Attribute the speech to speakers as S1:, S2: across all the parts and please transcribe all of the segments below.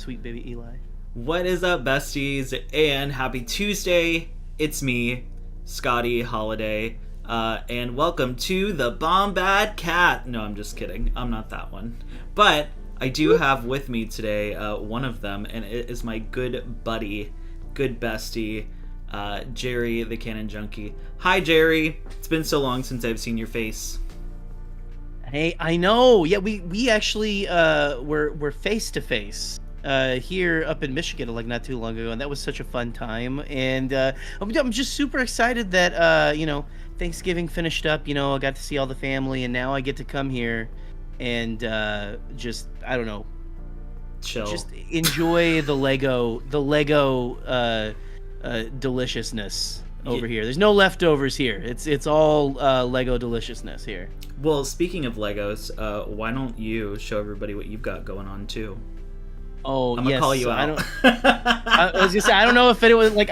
S1: Sweet baby Eli.
S2: What is up, besties? And happy Tuesday. It's me, Scotty Holiday. And welcome to the Bomb Bad Cat. No, I'm just kidding. I'm not that one. But I do have with me today one of them, and it is my good buddy, good bestie, Gerry the Canon Junkie. Hi, Gerry. It's been so long since I've seen your face.
S1: Hey, I know. Yeah, we actually were face to face here up in Michigan like not too long ago, and that was such a fun time. And I'm just super excited that Thanksgiving finished up. I got to see all the family, and now I get to come here and just I don't know,
S2: Chill.
S1: Just enjoy the Lego deliciousness over here. There's no leftovers here. It's all Lego deliciousness here.
S2: Well, speaking of Legos, why don't you show everybody what you've got going on too?
S1: Oh,
S2: I'm gonna call you out.
S1: I was gonna say I don't know if anyone
S2: You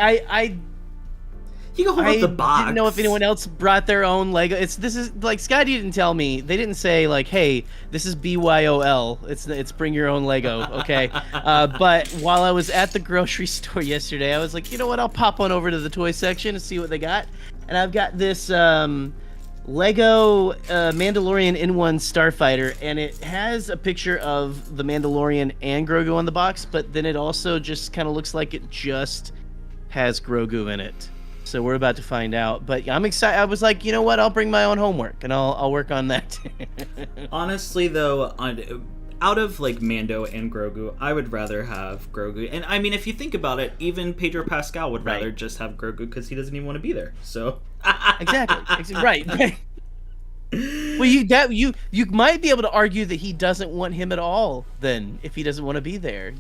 S2: can hold up the box.
S1: I didn't know if anyone else brought their own Lego. This is like Scotty didn't tell me. They didn't say like, hey, this is BYOL. It's bring your own Lego, okay? But while I was at the grocery store yesterday, I was like, you know what? I'll pop on over to the toy section and see what they got. And I've got this Lego Mandalorian in-one Starfighter, and it has a picture of the Mandalorian and Grogu on the box, but then it also just kind of looks like it just has Grogu in it. So we're about to find out, but I'm excited. I was like, you know what? I'll bring my own homework, and I'll work on that.
S2: Honestly, though, out of like Mando and Grogu, I would rather have Grogu. And I mean, if you think about it, even Pedro Pascal would rather just have Grogu because he doesn't even want to be there. So
S1: exactly, right. Well, you might be able to argue that he doesn't want him at all. Then, if he doesn't want to be there,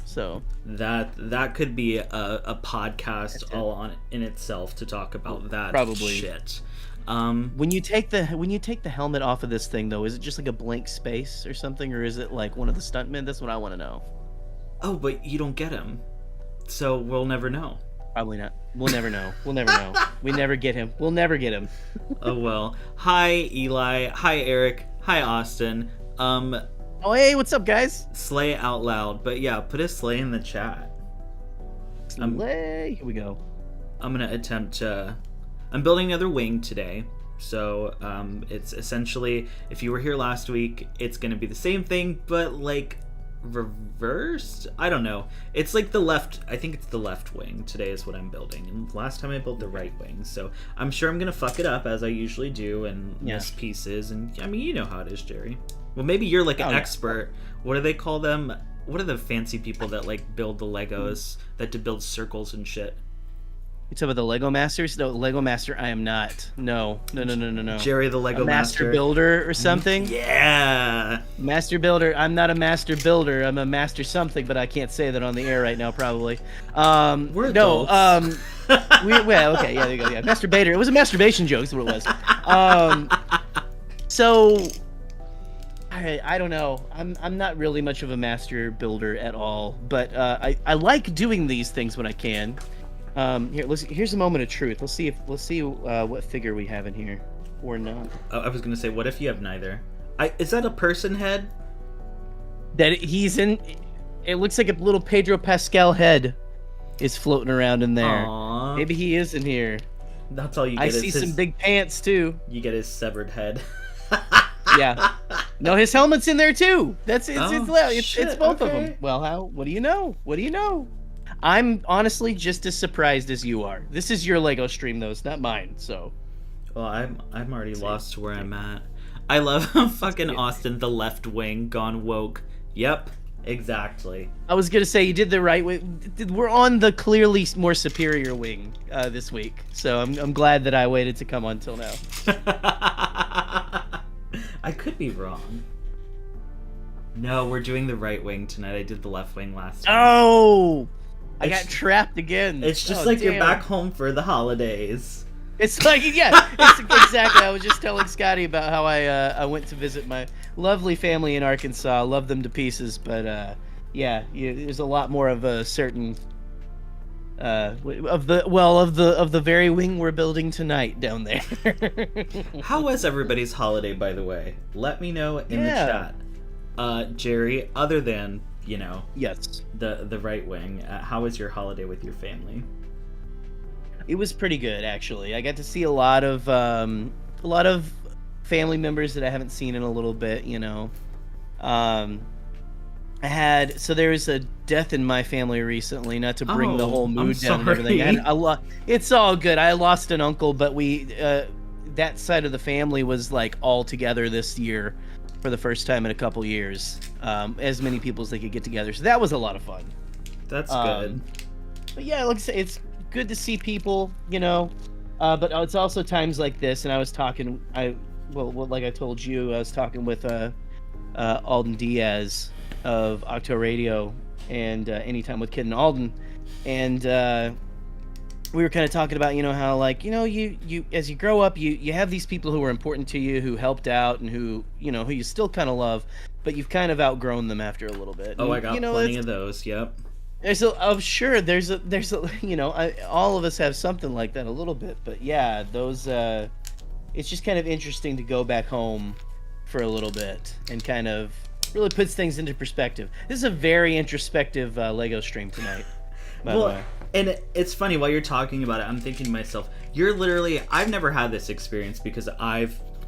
S1: so
S2: that could be a podcast all on in itself to talk about that
S1: probably
S2: shit.
S1: When you take the helmet off of this thing, though, is it just like a blank space or something, or is it like one of the stuntmen? That's what I want to know.
S2: Oh, but you don't get him, so we'll never know.
S1: Probably not. We'll never know. We'll never know. We never get him. We'll never get him.
S2: Oh well. Hi Eli. Hi Eric. Hi Austin.
S1: Oh hey, what's up, guys?
S2: Slay out loud, but yeah, put a slay in the chat.
S1: Slay. Here we go.
S2: I'm gonna attempt. I'm building another wing today, so it's essentially, if you were here last week, it's gonna be the same thing, but like reversed. I don't know. It's like the left. I think it's the left wing. Today is what I'm building, and last time I built the right wing, so I'm sure I'm gonna fuck it up as I usually do and miss pieces. And I mean, you know how it is, Gerry. Well, maybe you're like an expert. What do they call them? What are the fancy people that like build the Legos that to build circles and shit?
S1: You talking about the Lego Masters? No, Lego Master, I am not. No.
S2: Gerry the Lego
S1: Master Builder or something?
S2: Yeah.
S1: Master Builder. I'm not a Master Builder. I'm a Master something, but I can't say that on the air right now, probably.
S2: We're adults.
S1: Okay, yeah, there you go. Yeah, Masturbator. It was a masturbation joke, is what it was. So, I don't know. I'm not really much of a Master Builder at all, but I like doing these things when I can. Here's a moment of truth. Let's see what figure we have in here, or not.
S2: I was gonna say, what if you have neither? Is that a person head?
S1: That he's in. It looks like a little Pedro Pascal head is floating around in there.
S2: Aww.
S1: Maybe he is in here.
S2: That's all you get.
S1: I see some big pants too.
S2: You get his severed head.
S1: Yeah. No, his helmet's in there too. It's both of them. Well, what do you know? I'm honestly just as surprised as you are. This is your Lego stream, though. It's not mine, so.
S2: Well, I'm already lost to where I'm at. I love fucking Austin, the left wing, gone woke. Yep, exactly.
S1: I was gonna say, you did the right way. We're on the clearly more superior wing this week, so I'm glad that I waited to come on till now.
S2: I could be wrong. No, we're doing the right wing tonight. I did the left wing last time.
S1: Oh! I got trapped again.
S2: It's just like you're back home for the holidays.
S1: It's like, yeah, it's exactly. I was just telling Scotty about how I went to visit my lovely family in Arkansas. Love them to pieces, but there's a lot more of a certain of the very wing we're building tonight down there.
S2: How was everybody's holiday, by the way? Let me know in the chat. Gerry, other than
S1: Yes.
S2: the right wing. How was your holiday with your family?
S1: It was pretty good, actually. I got to see a lot of family members that I haven't seen in a little bit. There was a death in my family recently. Not to bring the whole mood down and everything. It's all good. I lost an uncle, but that side of the family was like all together this year for the first time in a couple years. As many people as they could get together, so that was a lot of fun.
S2: That's good.
S1: But yeah, like I say, it's good to see people, but it's also times like this, and I was talking, like I told you, I was talking with Alden Diaz of Octo Radio and Anytime with Kid and Alden, and we were kind of talking about, how like, you as you grow up, you have these people who are important to you, who helped out, and who you still kind of love, but you've kind of outgrown them after a little bit.
S2: I got plenty of those. Yep.
S1: I'm sure there's a all of us have something like that a little bit, but yeah, those it's just kind of interesting to go back home for a little bit and kind of really puts things into perspective. This is a very introspective Lego stream tonight, by the way.
S2: And it's funny, while you're talking about it, I'm thinking to myself, I've never had this experience because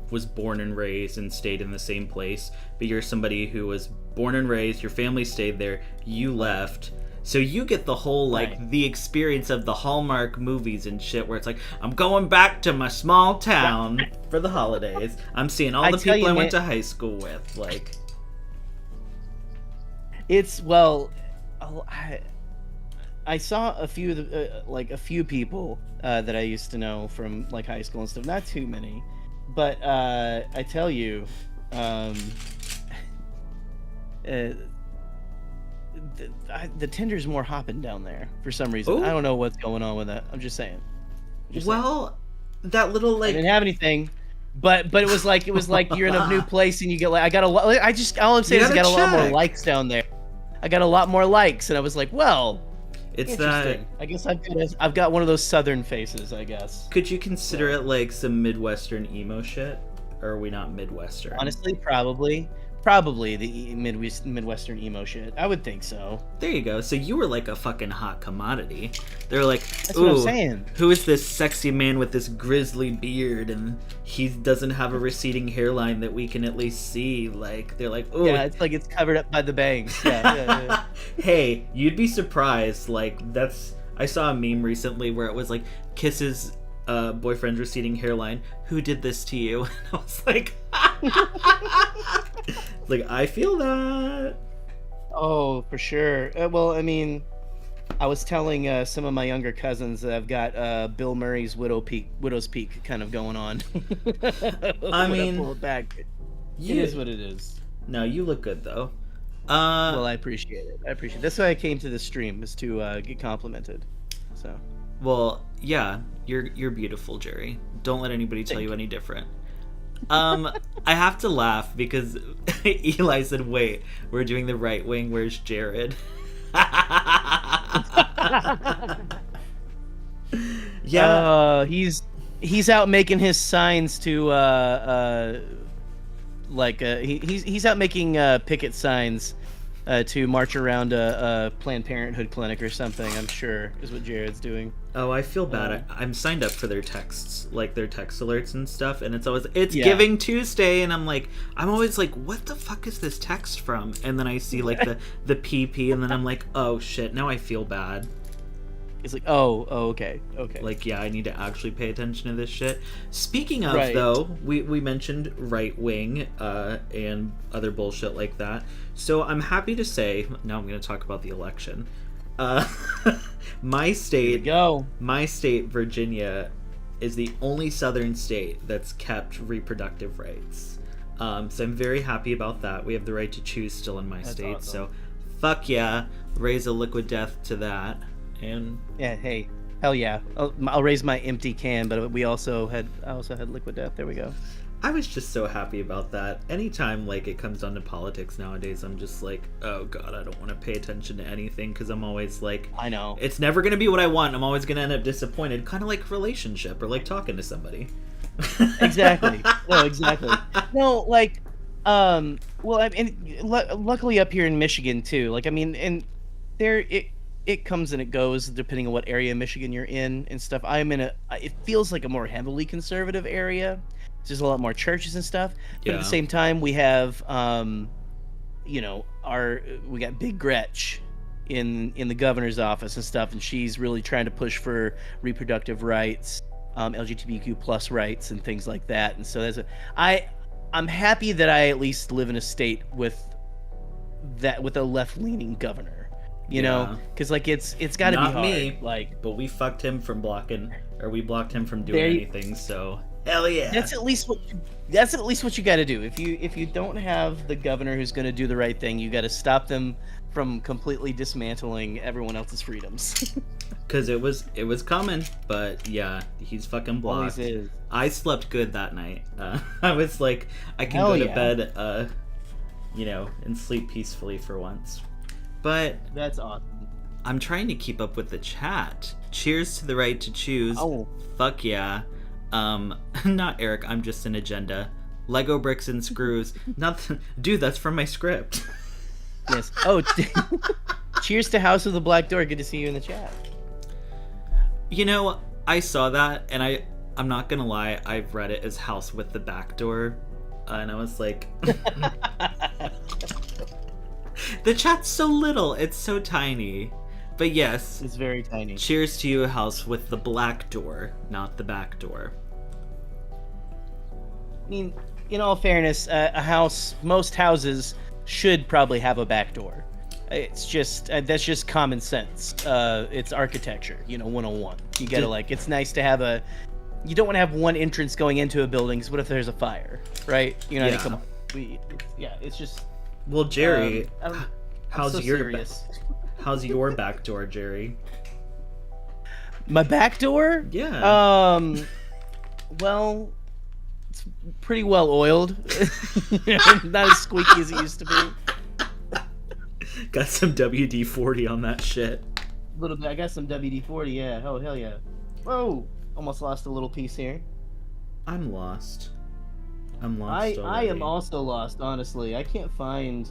S2: was born and raised and stayed in the same place, but you're somebody who was born and raised, your family stayed there, you left. So you get the whole, the experience of the Hallmark movies and shit where it's like, I'm going back to my small town for the holidays. I'm seeing all the people I went to high school with. Like,
S1: I saw a few people that I used to know from, like, high school and stuff. Not too many. But I tell you, the Tinder's more hopping down there for some reason. Ooh. I don't know what's going on with that. I'm just saying.
S2: That little, like,
S1: I didn't have anything, but it was like you're in a new place and you get all I'm saying is I got a lot more likes down there. I got a lot more likes, and I was like, well,
S2: it's that.
S1: I guess I've got one of those southern faces, I guess.
S2: Could you consider it like some Midwestern emo shit, or are we not Midwestern?
S1: Honestly, probably the Midwestern emo shit. I would think so.
S2: There you go. So you were like a fucking hot commodity. They're like,
S1: that's what I'm saying.
S2: Who is this sexy man with this grizzly beard and he doesn't have a receding hairline that we can at least see? Like, they're like, oh.
S1: Yeah, it's like it's covered up by the bangs. Yeah.
S2: Hey, you'd be surprised. Like, I saw a meme recently where it was like, kisses boyfriend's receding hairline. Who did this to you? And I was like, like, I feel that.
S1: Oh, for sure. Well, I mean, I was telling some of my younger cousins that I've got Bill Murray's Widow's Peak kind of going on.
S2: I mean,
S1: pull it back. It is what it is.
S2: No, you look good though.
S1: Well, I appreciate it. That's why I came to this stream, is to get complimented. So.
S2: Well, yeah, you're beautiful, Gerry. Don't let anybody tell you any different. I have to laugh because Eli said, "Wait, we're doing the right wing. Where's Jared?" Yeah,
S1: he's out making his signs to he's out making picket signs to march around a Planned Parenthood clinic or something, I'm sure, is what Jared's doing.
S2: Oh, I feel bad. I'm signed up for their texts, like their text alerts and stuff, and it's Giving Tuesday, and I'm always like, what the fuck is this text from? And then I see like the PP, and then I'm like, oh shit, now I feel bad.
S1: It's like, oh, okay.
S2: Like, yeah, I need to actually pay attention to this shit. Speaking of, though, we mentioned right wing and other bullshit like that. So I'm happy to say, now I'm going to talk about the election. My state, Virginia, is the only southern state that's kept reproductive rights. So I'm very happy about that. We have the right to choose still in my state. Awesome. So fuck yeah, raise a liquid death to that. And
S1: yeah, hey, hell yeah, I'll raise my empty can, but I also had liquid death. There we go.
S2: I was just so happy about that. Anytime like it comes down to politics nowadays, I'm just like, oh god, I don't want to pay attention to anything, because I'm always like,
S1: I know
S2: it's never gonna be what I want. I'm always gonna end up disappointed, kind of like relationship or like talking to somebody.
S1: Exactly. No, exactly. No, like, Well, I mean, luckily up here in Michigan too. Like, I mean, and there it comes and it goes depending on what area of Michigan you're in and stuff. I'm in a. It feels like a more heavily conservative area. There's a lot more churches and stuff. But at the
S2: Yeah.
S1: same time, we have, we got Big Gretch in the governor's office and stuff, and she's really trying to push for reproductive rights, LGBTQ plus rights and things like that. And so I'm happy that I at least live in a state with a left leaning governor, you know, because like it's got to be
S2: Not
S1: hard.
S2: me,
S1: Like,
S2: but we fucked him from blocking, or we blocked him from doing
S1: There you-
S2: anything. So hell yeah.
S1: that's at least what you got to do. If you don't have the governor who's going to do the right thing, you got to stop them from completely dismantling everyone else's freedoms.
S2: Because it was coming, but yeah, he's fucking blocked.
S1: Always is.
S2: I slept good that night. I was like, I can
S1: Hell
S2: go to
S1: yeah.
S2: bed, and sleep peacefully for once. But
S1: That's awesome.
S2: I'm trying to keep up with the chat. Cheers to the right to choose.
S1: Oh.
S2: Fuck yeah. Not Eric, I'm just an agenda. Lego bricks and screws. Dude, that's from my script.
S1: Yes. Oh, cheers to House of the Black Door. Good to see you in the chat.
S2: You know, I saw that, and I'm not gonna lie, I've read it as House with the Back Door, and I was like... The chat's so little, it's so tiny. But yes,
S1: It's very tiny.
S2: cheers to you, House with the Black Door, not the Back Door.
S1: I mean, in all fairness, most houses should probably have a back door. It's just that's just common sense. It's architecture, 101. You gotta it's nice to have you don't want to have one entrance going into a building, because what if there's a fire, right?
S2: Yeah.
S1: Come on. It's just.
S2: Well, Jerry,
S1: I'm
S2: how's
S1: so
S2: your
S1: serious.
S2: how's your back door, Jerry?
S1: My back door?
S2: Yeah.
S1: Well, it's pretty well oiled. Not as squeaky as it used to be.
S2: Got some WD-40 on that shit.
S1: A little bit. I got some WD-40. Yeah. Oh hell yeah. Whoa! Almost lost a little piece here.
S2: I'm lost. I'm lost
S1: I
S2: already.
S1: am also lost. Honestly, I can't find.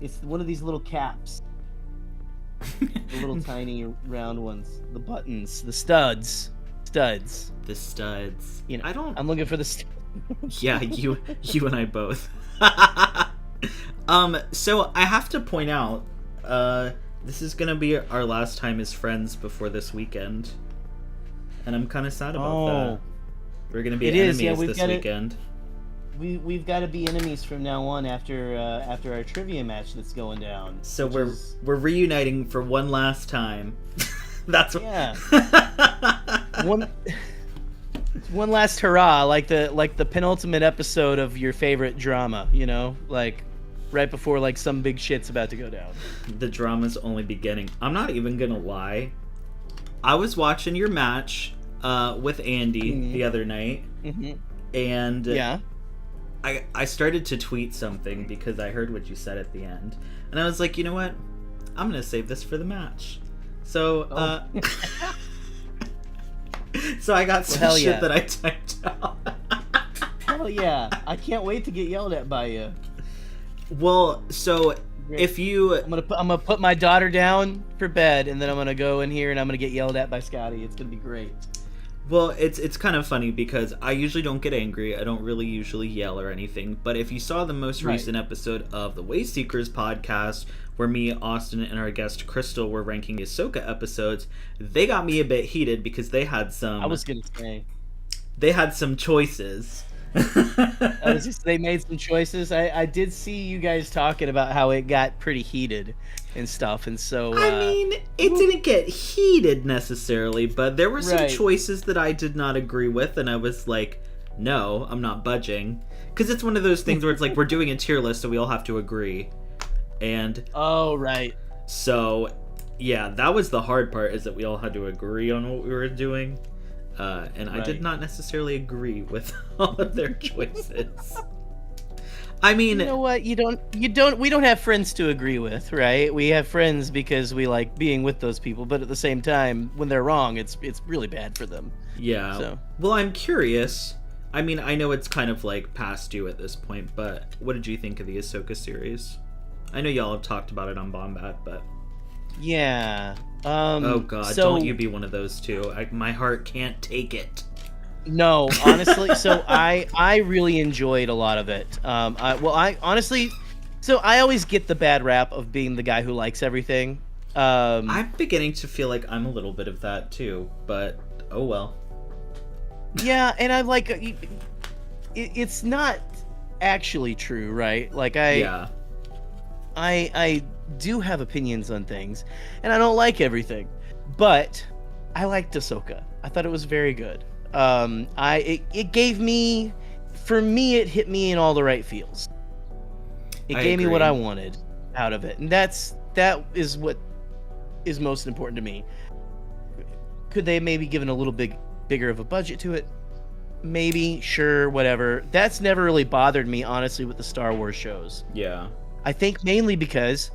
S1: It's one of these little caps. The little tiny round ones. The buttons. The studs. Studs.
S2: The studs.
S1: I don't. I'm looking for the.
S2: Yeah, you and I both. So I have to point out, this is gonna be our last time as friends before this weekend, and I'm kind of sad about that. We're gonna be enemies this weekend.
S1: We've got to be enemies from now on after our trivia match that's going down.
S2: So we're reuniting for one last time. That's what.
S1: Yeah. One last hurrah, like the penultimate episode of your favorite drama, like right before some big shit's about to go down.
S2: The drama's only beginning. I'm not even gonna lie. I was watching your match with Andy the other night, and
S1: yeah,
S2: I started to tweet something because I heard what you said at the end, and I was like, you know what? I'm gonna save this for the match. So, so I got some shit that I typed out.
S1: Hell yeah! I can't wait to get yelled at by you.
S2: Well, so if you,
S1: I'm gonna put my daughter down for bed, and then I'm gonna go in here and I'm gonna get yelled at by Scotty. It's gonna be great.
S2: Well, it's kind of funny because I usually don't get angry. I don't really usually yell or anything. But if you saw the most recent episode of the Wayseekers podcast, where me, Austin, and our guest Crystal were ranking Ahsoka episodes, they got me a bit heated because they had some.
S1: I was gonna say
S2: they had some choices.
S1: They made some choices. I did see you guys talking about how it got pretty heated and stuff, and so
S2: I mean, it didn't get heated necessarily, but there were some choices that I did not agree with, and I was like, no, I'm not budging, because it's one of those things where it's like we're doing a tier list, so we all have to agree. And so yeah, that was the hard part, is that we all had to agree on what we were doing. And I did not necessarily agree with all of their choices. I mean,
S1: you know what? We don't have friends to agree with, right? We have friends because we like being with those people, but at the same time, when they're wrong, it's really bad for them.
S2: Yeah.
S1: So.
S2: Well, I'm curious. I mean, I know it's kind of like past due at this point, but what did you think of the Ahsoka series? I know y'all have talked about it on Bombat, but
S1: Yeah.
S2: oh god,
S1: so,
S2: don't you be one of those two. My heart can't take it.
S1: No, honestly, so I really enjoyed a lot of it. I honestly, so I always get the bad rap of being the guy who likes everything.
S2: I'm beginning to feel like I'm a little bit of that too, but oh well.
S1: Yeah, and I like it's not actually true, right? Like
S2: Yeah.
S1: I do have opinions on things, and I don't like everything, but I liked Ahsoka. I thought it was very good. It gave me, for me, it hit me in all the right feels. It
S2: I
S1: gave me what I
S2: agree.
S1: wanted out of it, and that is what is most important to me. Could they maybe given a little bigger of a budget to it? Maybe, sure, whatever. That's never really bothered me, honestly, with the Star Wars shows.
S2: Yeah.
S1: I think mainly because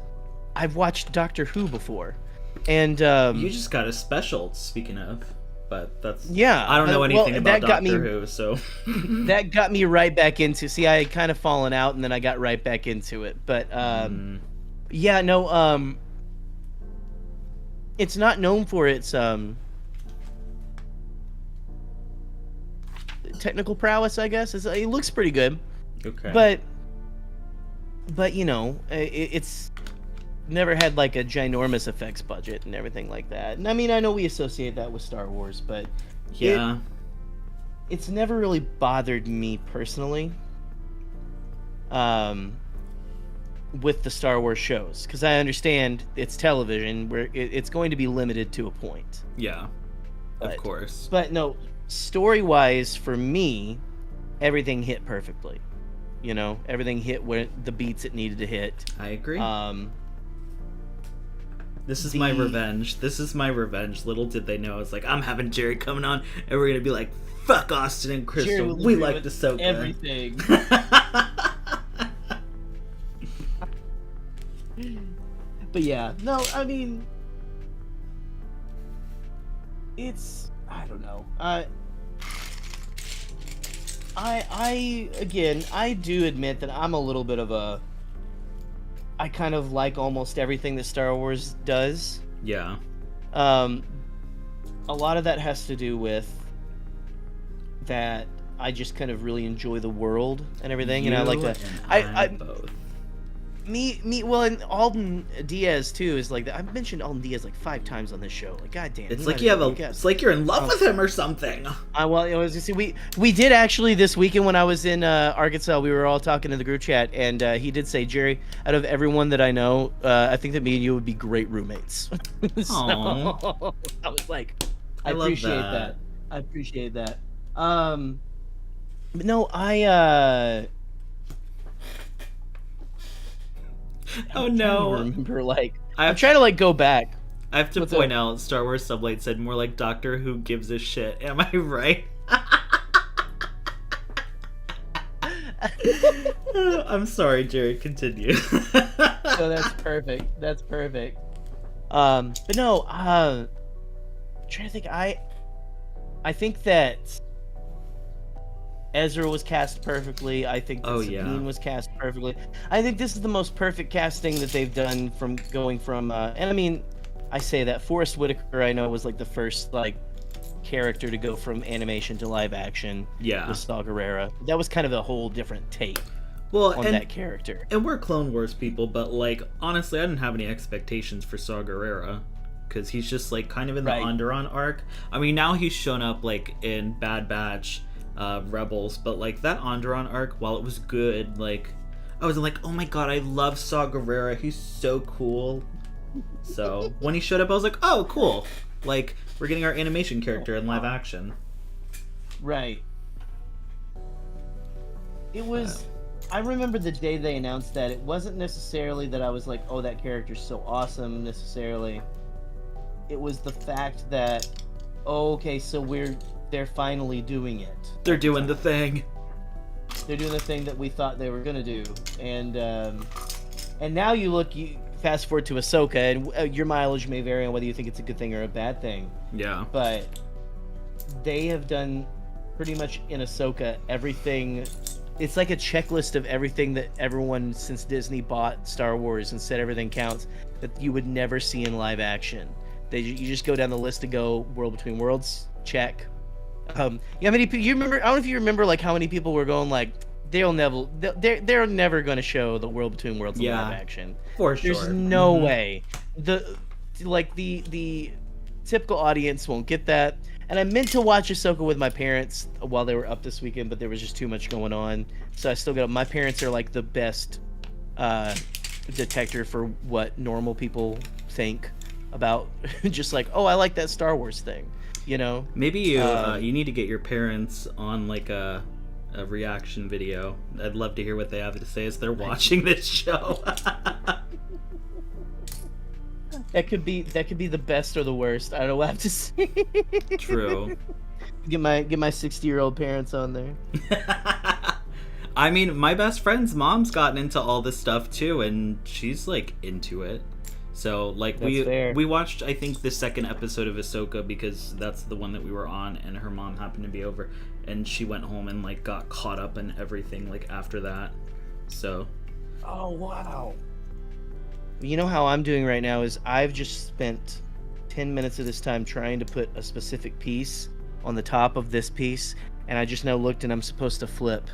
S1: I've watched Doctor Who before, and
S2: You just got a special, speaking of, but that's...
S1: yeah,
S2: I don't know anything about
S1: that got
S2: Doctor
S1: me,
S2: Who, so...
S1: that got me right back into. See, I had kind of fallen out, and then I got right back into it. But yeah, no, it's not known for its technical prowess, I guess. It looks pretty good,
S2: Okay.
S1: but you know, it's never had like a ginormous effects budget and everything like that. And I mean, I know we associate that with Star Wars, but
S2: yeah.
S1: it's never really bothered me personally with the Star Wars shows, because I understand it's television where it's going to be limited to a point.
S2: Yeah. Of
S1: But-
S2: course.
S1: But no, story-wise, for me, everything hit perfectly. You know, everything hit where the beats it needed to hit.
S2: I agree. This is
S1: the-
S2: my revenge. This is my revenge. Little did they know. It's like, I'm having Jerry coming on, and we're gonna be like, fuck Austin and
S1: Jerry
S2: Crystal.
S1: will
S2: We
S1: agree
S2: like
S1: with
S2: Ahsoka.
S1: everything. But yeah, no, I mean, it's, I don't know. Again, I do admit that I'm a little bit of a, I kind of like almost everything that Star Wars does.
S2: Yeah.
S1: A lot of that has to do with that I just kind of really enjoy the world and everything, and I like to. I
S2: both.
S1: Well, and Alden Diaz too is like that. I've mentioned Alden Diaz like 5 times on this show. Like, goddamn.
S2: It's like you have a. It's like you're in love with him or something.
S1: Well, it was see, we did actually this weekend when I was in Arkansas. We were all talking in the group chat, and he did say, Jerry, out of everyone that I know, I think that me and you would be great roommates. So,
S2: Aw.
S1: I was like,
S2: I
S1: I
S2: love
S1: appreciate
S2: that.
S1: that. I appreciate that. But no, I
S2: Oh
S1: I'm trying to
S2: no.
S1: remember, like,
S2: I
S1: I'm
S2: have,
S1: trying to like go back.
S2: I have to
S1: What's
S2: point
S1: up?
S2: out Star Wars Sublight said more like Doctor Who gives a shit. Am I right? I'm sorry, Jerry. Continue.
S1: So that's perfect. That's perfect. But no, I'm trying to think. I think that Ezra was cast perfectly. I think that
S2: Oh,
S1: Sabine
S2: yeah.
S1: was cast perfectly. I think this is the most perfect casting that they've done from going from. And I mean, I say that Forrest Whitaker, I know, was like the first like character to go from animation to live action.
S2: Yeah.
S1: With Saw Gerrera. That was kind of a whole different take
S2: Well,
S1: on that character.
S2: and we're Clone Wars people, but like honestly, I didn't have any expectations for Saw Gerrera because he's just like kind of in the
S1: Right.
S2: Onderon arc. I mean, now he's shown up like in Bad Batch, Rebels, but like that Onderon arc, while it was good, like I was like, oh my god, I love Saw Gerrera. He's so cool. So when he showed up, I was like, oh, cool. Like we're getting our animation character in live action.
S1: Right. It was. I remember the day they announced that. It wasn't necessarily that I was like, "Oh, that character's so awesome." Necessarily, it was the fact that, oh, okay, so they're finally doing it.
S2: They're doing the thing.
S1: They're doing the thing that we thought they were gonna do, and now you fast forward to Ahsoka, and your mileage may vary on whether you think it's a good thing or a bad thing.
S2: Yeah.
S1: But they have done pretty much in Ahsoka, everything. It's like a checklist of everything that everyone since Disney bought Star Wars and said everything counts that you would never see in live action. You just go down the list to go World Between Worlds, check. Yeah, many people you remember? I don't know if you remember like how many people were going like they're never going to show the World Between Worlds in live action.
S2: For sure.
S1: There's no way. The typical audience won't get that. And I meant to watch Ahsoka with my parents while they were up this weekend, but there was just too much going on. So I still got. My parents are like the best detector for what normal people think about. Just like, oh, I like that Star Wars thing, you know.
S2: Maybe you need to get your parents on like a reaction video. I'd love to hear what they have to say as they're watching this show.
S1: That could be the best or the worst. I don't know what I have to say.
S2: True.
S1: Get my 60-year-old parents on there.
S2: I mean, my best friend's mom's gotten into all this stuff too, and she's like into it. So like we watched I think the second episode of Ahsoka because that's the one that we were on, and her mom happened to be over, and she went home and like got caught up in everything like after that. So.
S1: Oh wow. You know how I'm doing right now is I've just spent 10 minutes of this time trying to put a specific piece on the top of this piece, and I just now looked and I'm supposed to flip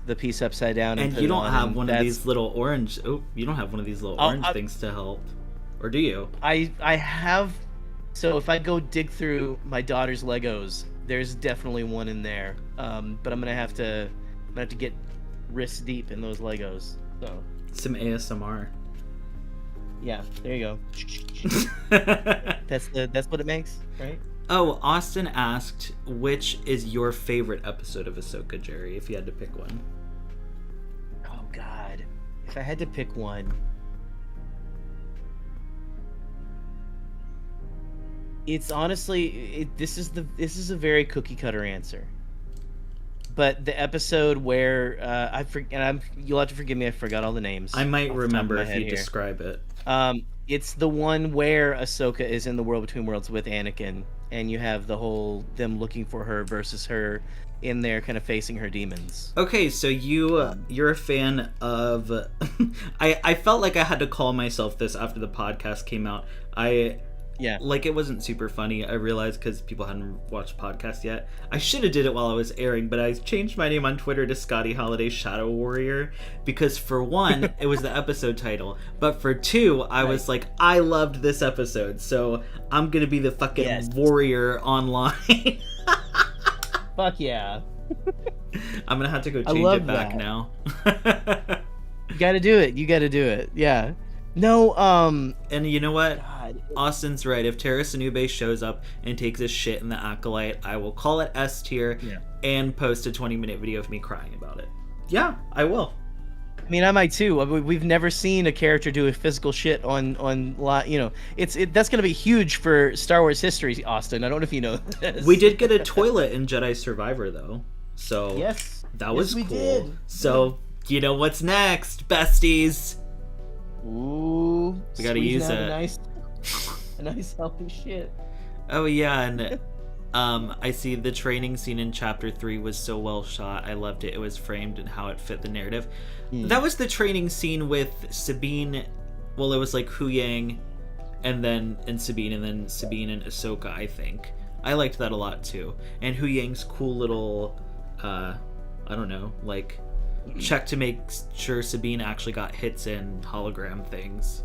S1: the piece upside down and put
S2: you
S1: it
S2: don't
S1: on,
S2: have one of these little orange you don't have one of these little orange things to help, or do you?
S1: I have. So if I go dig through my daughter's Legos, there's definitely one in there, but I'm gonna have to get wrist deep in those Legos. So
S2: some ASMR.
S1: Yeah, there you go. That's what it makes, right?
S2: Oh, Austin asked, which is your favorite episode of Ahsoka, Gerry, if you had to pick one?
S1: Oh God, if I had to pick one, it's honestly this is a very cookie cutter answer. But the episode where you'll have to forgive me, I forgot all the names.
S2: I might remember if you describe it.
S1: It's the one where Ahsoka is in the World Between Worlds with Anakin, and you have the whole them looking for her versus her in there kind of facing her demons.
S2: Okay, so you're a fan of I felt like I had to call myself this after the podcast came out. Like, it wasn't super funny, I realized, because people hadn't watched podcasts yet. I should have did it while I was airing, but I changed my name on Twitter to Scotty Holiday Shadow Warrior, because for one, it was the episode title, but for two, I was like, I loved this episode, so I'm gonna be the fucking warrior online.
S1: Fuck yeah.
S2: I'm gonna have to go change it back now.
S1: You gotta do it, yeah. No,
S2: and you know what?
S1: God.
S2: Austin's right. If Tara Sinube shows up and takes a shit in the Acolyte, I will call it S tier and post a 20-minute video of me crying about it. Yeah, I will.
S1: I mean, I might too. We've never seen a character do a physical shit on you know, that's gonna be huge for Star Wars history, Austin. I don't know if you know this.
S2: We did get a toilet in Jedi Survivor though, so that was cool.
S1: Did.
S2: So you know what's next, besties?
S1: Ooh,
S2: we gotta use it.
S1: A nice healthy shit.
S2: Oh yeah, and I see the training scene in Chapter 3 was so well shot. I loved it. It was framed and how it fit the narrative. That was the training scene with Sabine. Well, it was like Hu Yang, and Sabine, and then Sabine and Ahsoka. I think I liked that a lot too. And Hu Yang's cool little, I don't know, like. Check to make sure Sabine actually got hits in hologram things.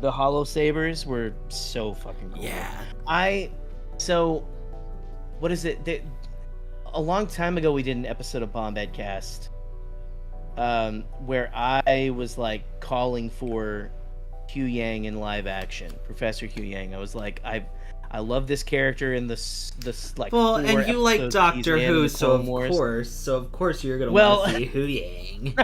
S1: The holo sabers were so fucking cool.
S2: Yeah.
S1: So, what is it? A long time ago, we did an episode of Bombad Cast, where I was like calling for Hu Yang in live action, Professor Hu Yang. I was like, I love this character in this like.
S2: Well, and you like Doctor Who, so of course you're gonna want to see Hu Yang.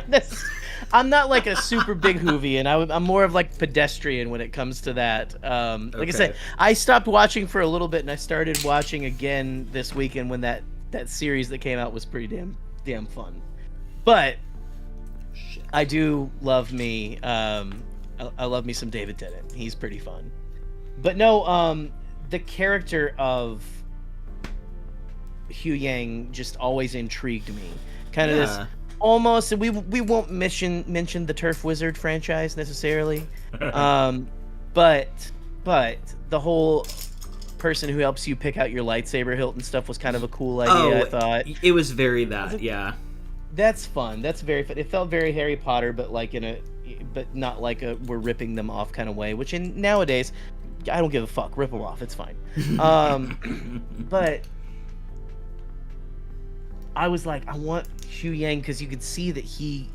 S1: I'm not like a super big Whovian. I'm more of like pedestrian when it comes to that. Like I said, I stopped watching for a little bit, and I started watching again this weekend when that series that came out was pretty damn fun. But I do love me. I love me some David Tennant. He's pretty fun. But no, the character of Hugh Yang just always intrigued me. Kind of this
S2: Yeah.
S1: almost. We won't mention the Turf Wizard franchise necessarily, um, but the whole person who helps you pick out your lightsaber hilt and stuff was kind of a cool idea. I thought
S2: it was very that. Yeah.
S1: that's fun. That's very fun. It felt very Harry Potter, but like but not like we're ripping them off kind of way. Which in nowadays, I don't give a fuck. Rip them off. It's fine. But I was like, I want Hugh Yang because you could see that he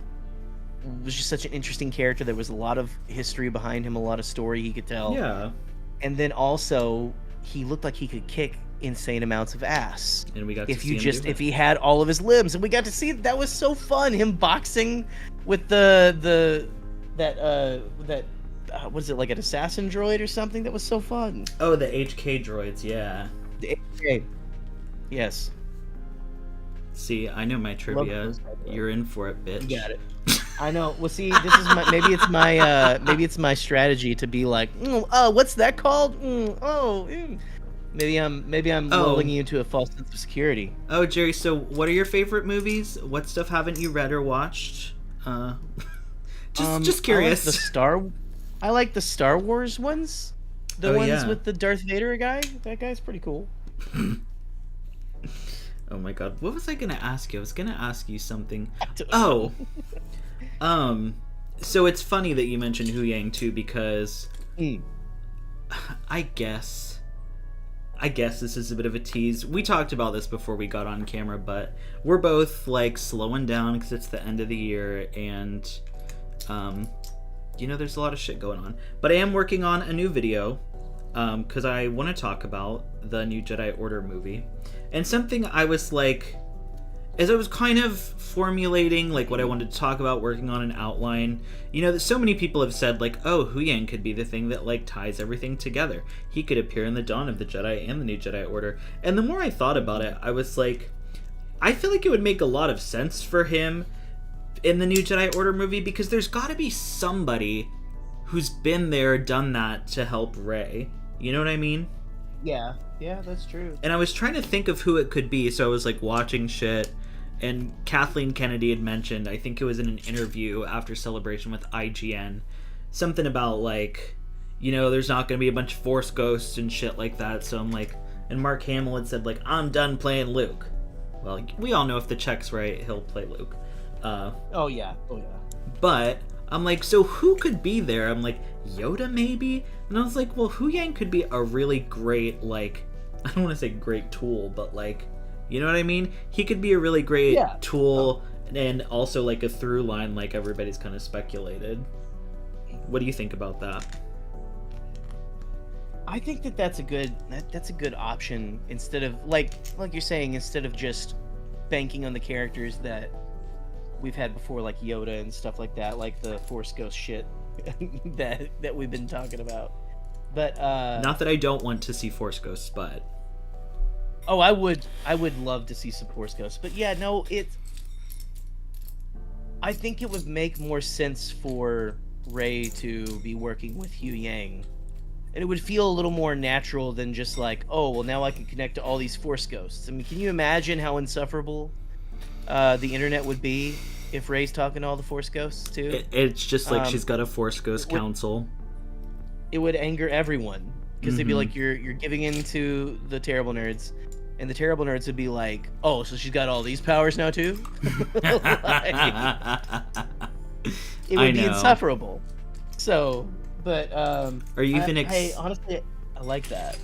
S1: was just such an interesting character. There was a lot of history behind him, a lot of story he could tell.
S2: Yeah.
S1: And then also, he looked like he could kick insane amounts of ass.
S2: And we got to see him do
S1: if he had all of his limbs, and we got to see that was so fun. Him boxing with that what is it, like an assassin droid or something? That was so fun.
S2: Oh, the HK droids, yeah.
S1: The HK. Yes.
S2: See, I know my trivia. You're in for it, bitch.
S1: You got it. I know. Well, see, this is maybe it's my strategy to be like, what's that called? Maybe I'm lulling you into a false sense of security.
S2: Oh, Gerry, so what are your favorite movies? What stuff haven't you read or watched? Just curious.
S1: I like the Star Wars ones. The ones with the Darth Vader guy. That guy's pretty cool.
S2: Oh my god, what was I gonna ask you? I was gonna ask you something. So it's funny that you mentioned Hu Yang too, because I guess this is a bit of a tease. We talked about this before we got on camera, but we're both like slowing down because it's the end of the year, and there's a lot of shit going on. But I am working on a new video because I want to talk about the new Jedi Order movie. And something I was like, as I was kind of formulating like what I wanted to talk about, working on an outline, so many people have said like, oh, Hu Yang could be the thing that like ties everything together. He could appear in the Dawn of the Jedi and the new Jedi Order. And the more I thought about it, I was like, I feel like it would make a lot of sense for him in the new Jedi Order movie, because there's got to be somebody who's been there, done that to help Rey. You know what I mean?
S1: Yeah, that's true.
S2: And I was trying to think of who it could be, so I was like watching shit, and Kathleen Kennedy had mentioned, I think it was in an interview after Celebration with IGN, something about like, there's not going to be a bunch of Force ghosts and shit like that. So I'm like, and Mark Hamill had said like, I'm done playing Luke. Well, we all know if the check's right, he'll play Luke.
S1: Oh yeah.
S2: But I'm like, so who could be there? I'm like, Yoda maybe? And I was like, well, Hu Yang could be a really great, like, I don't want to say great tool, but like, you know what I mean? He could be a really great tool, and also like a through line, like everybody's kind of speculated. What do you think about that?
S1: I think that's a good option, instead of like you're saying, instead of just banking on the characters that we've had before, like Yoda and stuff like that, like the Force Ghost shit that we've been talking about. But
S2: not that I don't want to see Force Ghosts, but
S1: I would love to see some Force Ghosts. But yeah, no, I think it would make more sense for Rey to be working with Hu Yang, and it would feel a little more natural than just like, oh well, now I can connect to all these Force Ghosts. I mean, can you imagine how insufferable the internet would be if Rey's talking to all the Force Ghosts too?
S2: It's just like she's got a Force Ghost council.
S1: It would anger everyone, because they'd be like, you're giving in to the terrible nerds, and the terrible nerds would be like, oh, so she's got all these powers now too? It would be insufferable. So, but
S2: are you even
S1: honestly, I like that.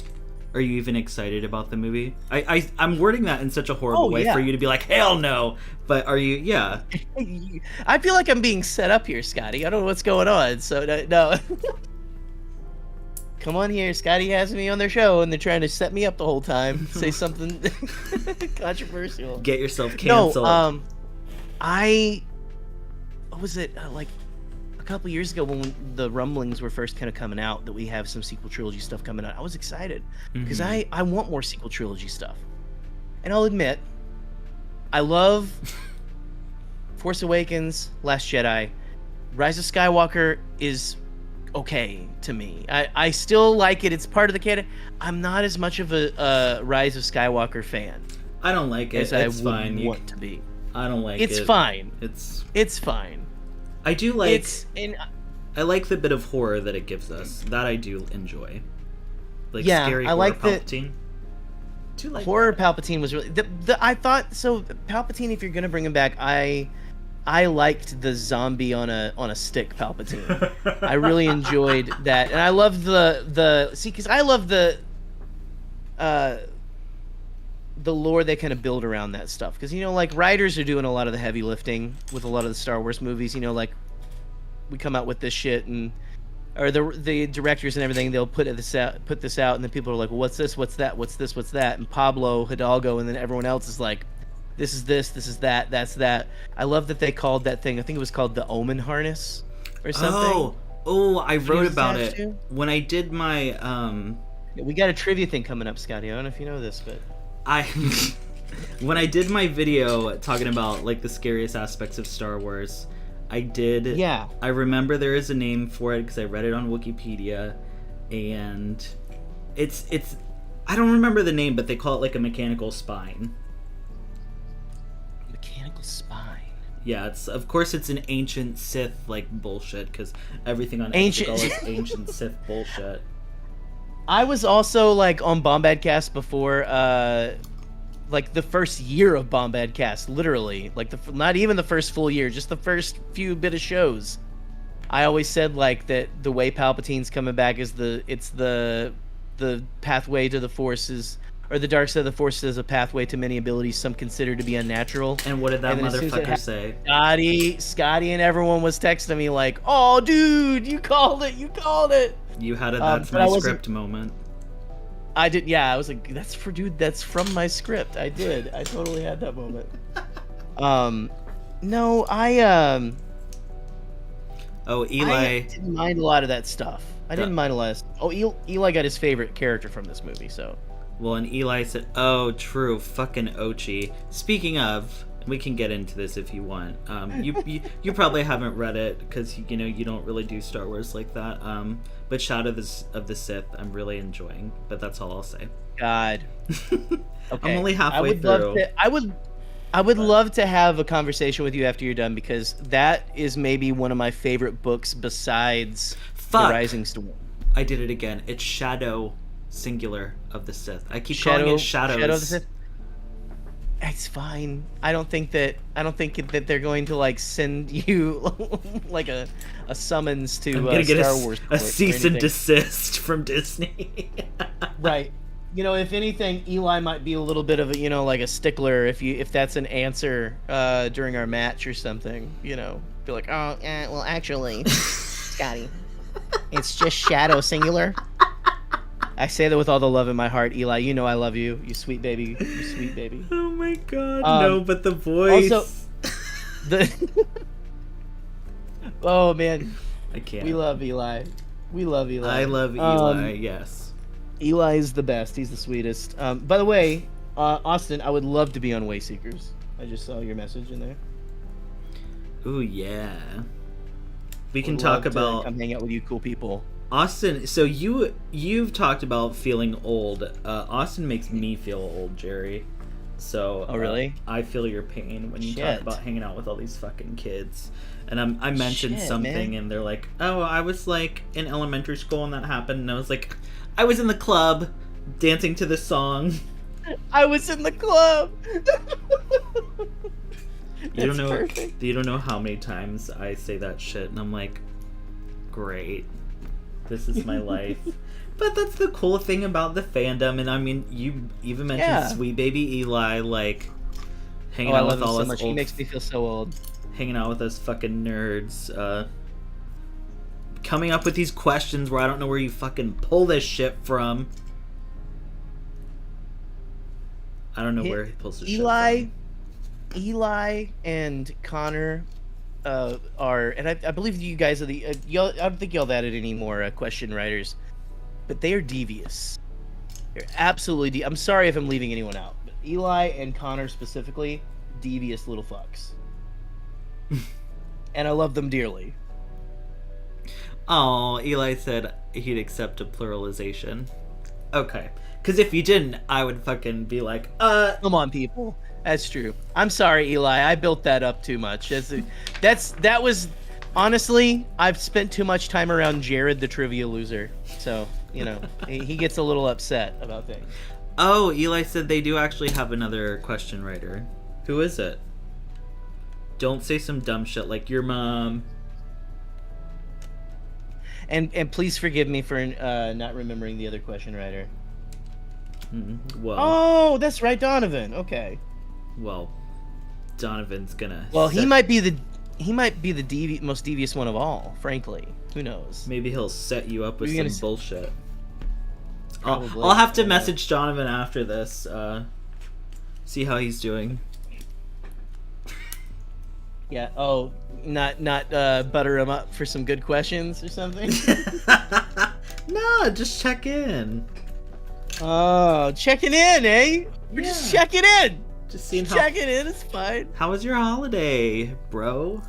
S2: Are you even excited about the movie? I'm wording that in such a horrible way for you to be like, hell no. But are you? Yeah.
S1: I feel like I'm being set up here, Scotty. I don't know what's going on. So no. Come on here. Scotty has me on their show, and they're trying to set me up the whole time. Say something controversial.
S2: Get yourself canceled.
S1: No. What was it? Like a couple years ago, when the rumblings were first kind of coming out that we have some sequel trilogy stuff coming out, I was excited because I want more sequel trilogy stuff. And I'll admit, I love Force Awakens, Last Jedi. Rise of Skywalker is okay to me. I still like it. It's part of the canon. I'm not as much of a Rise of Skywalker fan.
S2: I don't like it.
S1: as I
S2: It's
S1: would
S2: fine.
S1: want to be.
S2: I don't like it.
S1: It's fine.
S2: It's
S1: fine.
S2: I do like.
S1: And
S2: I like the bit of horror that it gives us. That I do enjoy. Like
S1: yeah,
S2: scary
S1: I
S2: horror
S1: like
S2: Palpatine. Do like
S1: horror
S2: that.
S1: Palpatine was really. I thought so. Palpatine, if you're gonna bring him back, I liked the zombie on a stick Palpatine. I really enjoyed that, and I love the see because I love the lore they kind of build around that stuff. Because like writers are doing a lot of the heavy lifting with a lot of the Star Wars movies. Like we come out with this shit or the directors and everything, they'll put this out, and then people are like, well, what's this? What's that? What's this? What's that? And Pablo Hidalgo, and then everyone else is like, this is this is that, that's that. I love that they called that thing, I think it was called the Omen Harness or something.
S2: I wrote about it
S1: to?
S2: when I did my
S1: We got a trivia thing coming up, Scotty. I don't know if you know this, but
S2: when I did my video talking about like the scariest aspects of Star Wars, I did.
S1: Yeah.
S2: I remember there is a name for it because I read it on Wikipedia, and it's. I don't remember the name, but they call it like a mechanical spine.
S1: Mechanical spine.
S2: Yeah, of course it's an ancient Sith like bullshit because everything on
S1: Ancient
S2: is ancient Sith bullshit.
S1: I was also like on Bombadcast before, like the first year of Bombadcast, literally, like not even the first full year, just the first few bit of shows. I always said like that the way Palpatine's coming back is it's the pathway to the Forces, or the dark side of the Force is a pathway to many abilities some consider to be unnatural.
S2: And what did that motherfucker say?
S1: Scotty and everyone was texting me like, "Oh, dude, you called it! You called it!"
S2: You had a that's my script moment.
S1: I did, yeah. I was like, "That's from my script." I did. I totally had that moment. No,
S2: Oh, Eli.
S1: I didn't mind a lot of that stuff. I didn't mind a lot of stuff. Oh, Eli got his favorite character from this movie, so.
S2: Well, and Eli said, "Oh, true, fucking Ochi." Speaking of, we can get into this if you want. You probably haven't read it because you don't really do Star Wars like that. But Shadow of the Sith, I'm really enjoying. But that's all I'll say.
S1: God. Okay.
S2: I'm only halfway through.
S1: I would love to have a conversation with you after you're done, because that is maybe one of my favorite books besides The Rising Storm.
S2: I did it again. It's Shadow singular of the Sith. I keep calling it Shadows. Shadow of the Sith.
S1: It's fine. I don't think that they're going to like send you like a summons to
S2: I'm gonna get
S1: Star Wars
S2: a cease and desist from Disney.
S1: Right. If anything, Eli might be a little bit of a like a stickler if that's an answer during our match or something. Be like, oh, well, actually, Scotty, it's just Shadow singular. I say that with all the love in my heart, Eli. I love you. You sweet baby. You sweet baby.
S2: Oh my god. No, but the voice.
S1: Also, oh man.
S2: I can't.
S1: We love Eli. We love Eli.
S2: I love Eli, yes.
S1: Eli is the best. He's the sweetest. By the way, Austin, I would love to be on Wayseekers. I just saw your message in there.
S2: Ooh, yeah. We can talk about...
S1: come hang out with you cool people.
S2: Austin, so you've talked about feeling old. Austin makes me feel old, Gerry. So
S1: oh really?
S2: I feel your pain when you talk about hanging out with all these fucking kids. And I mentioned something, and they're like, "Oh, I was like in elementary school and that happened." And I was like, "I was in the club, dancing to this song."
S1: I was in the club.
S2: You don't know how mmany times I say that shit, and I'm like, "Great. This is my life." But that's the cool thing about the fandom, and I mean, you even mentioned sweet baby Eli, like hanging out with all us old.
S1: He makes me feel so old.
S2: Hanging out with us fucking nerds, coming up with these questions where I don't know where you fucking pull this shit from. I don't know where he pulls this shit from.
S1: Eli and Connor are, and I believe you guys are the I don't think y'all have added any more question writers, but they are devious. They're absolutely I'm sorry if I'm leaving anyone out, but Eli and Connor specifically, devious little fucks. And I love them dearly.
S2: Oh, Eli said he'd accept a pluralization. Okay. Because if you didn't, I would fucking be like,
S1: Come on, people. That's true. I'm sorry, Eli. I built that up too much. That was honestly. I've spent too much time around Jared, the trivia loser. So he gets a little upset about things.
S2: Oh, Eli said they do actually have another question writer. Who is it? Don't say some dumb shit like your mom.
S1: And please forgive me for not remembering the other question writer.
S2: Well.
S1: Oh, that's right, Donovan. Okay.
S2: Well, Donovan's gonna.
S1: Well, he might be the most devious one of all. Frankly, who knows?
S2: Maybe he'll set you up with some bullshit.
S1: Probably.
S2: I'll have to message Donovan after this. See how he's doing.
S1: Yeah. Oh, not butter him up for some good questions or something.
S2: No, just check in.
S1: Oh, checking in, eh? We're just checking in.
S2: Just seeing
S1: checking in. It's fine.
S2: How was your holiday, bro?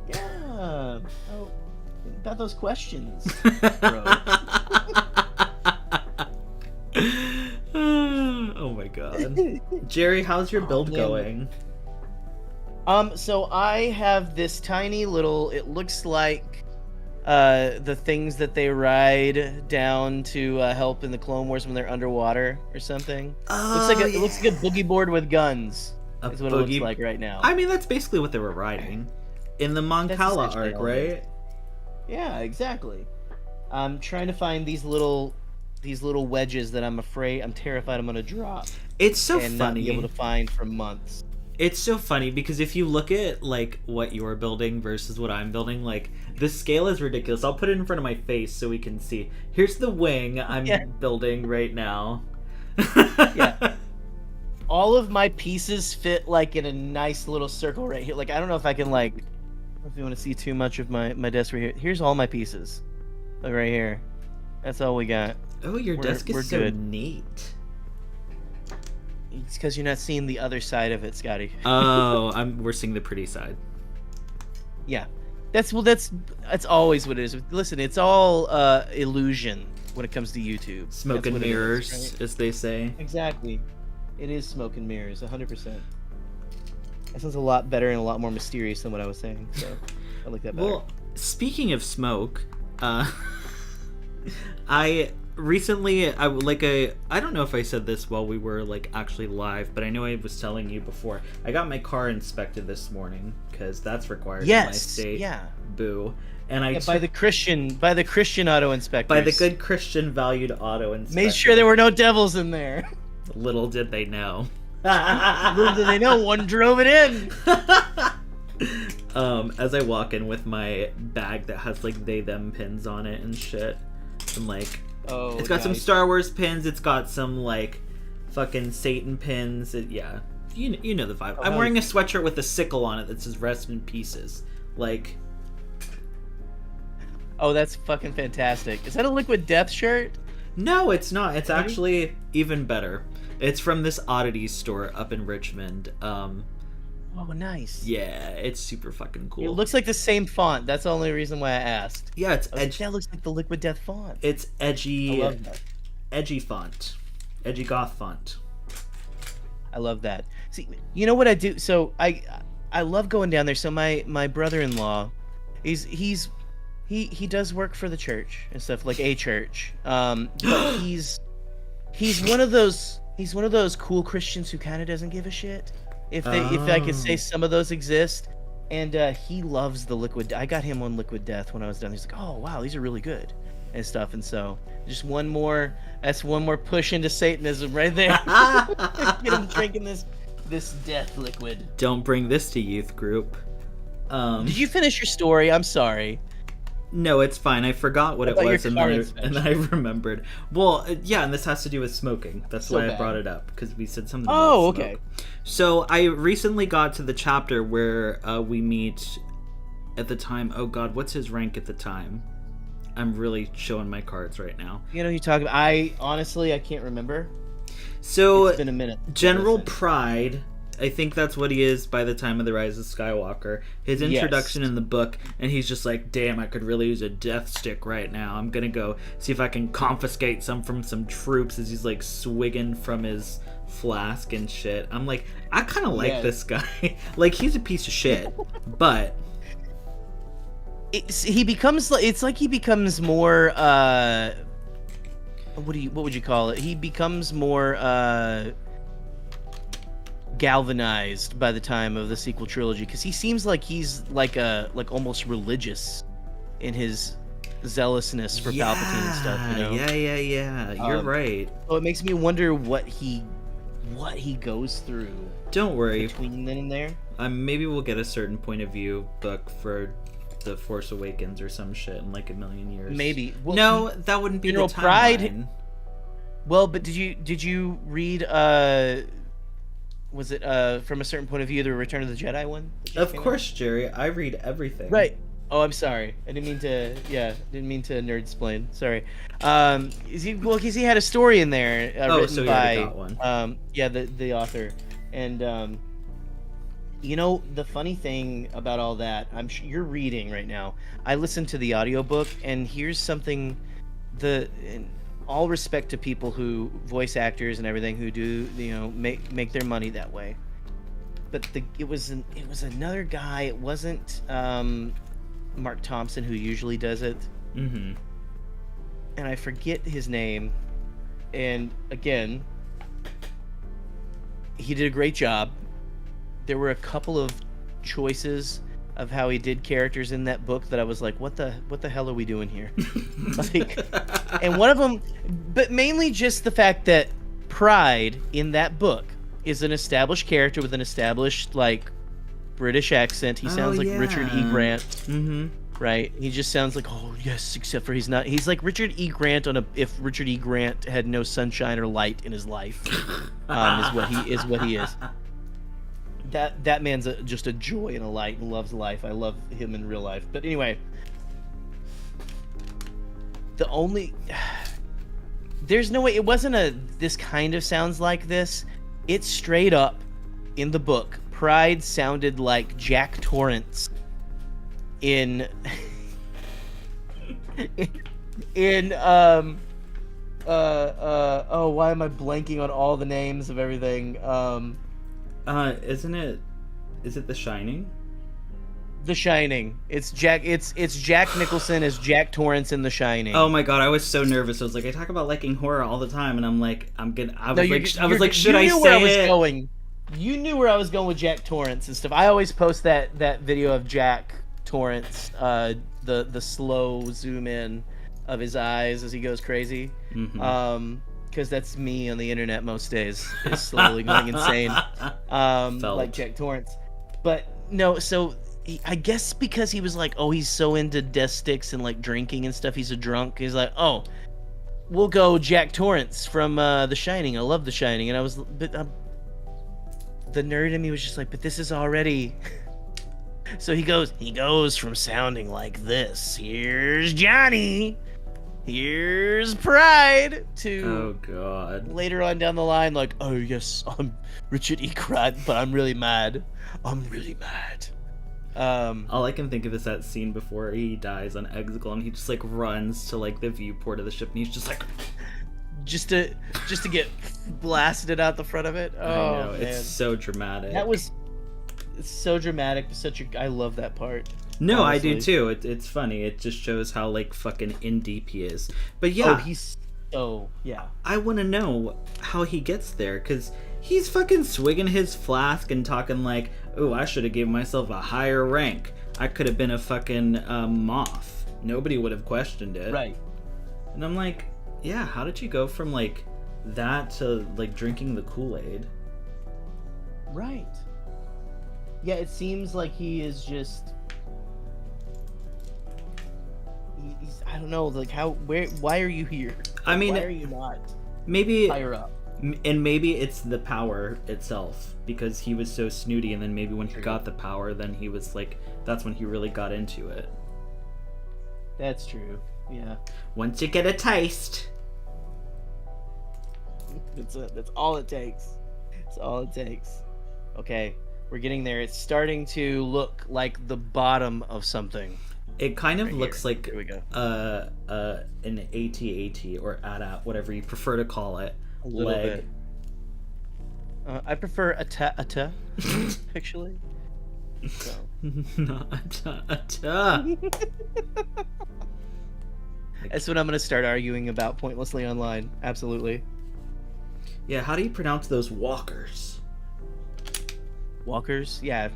S1: Yeah. Oh, about those questions, bro.
S2: Oh my god. Jerry, how's your build going?
S1: So I have this tiny little. It looks like the things that they ride down to help in the Clone Wars when they're underwater or something.
S2: Oh,
S1: It looks like a boogie board with guns. Is what it looks like right now.
S2: I mean, that's basically what they were riding in the Moncala arc, right?
S1: Yeah, exactly. I'm trying to find these little wedges that I'm terrified I'm gonna drop.
S2: It's so
S1: and
S2: funny.
S1: Not be able to find for months.
S2: It's so funny because if you look at like what you're building versus what I'm building, like the scale is ridiculous. I'll put it in front of my face so we can see. Here's the wing I'm building right now.
S1: Yeah. All of my pieces fit like in a nice little circle right here. Like I don't know if I can like, if you want to see too much of my desk right here. Here's all my pieces, like right here. That's all we got.
S2: Oh, your desk is so
S1: good.
S2: Neat.
S1: It's because you're not seeing the other side of it, Scotty.
S2: Oh, we're seeing the pretty side.
S1: Yeah, that's always what it is. Listen, it's all illusion when it comes to YouTube.
S2: Smoke and mirrors,
S1: right?
S2: as they say.
S1: Exactly, it is smoke and mirrors, 100%. That sounds a lot better and a lot more mysterious than what I was saying. So I like that better.
S2: Well, speaking of smoke, I recently, I don't know if I said this while we were like actually live, but I know I was telling you before. I got my car inspected this morning because that's required in my state.
S1: Yeah.
S2: Boo. And
S1: by the Christian auto inspectors.
S2: By the good Christian valued auto inspector.
S1: Made sure there were no devils in there.
S2: Little did they know.
S1: Little did they know, one drove it in.
S2: As I walk in with my bag that has like they them pins on it and shit, and like, it's got some Star Wars pins. It's got some like fucking Satan pins. Yeah, you know the vibe. I'm wearing a sweatshirt with a sickle on it that says "Rest in Pieces." Like,
S1: oh, that's fucking fantastic. Is that a Liquid Death shirt?
S2: No, it's not. It's actually even better. It's from this oddities store up in Richmond.
S1: Oh, nice.
S2: Yeah, it's super fucking cool.
S1: It looks like the same font. That's the only reason why I asked.
S2: Yeah, it's edgy.
S1: That looks like the Liquid Death font.
S2: It's edgy.
S1: I love that.
S2: Edgy font. Edgy goth font.
S1: I love that. See, you know what I do? So I love going down there. So my brother-in-law, he does work for the church and stuff, like a church. But he's one of those cool Christians who kind of doesn't give a shit. If I could say some of those exist, and he loves the Liquid. I got him on Liquid Death when I was done. He's like, oh wow, these are really good and stuff. And so just one more push into Satanism right there. Get him drinking this death liquid.
S2: Don't bring this to youth group.
S1: Did you finish your story? I'm sorry.
S2: No, it's fine. I forgot what it was, and then I remembered. Well, yeah, and this has to do with smoking. That's why I brought it up, because we said something about smoke. Okay. So I recently got to the chapter where we meet at the time. Oh God, what's his rank at the time? I'm really showing my cards right now.
S1: You know who you're talking about? I honestly can't remember.
S2: So
S1: it's been a minute.
S2: General Pride I think that's what he is by the time of the Rise of Skywalker. His introduction in the book, and he's just like, damn, I could really use a death stick right now. I'm gonna go see if I can confiscate some from some troops as he's like swigging from his flask and shit. I'm like, I kind of like this guy. Like, he's a piece of shit, but
S1: it's like he becomes more what would you call it? He becomes more galvanized by the time of the sequel trilogy, because he seems like he's like almost religious in his zealousness for Palpatine and stuff, you know?
S2: Yeah. You're right.
S1: So it makes me wonder what he goes through.
S2: Don't worry.
S1: Between then and there.
S2: Maybe we'll get a certain point of view book for The Force Awakens or some shit in like a million years.
S1: Maybe. Well,
S2: no, that wouldn't be
S1: General
S2: the timeline.
S1: Pride. Well, but did you read was it from a certain point of view the Return of the Jedi one?
S2: Of course, Jerry. I read everything.
S1: Right. Oh, I'm sorry. I didn't mean to nerd-splain. Sorry. He had a story in there written
S2: so he
S1: by
S2: already got one.
S1: the author. And you know, the funny thing about all that, I'm sure you're reading right now. I listened to the audiobook, and here's something in all respect to people who voice actors and everything who do, you know, make their money that way. But it was another guy. It wasn't Mark Thompson, who usually does it.
S2: Mm-hmm.
S1: And I forget his name. And again, he did a great job. There were a couple of choices of how he did characters in that book that I was like, what the hell are we doing here? Like, and one of them, but mainly just the fact that Pride in that book is an established character with an established like British accent. He sounds like Richard E. Grant.
S2: Mm-hmm.
S1: Right? He just sounds like, oh yes, except for he's not. He's like Richard E. Grant if Richard E. Grant had no sunshine or light in his life, is what he is. That man's just a joy and a light and loves life. I love him in real life. But anyway, there's no way it wasn't this kind of sounds like this. It's straight up in the book. Pride sounded like Jack Torrance in why am I blanking on all the names of everything?
S2: Is it The Shining?
S1: The Shining. It's Jack Nicholson as Jack Torrance in The Shining.
S2: Oh my god, I was so nervous. I was like, I talk about liking horror all the time, and I'm like, should I say it? You knew where I was going with Jack Torrance and stuff. I always post that video of Jack Torrance, the slow zoom in of his eyes as he goes crazy. Mm-hmm.
S1: Because that's me on the internet most days, is slowly going insane, like Jack Torrance. But no, so I guess because he was like, oh, he's so into death sticks and like drinking and stuff, he's a drunk. He's like, oh, we'll go Jack Torrance from The Shining. I love The Shining, and I was, but the nerd in me was just like, but this is already. So he goes from sounding like this. Here's Johnny. Here's Pride to
S2: oh god
S1: later on down the line, like, oh yes, I'm Richard E. Grant, but I'm really mad.
S2: All I can think of is that scene before he dies on Exegol, and he just like runs to like the viewport of the ship, and he's just like
S1: just to get blasted out the front of it. Oh,
S2: I know,
S1: man.
S2: it's so dramatic.
S1: It's so dramatic. I love that part.
S2: No,
S1: honestly.
S2: I do too. It's funny. It just shows how like fucking in deep he is. But yeah, I want to know how he gets there, because he's fucking swigging his flask and talking like, "Oh, I should have given myself a higher rank. I could have been a fucking moth. Nobody would have questioned it."
S1: Right.
S2: And I'm like, yeah, how did you go from like that to like drinking the Kool-Aid?
S1: Right. Yeah, it seems like he is just. I don't know, like why are you here?
S2: I mean,
S1: why are you not
S2: maybe
S1: higher up?
S2: And maybe it's the power itself, because he was so snooty, and then maybe when he got the power, then he was like, that's when he really got into it.
S1: That's true. Yeah.
S2: Once you get a taste.
S1: That's all it takes. It's all it takes. Okay, we're getting there. It's starting to look like the bottom of something.
S2: It kind of
S1: Right
S2: looks
S1: here.
S2: like
S1: Here we go.
S2: an AT-AT or AT-AT, whatever you prefer to call it.
S1: A little
S2: leg.
S1: bit. I prefer a ta, actually. So.
S2: Not a ta.
S1: That's what I'm gonna start arguing about pointlessly online. Absolutely.
S2: Yeah, how do you pronounce those walkers?
S1: Walkers? Yeah.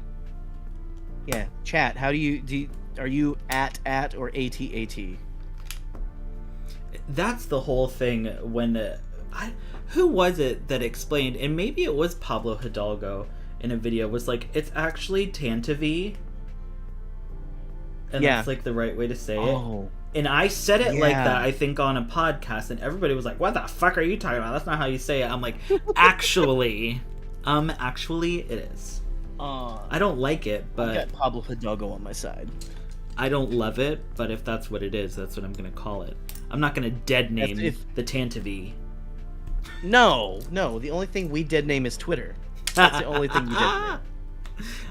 S1: Yeah. Chat, how do you are you at or AT?
S2: That's the whole thing when who was it that explained, and maybe it was Pablo Hidalgo in a video, was like, it's actually Tantavi, and that's like the right way to say it. And I said it like that, I think, on a podcast, and everybody was like, what the fuck are you talking about? That's not how you say it. I'm like, actually it is. I don't like it, but
S1: I got Pablo Hidalgo on my side.
S2: I don't love it, but if that's what it is, that's what I'm gonna call it. I'm not gonna dead name the Tantavi.
S1: No, the only thing we dead name is Twitter. That's the only thing we dead name.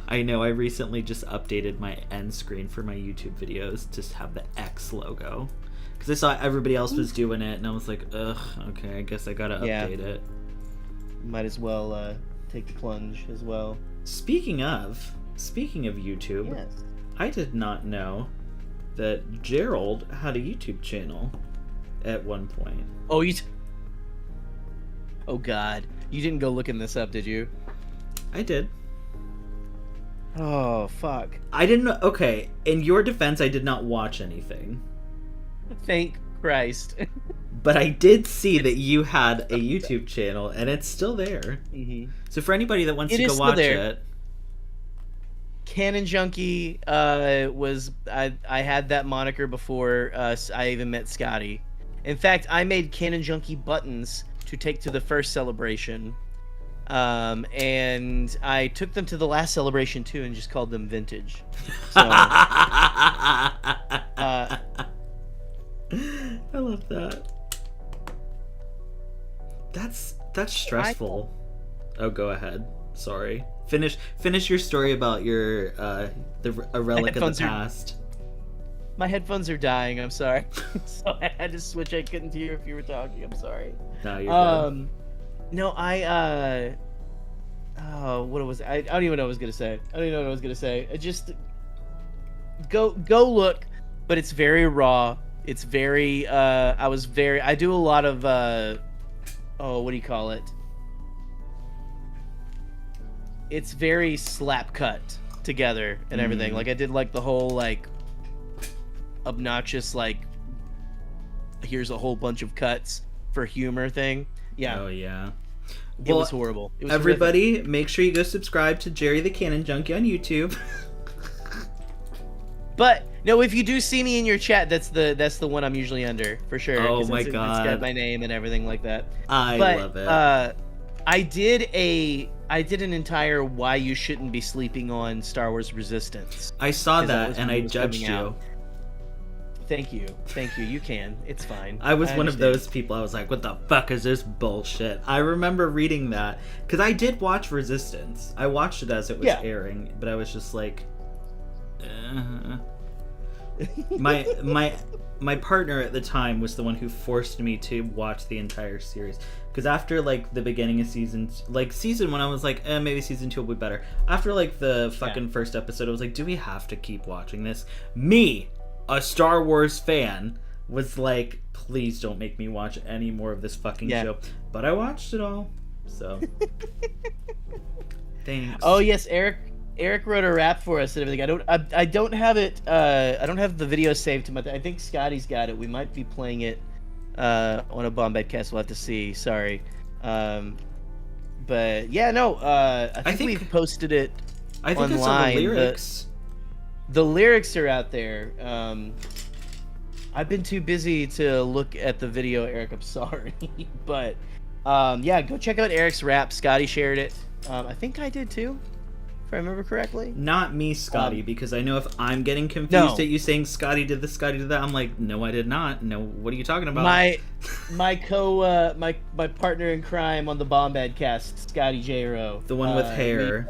S2: I know, I recently just updated my end screen for my YouTube videos to have the X logo. Because I saw everybody else was doing it, and I was like, ugh, okay, I guess I gotta update it.
S1: Might as well take the plunge as well.
S2: Speaking of YouTube,
S1: yes.
S2: I did not know that Gerald had a YouTube channel at one point.
S1: Oh, oh God, you didn't go looking this up, did you?
S2: I did.
S1: Oh, fuck.
S2: I didn't. Okay, in your defense, I did not watch anything.
S1: Thank Christ.
S2: But I did see that you had a YouTube channel, and it's still there.
S1: Mm-hmm.
S2: So for anybody that wants to go watch it,
S1: Canon Junkie was I had that moniker before I even met Scotty. In fact, I made Canon Junkie buttons to take to the first celebration. And I took them to the last celebration too, and just called them vintage. So,
S2: I love that. That's stressful. Oh, go ahead. Sorry. Finish your story about your a relic of the past.
S1: My headphones are dying. I'm sorry. So I had to switch. I couldn't hear if you were talking. I'm sorry.
S2: No, you're good.
S1: No, what was I don't even know what I was gonna say. I just go look, but it's very raw. It's very I do a lot of what do you call it? It's very slap cut together and everything. Like I did like the whole like obnoxious like here's a whole bunch of cuts for humor thing. Yeah.
S2: Oh yeah.
S1: It was horrible. It was
S2: everybody,
S1: horrific.
S2: Make sure you go subscribe to Gerry the Canon Junkie on YouTube.
S1: But no, if you do see me in your chat, that's the one I'm usually under for sure.
S2: Oh my
S1: God,
S2: God,
S1: it's got my name and everything like that.
S2: I love it.
S1: I did an entire why you shouldn't be sleeping on Star Wars Resistance.
S2: I saw that and I judged you.
S1: Out. Thank you. You can. It's fine.
S2: I was one of those people. I was like, what the fuck is this bullshit? I remember reading that because I did watch Resistance. I watched it as it was airing, but I was just like, my partner at the time was the one who forced me to watch the entire series. Because after like the beginning of season 1, I was like, maybe season 2 will be better. After like the fucking first episode, I was like, do we have to keep watching this? Me, a Star Wars fan, was like, please don't make me watch any more of this fucking show. But I watched it all, so thanks.
S1: Oh yes, Eric wrote a rap for us and everything. I don't have it. I don't have the video saved to my. I think Scotty's got it. We might be playing it on a Bombad cast. We'll have to see. Sorry. But yeah, no. I think we've posted it.
S2: I think
S1: online.
S2: I saw the lyrics.
S1: The lyrics are out there. I've been too busy to look at the video, Eric. I'm sorry, but yeah, go check out Eric's rap. Scotty shared it. I think I did too. if I remember correctly.
S2: Not me, Scotty, because I know if I'm getting confused
S1: No.
S2: at you saying Scotty did this, Scotty did that, I'm like, no, I did not. No, what are you talking about?
S1: My partner in crime on the Bombad cast, Scotty J-Ro.
S2: The one with hair.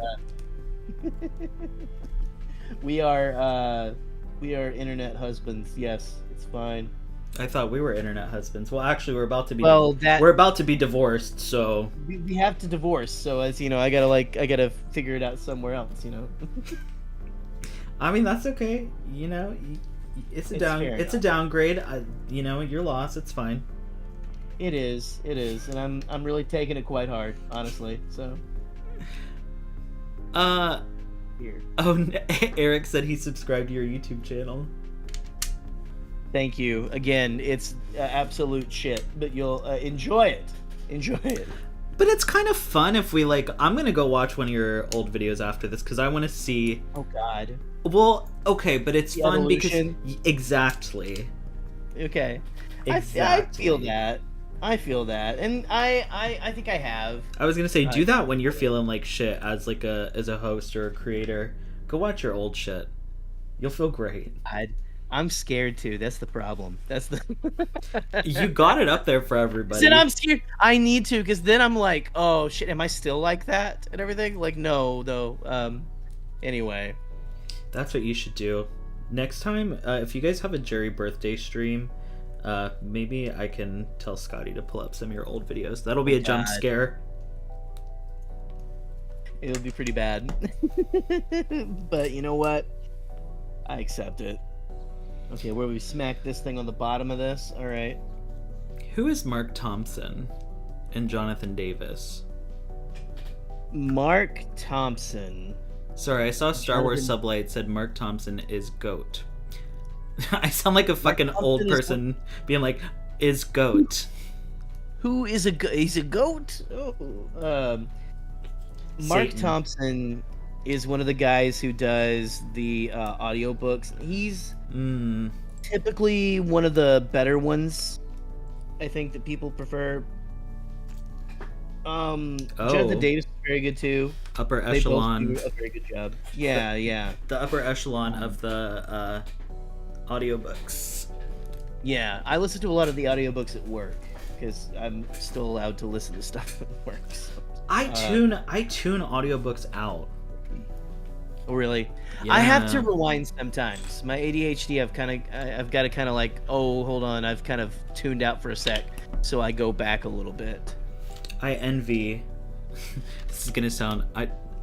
S1: We are internet husbands. Yes, it's fine.
S2: I thought we were internet husbands. Well, actually, we're about to be.
S1: Well,
S2: we're about to be divorced, so
S1: we have to divorce. So as you know, I gotta figure it out somewhere else. You know.
S2: I mean, that's okay. You know, it's a downgrade. Your loss. It's fine.
S1: It is, and I'm really taking it quite hard, honestly. So. Here.
S2: Oh, Eric said he subscribed to your YouTube channel.
S1: Thank you. Again, it's absolute shit, but you'll enjoy it. Enjoy it.
S2: But it's kind of fun if we I'm gonna go watch one of your old videos after this because I want to see.
S1: Oh God.
S2: Well, okay, but it's
S1: the
S2: fun
S1: evolution.
S2: because exactly.
S1: Okay.
S2: Exactly.
S1: I feel that. And I think I have.
S2: I was gonna say, do that when you're feeling like shit as a host or a creator. Go watch your old shit. You'll feel great.
S1: I'm scared too. That's the problem. That's the.
S2: You got it up there for everybody.
S1: Then I'm scared. I need to, because then I'm like, oh shit, am I still like that and everything? Like, no, though. Anyway.
S2: That's what you should do. Next time, if you guys have a Gerry birthday stream, maybe I can tell Scotty to pull up some of your old videos. That'll be a jump scare.
S1: It'll be pretty bad. But you know what? I accept it. Okay, where we smack this thing on the bottom of this. All right.
S2: Who is Mark Thompson and Jonathan Davis?
S1: Mark Thompson.
S2: Sorry, I saw Star Wars sublight said Mark Thompson is GOAT. I sound like a fucking old person being like, is GOAT.
S1: Who is he's a goat? Oh, Mark Thompson is one of the guys who does the audiobooks. He's typically one of the better ones, I think, that people prefer. Jonathan Davis is very good too.
S2: Upper echelon.
S1: They both do a very good job. Yeah.
S2: The upper echelon of the audiobooks.
S1: Yeah, I listen to a lot of the audiobooks at work because I'm still allowed to listen to stuff at work. So.
S2: I tune audiobooks out.
S1: Oh, really?
S2: Yeah.
S1: I have to rewind sometimes. My ADHD, I've got to kind of like, oh, hold on, I've kind of tuned out for a sec, so I go back a little bit.
S2: I envy. This is gonna sound.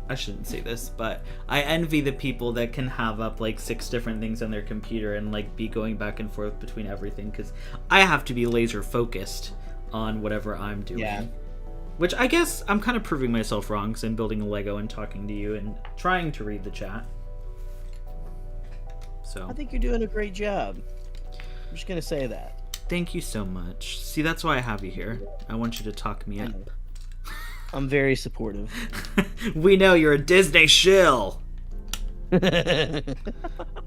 S2: I shouldn't say this, but I envy the people that can have up 6 different things on their computer and be going back and forth between everything, because I have to be laser focused on whatever I'm doing.
S1: Yeah.
S2: Which I guess I'm kind of proving myself wrong because I'm building a Lego and talking to you and trying to read the chat. So
S1: I think you're doing a great job. I'm just gonna say that.
S2: Thank you so much. See, that's why I have you here. I want you to talk me up.
S1: I'm very supportive.
S2: We know you're a Disney shill.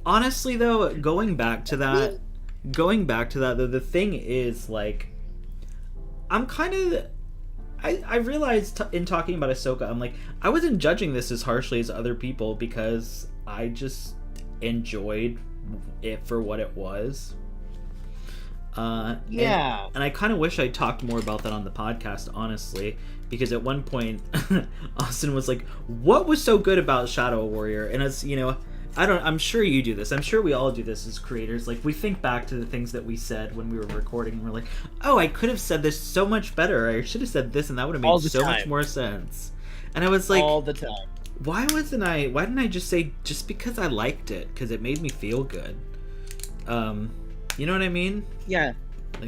S2: Honestly, though, going back to that, though, the thing is, I'm kind of... I realized in talking about Ahsoka, I'm I wasn't judging this as harshly as other people because I just enjoyed it for what it was.
S1: Yeah.
S2: And I kind of wish I talked more about that on the podcast, honestly, because at one point Austin was like, what was so good about Shadow Warrior? And as you know, I'm sure you do this. I'm sure we all do this as creators. We think back to the things that we said when we were recording and we're like, oh, I could have said this so much better. I should have said this and that would have made so much more sense. And I was like,
S1: all the time.
S2: Why didn't I just say just because I liked it? Because it made me feel good. You know what I mean?
S1: Yeah.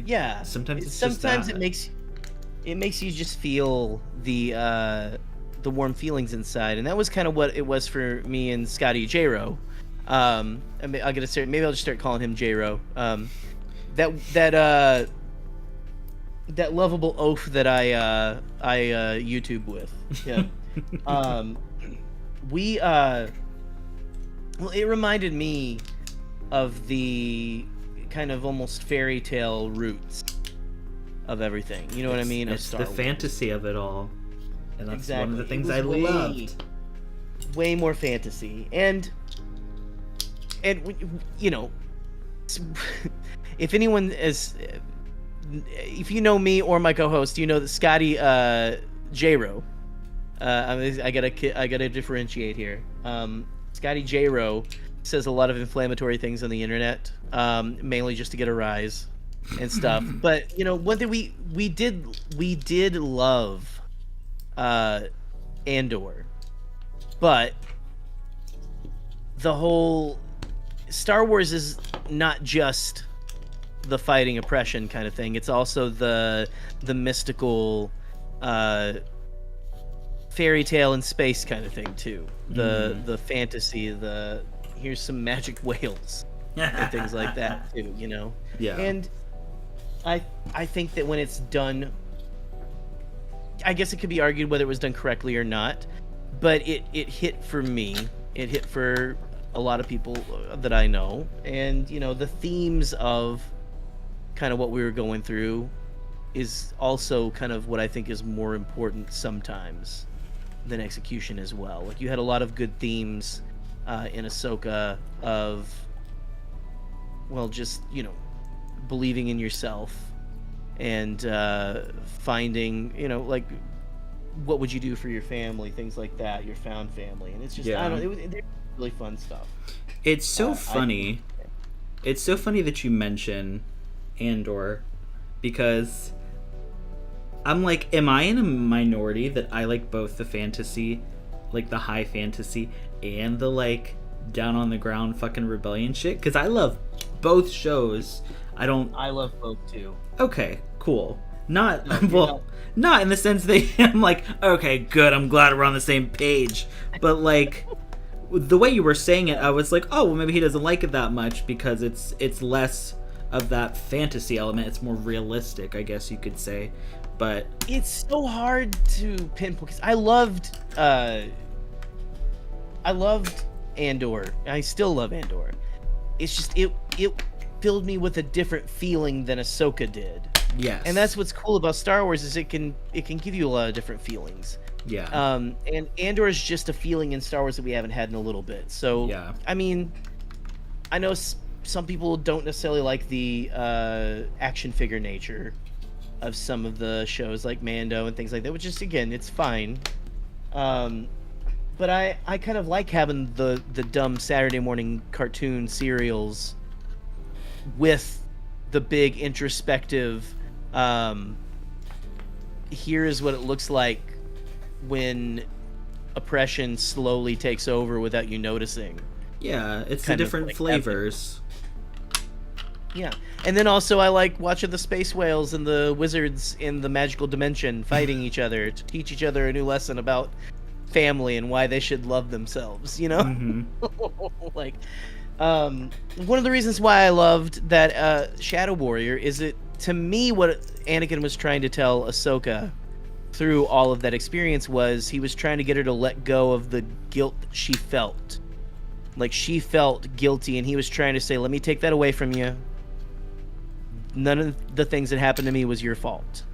S1: Yeah.
S2: Sometimes
S1: it makes you just feel the warm feelings inside, and that was kind of what it was for me and Scotty J-Ro. Maybe I'll just start calling him J-Ro. That lovable oaf that I YouTube with. Yeah. It reminded me of the kind of almost fairy tale roots of everything. You know what I mean?
S2: It's the fantasy of it all. And that's one of the things I
S1: loved. way more fantasy, and you know, if anyone is, if you know me or my co-host, you know that Scotty J-Ro. I gotta differentiate here. Scotty J-Ro says a lot of inflammatory things on the internet, mainly just to get a rise and stuff. But you know, one thing we did love Andor, but the whole Star Wars is not just the fighting oppression kind of thing. It's also the mystical fairy tale and space kind of thing too. The fantasy, here's some magic whales and things like that too, you know.
S2: Yeah.
S1: And I think that when it's done, I guess it could be argued whether it was done correctly or not, but it hit for me. It hit for a lot of people that I know, and you know, the themes of kind of what we were going through is also kind of what I think is more important sometimes than execution as well. Like, you had a lot of good themes in Ahsoka of, well, just, you know, believing in yourself and finding, you know, like, what would you do for your family, things like that, your found family. And it's just, I don't know, it was really fun stuff.
S2: It's so funny. It's so funny that you mention Andor, because I'm like, am I in a minority that I like both the fantasy, like the high fantasy, and the like down on the ground fucking rebellion shit? Because I love both shows. I
S1: love both too.
S2: Okay, cool. Not not in the sense that I'm like, okay, good, I'm glad we're on the same page. But like, the way you were saying it, I was like, oh, well, maybe he doesn't like it that much because it's less of that fantasy element. It's more realistic, I guess you could say. But
S1: it's so hard to pinpoint, because I loved Andor. I still love Andor. It's just it filled me with a different feeling than Ahsoka did.
S2: Yes.
S1: And that's what's cool about Star Wars, is it can give you a lot of different feelings.
S2: Yeah.
S1: And Andor is just a feeling in Star Wars that we haven't had in a little bit. So yeah. I mean, I know some people don't necessarily like the action figure nature of some of the shows like Mando and things like that, which is, again, it's fine. But I kind of like having the dumb Saturday morning cartoon serials with the big introspective, here is what it looks like when oppression slowly takes over without you noticing.
S2: Yeah, it's the different like flavors.
S1: Yeah, and then also I like watching the space whales and the wizards in the magical dimension fighting each other to teach each other a new lesson about family and why they should love themselves, you know? Mm-hmm. Like, one of the reasons why I loved that Shadow Warrior is it, to me, what Anakin was trying to tell Ahsoka through all of that experience was he was trying to get her to let go of the guilt that she felt. Like, she felt guilty, and he was trying to say, let me take that away from you. None of the things that happened to me was your fault.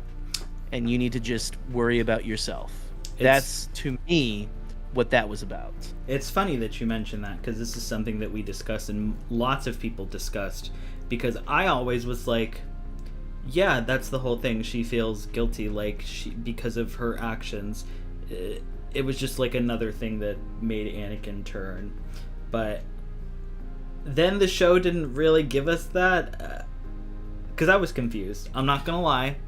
S1: And you need to just worry about yourself. That's, to me, what that was about.
S2: It's funny that you mention that, because this is something that we discussed and lots of people discussed, because I always was like, yeah, that's the whole thing. She feels guilty, like, because of her actions. It was just like another thing that made Anakin turn. But then the show didn't really give us that, because I was confused. I'm not gonna lie.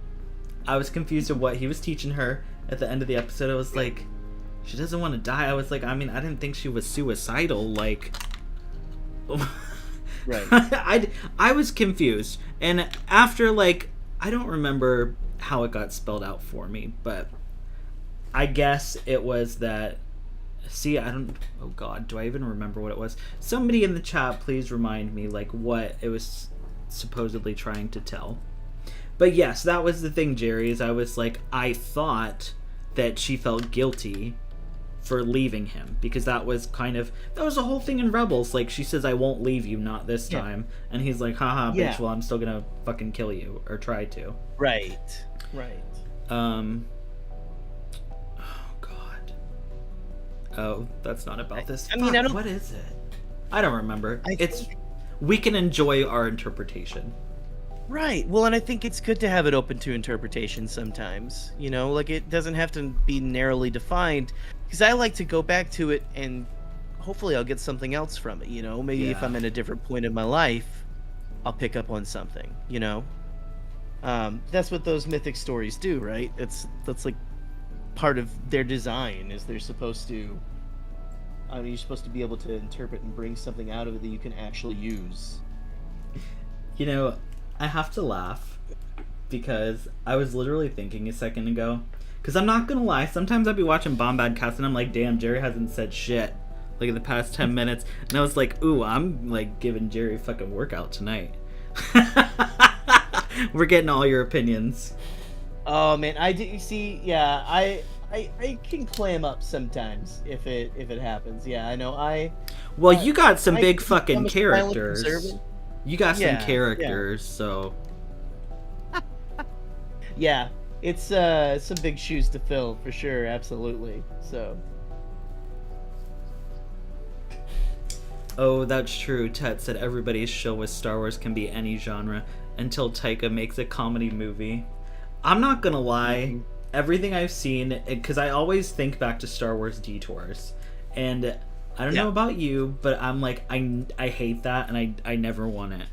S2: I was confused of what he was teaching her. At the end of the episode, I was like, she doesn't want to die. I was like, I mean, I didn't think she was suicidal. Like,
S1: right.
S2: I was confused. And after, like, I don't remember how it got spelled out for me, but I guess it was that, oh God, do I even remember what it was? Somebody in the chat, please remind me, like, what it was supposedly trying to tell. But yes, that was the thing, Jerry, is I was like, I thought that she felt guilty for leaving him, because that was the whole thing in Rebels. Like, she says, I won't leave you, not this time. And he's like, haha, bitch, well, I'm still gonna fucking kill you, or try to.
S1: Right.
S2: Oh God. Oh, that's not about this.
S1: I mean, I don't.
S2: What is it? I don't remember. It's
S1: think-
S2: we can enjoy our interpretation.
S1: Right. Well, and I think it's good to have it open to interpretation sometimes. You know, like it doesn't have to be narrowly defined. Because I like to go back to it and hopefully I'll get something else from it. You know, maybe if
S2: Yeah.
S1: I'm in a different point in my life, I'll pick up on something. You know, that's what those mythic stories do, right? That's like part of their design is they're supposed to. I mean, you're supposed to be able to interpret and bring something out of it that you can actually use.
S2: You know, I have to laugh because I was literally thinking a second ago. Because I'm not gonna lie, sometimes I'd be watching Bombad Cast and I'm like, damn, Gerry hasn't said shit like in the past 10 minutes. And I was like, ooh, I'm like giving Gerry a fucking workout tonight. We're getting all your opinions.
S1: Oh man, I did see. Yeah, I can clam up sometimes if it happens. Yeah, I know.
S2: Well, you got some
S1: I
S2: big
S1: become
S2: fucking
S1: a silent
S2: characters.
S1: observer.
S2: You got some
S1: Yeah,
S2: characters, so
S1: Yeah, it's some big shoes to fill for sure. Absolutely. So.
S2: oh, that's true. Tet said everybody's chill with Star Wars can be any genre until Taika makes a comedy movie. I'm not gonna lie, everything I've seen, because I always think back to Star Wars detours, and I don't know about you, but I'm like, I hate that, and I never want it.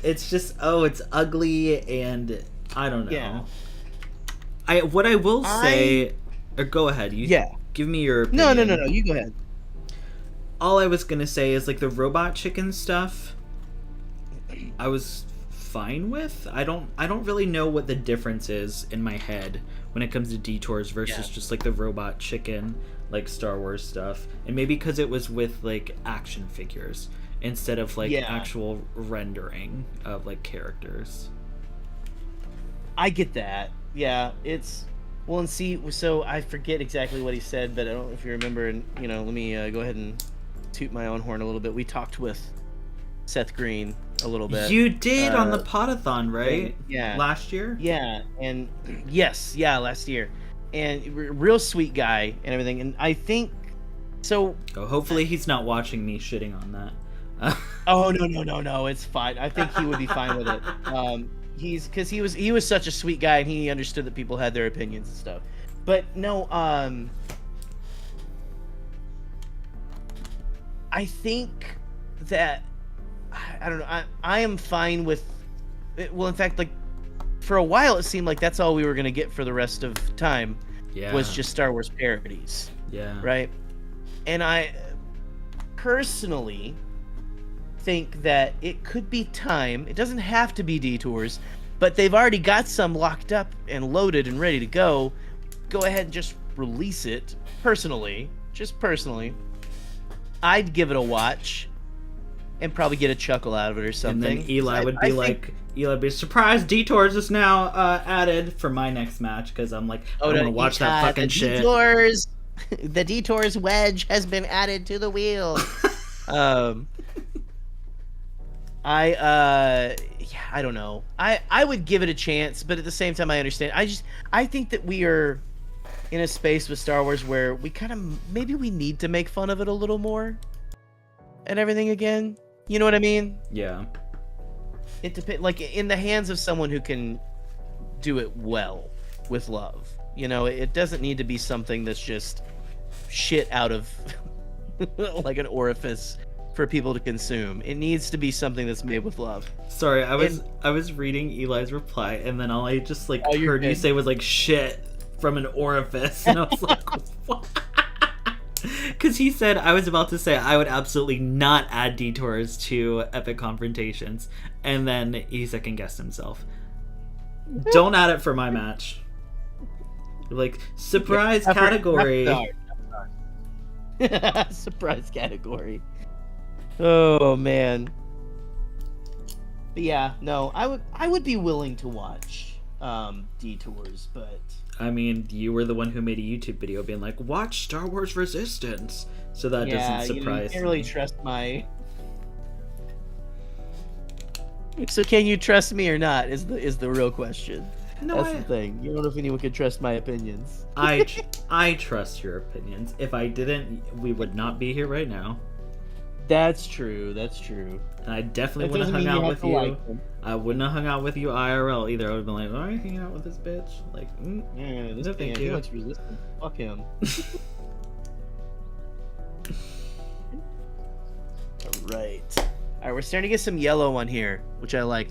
S2: It's just, it's ugly, and I don't know.
S1: Yeah.
S2: What I will say, or go ahead, give me your opinion.
S1: No, you go ahead.
S2: All I was gonna say is like the robot chicken stuff I was fine with. I don't really know what the difference is in my head when it comes to detours versus just like the robot chicken like Star Wars stuff. And maybe because it was with like action figures instead of like actual rendering of like characters.
S1: I get that. Yeah, it's well, and see, so I forget exactly what he said, but I don't know if you remember. And let me go ahead and toot my own horn a little bit. We talked with Seth Green a little bit.
S2: You did on the Podathon, right?
S1: Yeah.
S2: Last year?
S1: Yeah, and last year. And real sweet guy and everything. And I think so.
S2: Oh, hopefully he's not watching me shitting on that.
S1: Oh no, it's fine. I think he would be fine with it. Because he was such a sweet guy and he understood that people had their opinions and stuff. But no, I think that I don't know. I am fine with. Well, in fact, like for a while, it seemed like that's all we were gonna get for the rest of time.
S2: Yeah.
S1: Was just Star Wars parodies.
S2: Yeah.
S1: Right. And I personally think that it could be time. It doesn't have to be detours, but they've already got some locked up and loaded and ready to go. Go ahead and just release it. Personally, I'd give it a watch and probably get a chuckle out of it or something.
S2: And then Eli would be surprised detours is now added for my next match because I'm like, I want to watch that fucking shit.
S1: The detours wedge has been added to the wheel. I don't know. I would give it a chance, but at the same time I understand. I think that we are in a space with Star Wars where we kind of maybe we need to make fun of it a little more and everything again. You know what I mean?
S2: Yeah.
S1: It depends, like in the hands of someone who can do it well with love. It doesn't need to be something that's just shit out of like an orifice for people to consume. It needs to be something that's made with love.
S2: Sorry, I was reading Eli's reply, and then all I just like heard
S1: good.
S2: you say was like shit from an orifice, and I was like, what? Because he said I was about to say I would absolutely not add detours to epic confrontations, and then he second guessed himself. Don't add it for my match. Like surprise category.
S1: Surprise category. Oh man. But yeah, no, I would be willing to watch detours, but
S2: I mean, you were the one who made a YouTube video being like, watch Star Wars Resistance. So that doesn't surprise
S1: you can't really trust my. So can you trust me or not? Is the real question.
S2: No,
S1: That's the thing. You don't know if anyone can trust my opinions.
S2: I trust your opinions. If I didn't, we would not be here right now.
S1: That's true. That's true.
S2: And I definitely wouldn't have hung out with you. I wouldn't have hung out with you IRL either. I would have been like, "Why are you hanging out with this bitch?" Like,
S1: yeah, this
S2: no,
S1: man,
S2: thank
S1: he
S2: you.
S1: looks resistant. Fuck him. Alright. Alright, we're starting to get some yellow on here, which I like.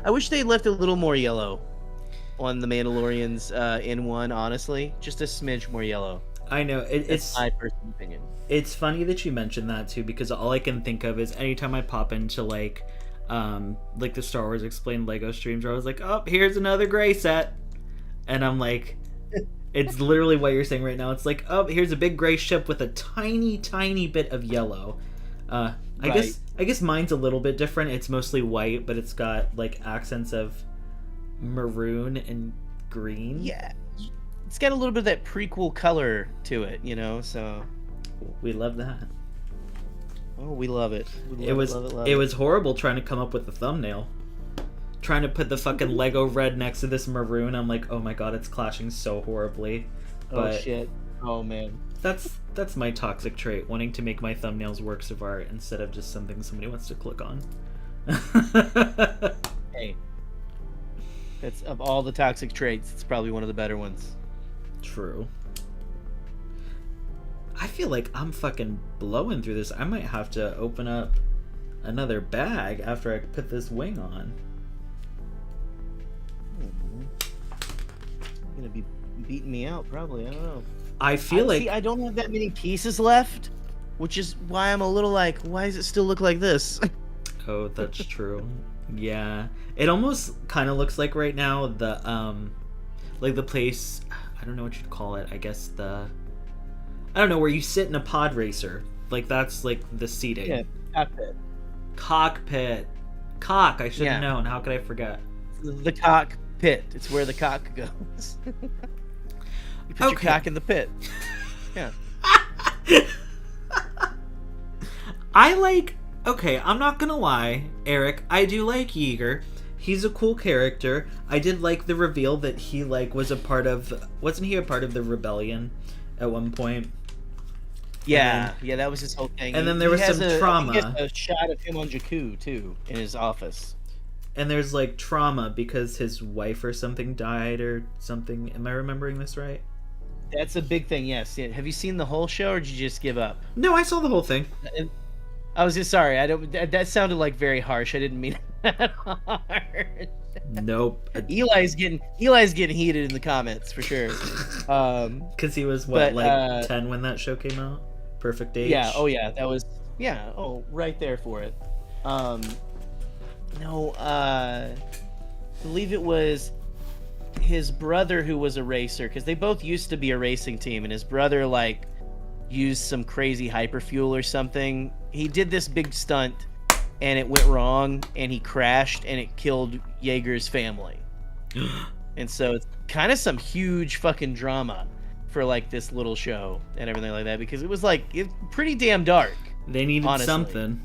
S1: I wish they left a little more yellow on the Mandalorian's N1, honestly. Just a smidge more yellow.
S2: I know. It's
S1: my personal opinion.
S2: It's funny that you mentioned that too, because all I can think of is anytime I pop into like the Star Wars Explained Lego streams where I was like, oh, here's another gray set. And I'm like, it's literally what you're saying right now. It's like, oh, here's a big gray ship with a tiny, tiny bit of yellow. I guess mine's a little bit different. It's mostly white, but it's got like accents of maroon and green.
S1: Yeah. It's got a little bit of that prequel color to it, you know, so
S2: we love that.
S1: Oh, we love it.
S2: It was horrible trying to come up with the thumbnail. Trying to put the fucking Lego red next to this maroon. I'm like, oh my god, it's clashing so horribly. But
S1: oh shit. Oh man.
S2: That's my toxic trait, wanting to make my thumbnails works of art instead of just something somebody wants to click on.
S1: Hey. That's of all the toxic traits, it's probably one of the better ones.
S2: True. I feel like I'm fucking blowing through this. I might have to open up another bag after I put this wing on.
S1: You're gonna be beating me out, probably. I don't know.
S2: I feel like...
S1: See, I don't have that many pieces left, which is why I'm a little like, why does it still look like this?
S2: Oh, that's true. Yeah. It almost kind of looks like right now the, like the place... I don't know what you'd call it. I guess I don't know, where you sit in a pod racer. Like, that's, like, the seating.
S1: Yeah, cockpit.
S2: Cockpit. Cock, I should have known. How could I forget?
S1: The cockpit. It's where the cock goes. You put your cock in the pit. Yeah.
S2: I'm not gonna lie, Eric, I do like Yeager. He's a cool character. I did like the reveal that he, like, was a part of... Wasn't he a part of the rebellion at one point?
S1: Yeah, that was his whole thing.
S2: And then there was some trauma.
S1: He has a shot of him on Jakku, too, in his office.
S2: And there's, like, trauma because his wife or something died or something. Am I remembering this right?
S1: That's a big thing, yes. Have you seen the whole show, or did you just give up?
S2: No, I saw the whole thing.
S1: I was just sorry. That sounded like very harsh. I didn't mean that hard.
S2: Nope.
S1: Eli's getting heated in the comments for sure.
S2: Because he was 10 when that show came out. Perfect age.
S1: Yeah. Oh yeah. That was right there for it. No. I believe it was his brother who was a racer, because they both used to be a racing team, and his brother like used some crazy hyperfuel or something. He did this big stunt and it went wrong and he crashed and it killed Yeager's family. And so it's kind of some huge fucking drama for like this little show and everything like that, because it was like pretty damn dark.
S2: They needed something.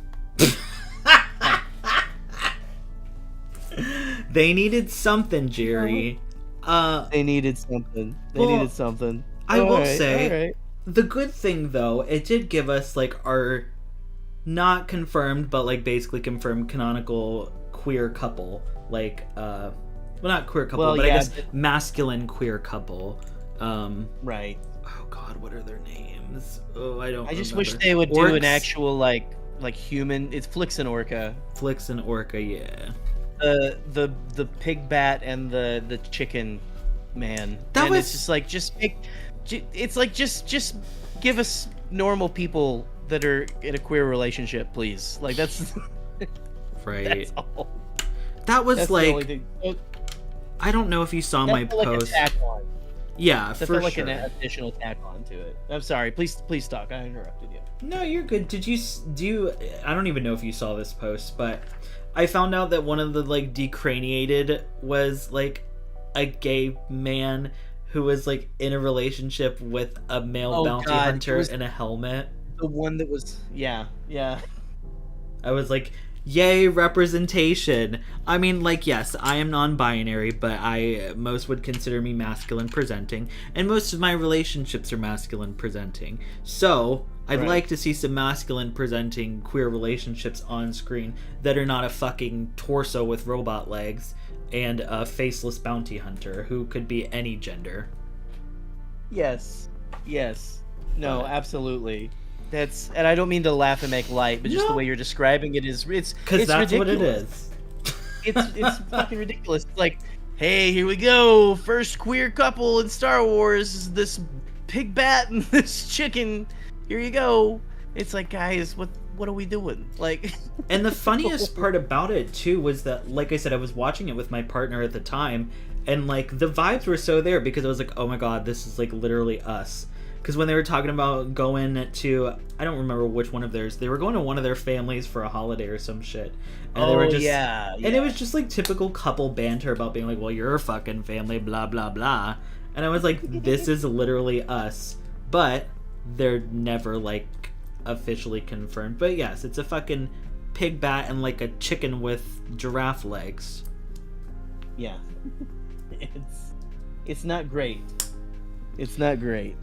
S2: They needed something, Gerry.
S1: They needed something. Needed something.
S2: I will say, the good thing though, it did give us like our not confirmed, but like basically confirmed canonical queer couple. Like, well, not queer couple, but I guess masculine queer couple.
S1: Right.
S2: Oh God, what are their names? Oh, I don't.
S1: I just
S2: remember.
S1: wish they would do an actual like human. It's Flix and Orca.
S2: Flix and Orca, yeah.
S1: The pig bat and the chicken man. It's just like just give us normal people that are in a queer relationship, please. Like that's
S2: right.
S1: That's all.
S2: That was
S1: that's
S2: like I don't know if you saw my post.
S1: Like
S2: yeah,
S1: that
S2: for
S1: felt like
S2: sure.
S1: an additional tack on to it. I'm sorry. Please talk. I interrupted you.
S2: No, you're good. I don't even know if you saw this post, but I found out that one of the like decraniated was like a gay man who was like in a relationship with a male bounty hunter in a helmet.
S1: The one that was yeah.
S2: I was like, Yay, representation. I mean, like, yes, I am non-binary, but most would consider me masculine presenting, and most of my relationships are masculine presenting. So, I'd like to see some masculine presenting queer relationships on screen that are not a fucking torso with robot legs and a faceless bounty hunter who could be any gender.
S1: Yes. No, absolutely. And I don't mean to laugh and make light, but just the way you're describing it is it's
S2: because that's
S1: ridiculous.
S2: What it is.
S1: It's fucking ridiculous. It's like, hey, here we go, first queer couple in Star Wars, this pig bat and this chicken. Here you go. It's like, guys, what are we doing? Like,
S2: and the funniest part about it too was that, like I said, I was watching it with my partner at the time, and like the vibes were so there because I was like, oh my god, this is like literally us. Because when they were talking about going to, I don't remember which one of theirs, they were going to one of their families for a holiday or some shit. And they were just, and it was just like typical couple banter about being like, well, you're a fucking family, blah, blah, blah. And I was like, this is literally us. But they're never like officially confirmed. But yes, it's a fucking pig bat and like a chicken with giraffe legs.
S1: Yeah. It's not great. It's not great.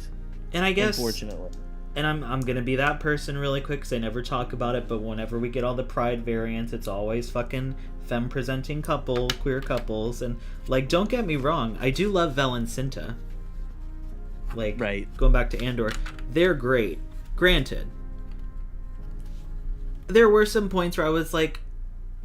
S2: And I guess,
S1: unfortunately,
S2: and I'm gonna be that person really quick because I never talk about it, but whenever we get all the Pride variants, it's always fucking femme presenting queer couples, and like, don't get me wrong, I do love Vel and Cinta. Like, going back to Andor, they're great. Granted, there were some points where I was like,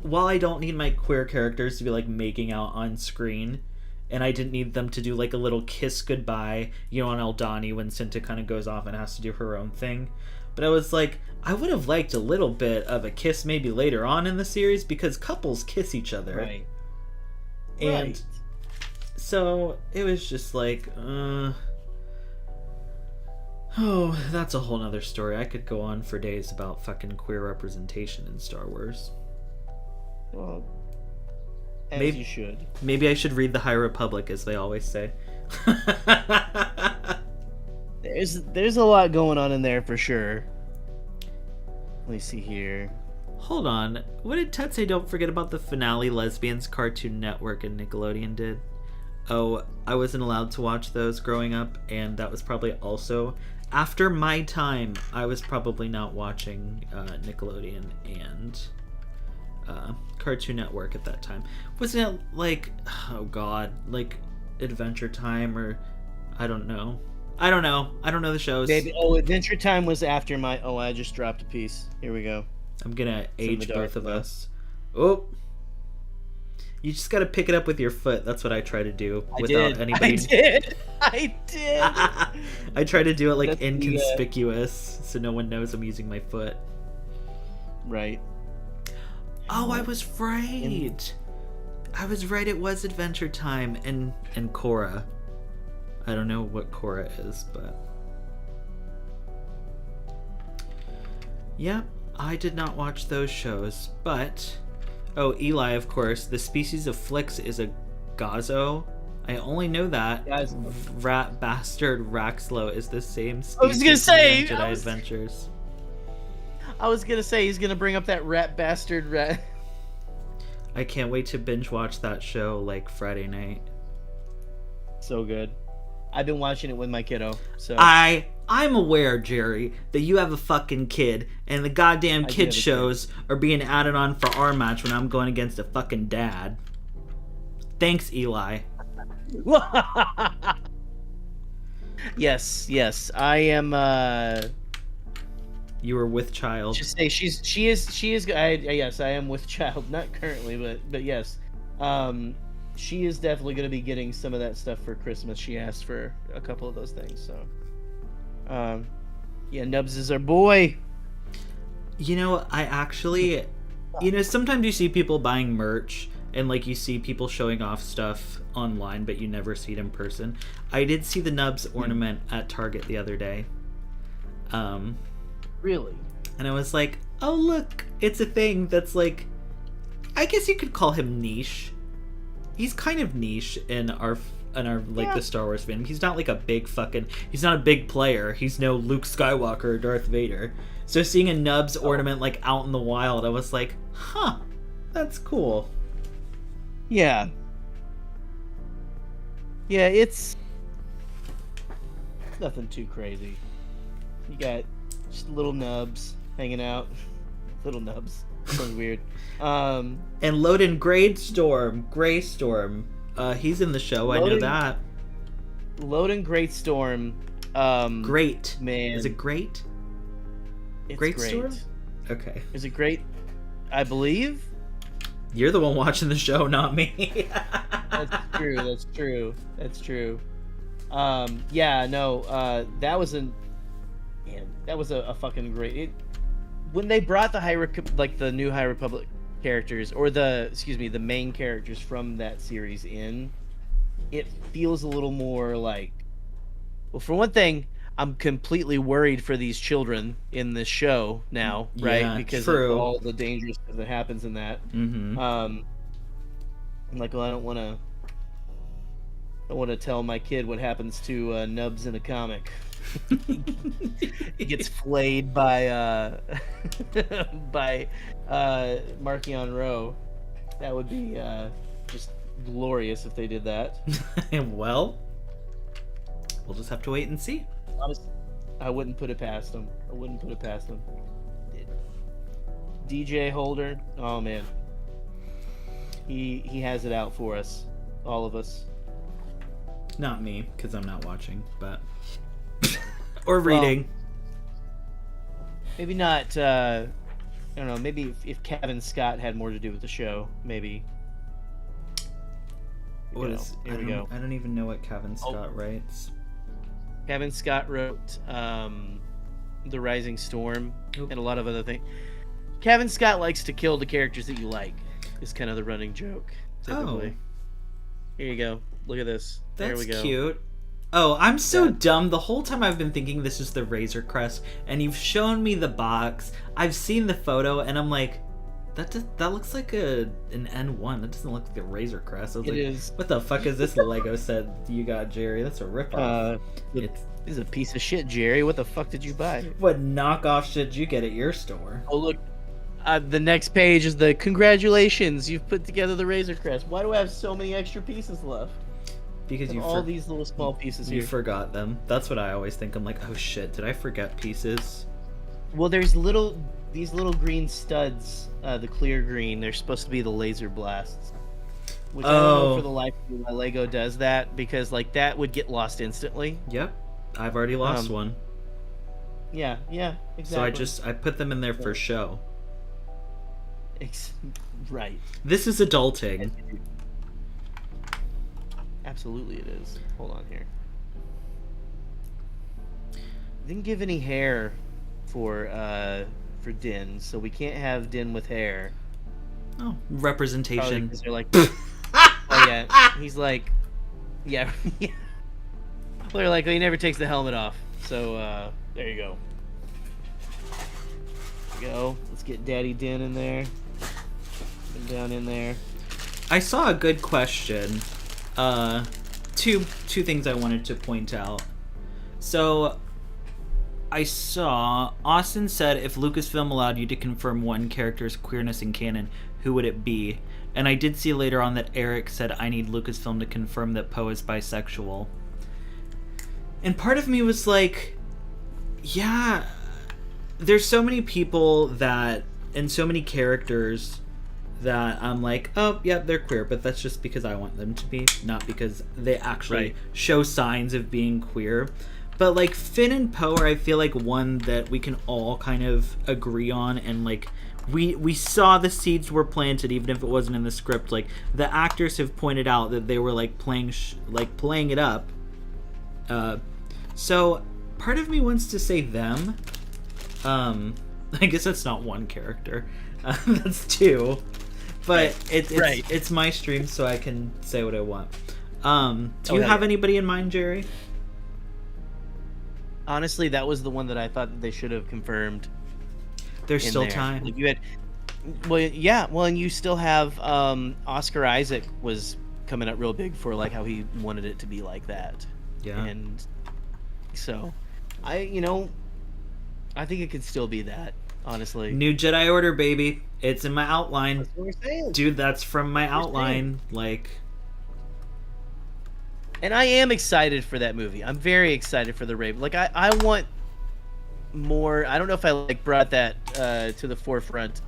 S2: while I don't need my queer characters to be like making out on screen, and I didn't need them to do like a little kiss goodbye, you know, on Aldani when Cinta kind of goes off and has to do her own thing. But I was like, I would have liked a little bit of a kiss maybe later on in the series because couples kiss each other.
S1: Right.
S2: And so it was just like, oh, that's a whole nother story. I could go on for days about fucking queer representation in Star Wars.
S1: Well, as
S2: maybe
S1: you should.
S2: Maybe I should read the High Republic, as they always say.
S1: There's a lot going on in there for sure. Let me see here.
S2: Hold on. What did Ted say? Don't forget about the finale Lesbians, Cartoon Network, and Nickelodeon did. Oh, I wasn't allowed to watch those growing up, and that was probably also after my time. I was probably not watching Nickelodeon and Cartoon Network at that time. Wasn't it like, oh god, like Adventure Time, or I don't know the shows.
S1: Maybe Adventure Time was after my I just dropped a piece. Here we go.
S2: I'm gonna age both of us. Oh, you just gotta pick it up with your foot. That's what I try to do without anybody.
S1: I did.
S2: I try to do it like inconspicuous so no one knows I'm using my foot.
S1: Right.
S2: Oh, I was right. It was Adventure Time and Korra. I don't know what Korra is, but yeah, I did not watch those shows. But Eli, of course, the species of Flix is a Gazo. I only know that Rat Bastard Raxlo is the same species.
S1: I was gonna say
S2: Jedi Adventures.
S1: I was gonna say he's gonna bring up that rat bastard rat.
S2: I can't wait to binge watch that show like Friday night.
S1: So good. I've been watching it with my kiddo. So
S2: I'm aware, Jerry, that you have a fucking kid, and the goddamn kid shows are being added on for our match when I'm going against a fucking dad. Thanks, Eli.
S1: Yes, I am.
S2: You were with child.
S1: Just say she is. Yes, I am with child. Not currently, but yes. She is definitely going to be getting some of that stuff for Christmas. She asked for a couple of those things, so. Yeah, Nubs is our boy.
S2: You know, I actually, sometimes you see people buying merch and like you see people showing off stuff online, but you never see it in person. I did see the Nubs ornament at Target the other day.
S1: Really?
S2: And I was like, oh look, it's a thing that's like, I guess you could call him niche. He's kind of niche in our the Star Wars fandom. He's not like a big he's not a big player. He's no Luke Skywalker or Darth Vader. So seeing a Nubs ornament like out in the wild, I was like, huh, that's cool.
S1: Yeah. Yeah, it's nothing too crazy. You got just little Nubs hanging out. Little Nubs. Sounds weird.
S2: And Loden Greystorm. He's in the show. I know that.
S1: Loden Greystorm.
S2: Great.
S1: Man.
S2: Is it great?
S1: It's
S2: Great
S1: great.
S2: Storm? Okay.
S1: Is it great? I believe.
S2: You're the one watching the show, not me.
S1: That's true. That's true. That's true. Yeah, no. That was a fucking great. When they brought the new High Republic characters, or the main characters from that series in, it feels a little more like. Well, for one thing, I'm completely worried for these children in this show now, right?
S2: Yeah,
S1: because
S2: true.
S1: of all the dangerous stuff that happens in that.
S2: Mm-hmm.
S1: I'm like, well, I don't want to tell my kid what happens to Nubs in a comic. He gets flayed by Markion Rowe. That would be just glorious if they did that.
S2: Well, we'll just have to wait and see.
S1: Honestly, I wouldn't put it past them. DJ Holder, oh man, he has it out for us, all of us.
S2: Not me, because I'm not watching, but or reading.
S1: Well, maybe not. I don't know. Maybe if Kevin Scott had more to do with the show, maybe.
S2: What is?
S1: Here we go.
S2: I don't even know what Kevin Scott writes.
S1: Kevin Scott wrote The Rising Storm and a lot of other things. Kevin Scott likes to kill the characters that you like. Is kind of the running joke. Typically.
S2: Oh.
S1: Here you go. Look at this.
S2: That's
S1: there we go.
S2: Cute. Oh, I'm so dumb. The whole time I've been thinking this is the Razor Crest, and you've shown me the box. I've seen the photo, and I'm like, that looks like an N1. That doesn't look like the Razor Crest. I was
S1: is.
S2: What the fuck is this Lego set you got, Jerry? That's a ripoff.
S1: This is a piece of shit, Jerry. What the fuck did you buy?
S2: What knockoff shit did you get at your store?
S1: Oh, look. The next page is the congratulations. You've put together the Razor Crest. Why do I have so many extra pieces left?
S2: Because you
S1: all these little small pieces here.
S2: You forgot them. That's what I always think. I'm like, oh shit, did I forget pieces?
S1: Well, there's these little green studs, the clear green. They're supposed to be the laser blasts. Which I don't know for the life of me why Lego does that, because like that would get lost instantly.
S2: Yep, I've already lost one.
S1: Yeah, exactly.
S2: So I put them in there for show.
S1: Right.
S2: This is adulting.
S1: Absolutely it is. Hold on here. Didn't give any hair for Din, so we can't have Din with hair.
S2: Oh, representation.
S1: They're like, oh yeah, he's like, yeah. They're like, well, he never takes the helmet off. So there you go. There you go. Let's get Daddy Din in there. Down in there.
S2: I saw a good question. Two things I wanted to point out. So I saw Austin said if Lucasfilm allowed you to confirm one character's queerness in canon, who would it be? And I did see later on that Eric said I need Lucasfilm to confirm that Poe is bisexual. And part of me was like, yeah, there's so many people that and so many characters that I'm like, oh, yeah, they're queer, but that's just because I want them to be, not because they actually show signs of being queer. But, like, Finn and Poe are, I feel like, one that we can all kind of agree on, and, like, we saw the seeds were planted, even if it wasn't in the script. Like, the actors have pointed out that they were, like, playing it up. So, part of me wants to say them. I guess that's not one character. That's two. But it's my stream, so I can say what I want. Do you have anybody in mind, Jerry?
S1: Honestly, that was the one that I thought that they should have confirmed.
S2: There's still time.
S1: Like you had, and you still have Oscar Isaac was coming up real big for like how he wanted it to be like that.
S2: Yeah.
S1: And so, I think it could still be that, honestly.
S2: New Jedi Order, baby. It's in my outline.
S1: That's what we're saying.
S2: Dude, that's from my outline. Like...
S1: And I am excited for that movie. I'm very excited for the Raven. Like, I want more. I don't know if I like brought that to the forefront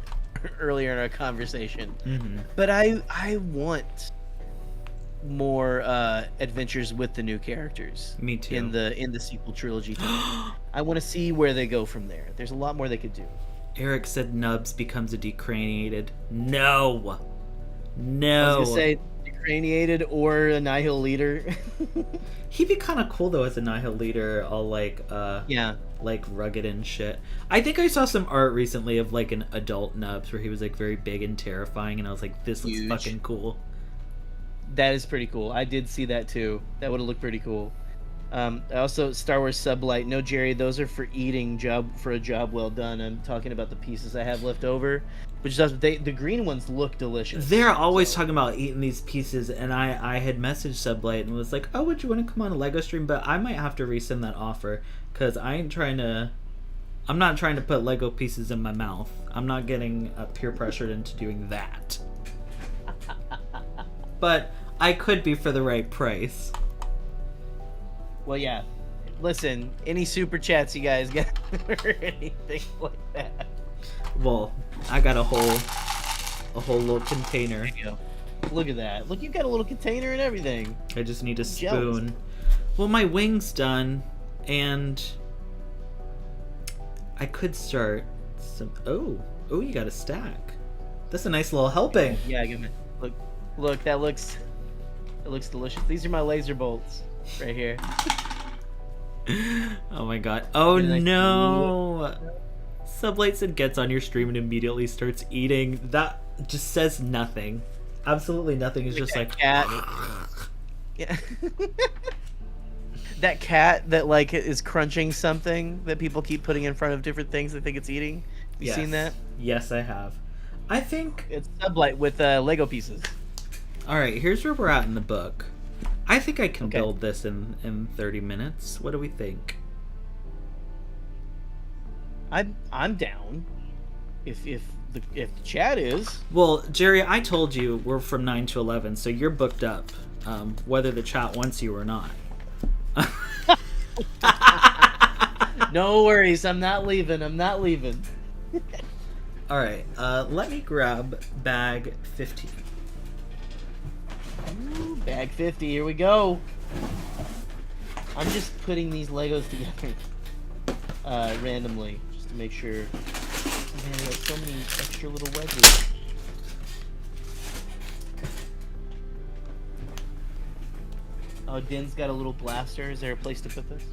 S1: earlier in our conversation, but I want more adventures with the new characters.
S2: Me too.
S1: In the sequel trilogy. I want to see where they go from there. There's a lot more they could do.
S2: Eric said Nubs becomes a decraniated. No.
S1: I was gonna say decraniated or a Nihil leader.
S2: He'd be kind of cool though as a Nihil leader, all like like rugged and shit. I think I saw some art recently of like an adult Nubs where he was like very big and terrifying, and I was like, this looks fucking cool.
S1: That is pretty cool. I did see that too. That would have looked pretty cool. Also, Star Wars Sublight. No, Jerry, those are for eating. For a job well done. I'm talking about the pieces I have left over, which is the green ones look delicious.
S2: They're always talking about eating these pieces, and I had messaged Sublight and was like, oh, would you want to come on a Lego stream? But I might have to resend that offer because I'm not trying to put Lego pieces in my mouth. I'm not getting peer pressured into doing that. But I could be for the right price.
S1: Well, yeah. Listen, any super chats you guys got or anything like that?
S2: Well, I got a whole little container.
S1: There you go. Look at that. Look, you've got a little container and everything.
S2: I just need a spoon.
S1: Jealous.
S2: Well, my wing's done, and I could start some... Oh, you got a stack. That's a nice little helping.
S1: Yeah, give me... Look, that looks delicious. These are my laser bolts right here.
S2: Oh my god. Oh no! Sublight said gets on your stream and immediately starts eating. That just says nothing. Absolutely nothing. It's just like...
S1: cat. Yeah. That cat that like is crunching something that people keep putting in front of different things they think it's eating. You seen that?
S2: Yes, I have. I think...
S1: It's Sublight with Lego pieces.
S2: Alright, here's where we're at in the book. I think I can build this in 30 minutes. What do we think?
S1: I'm down. If the chat is.
S2: Well, Jerry, I told you we're from 9 to 11, so you're booked up, whether the chat wants you or not.
S1: No worries, I'm not leaving.
S2: Alright, let me grab bag 15.
S1: Ooh, bag 50, here we go. I'm just putting these Legos together randomly, just to make sure. Man, there's so many extra little wedges. Oh, Din's got a little blaster. Is there a place to put this?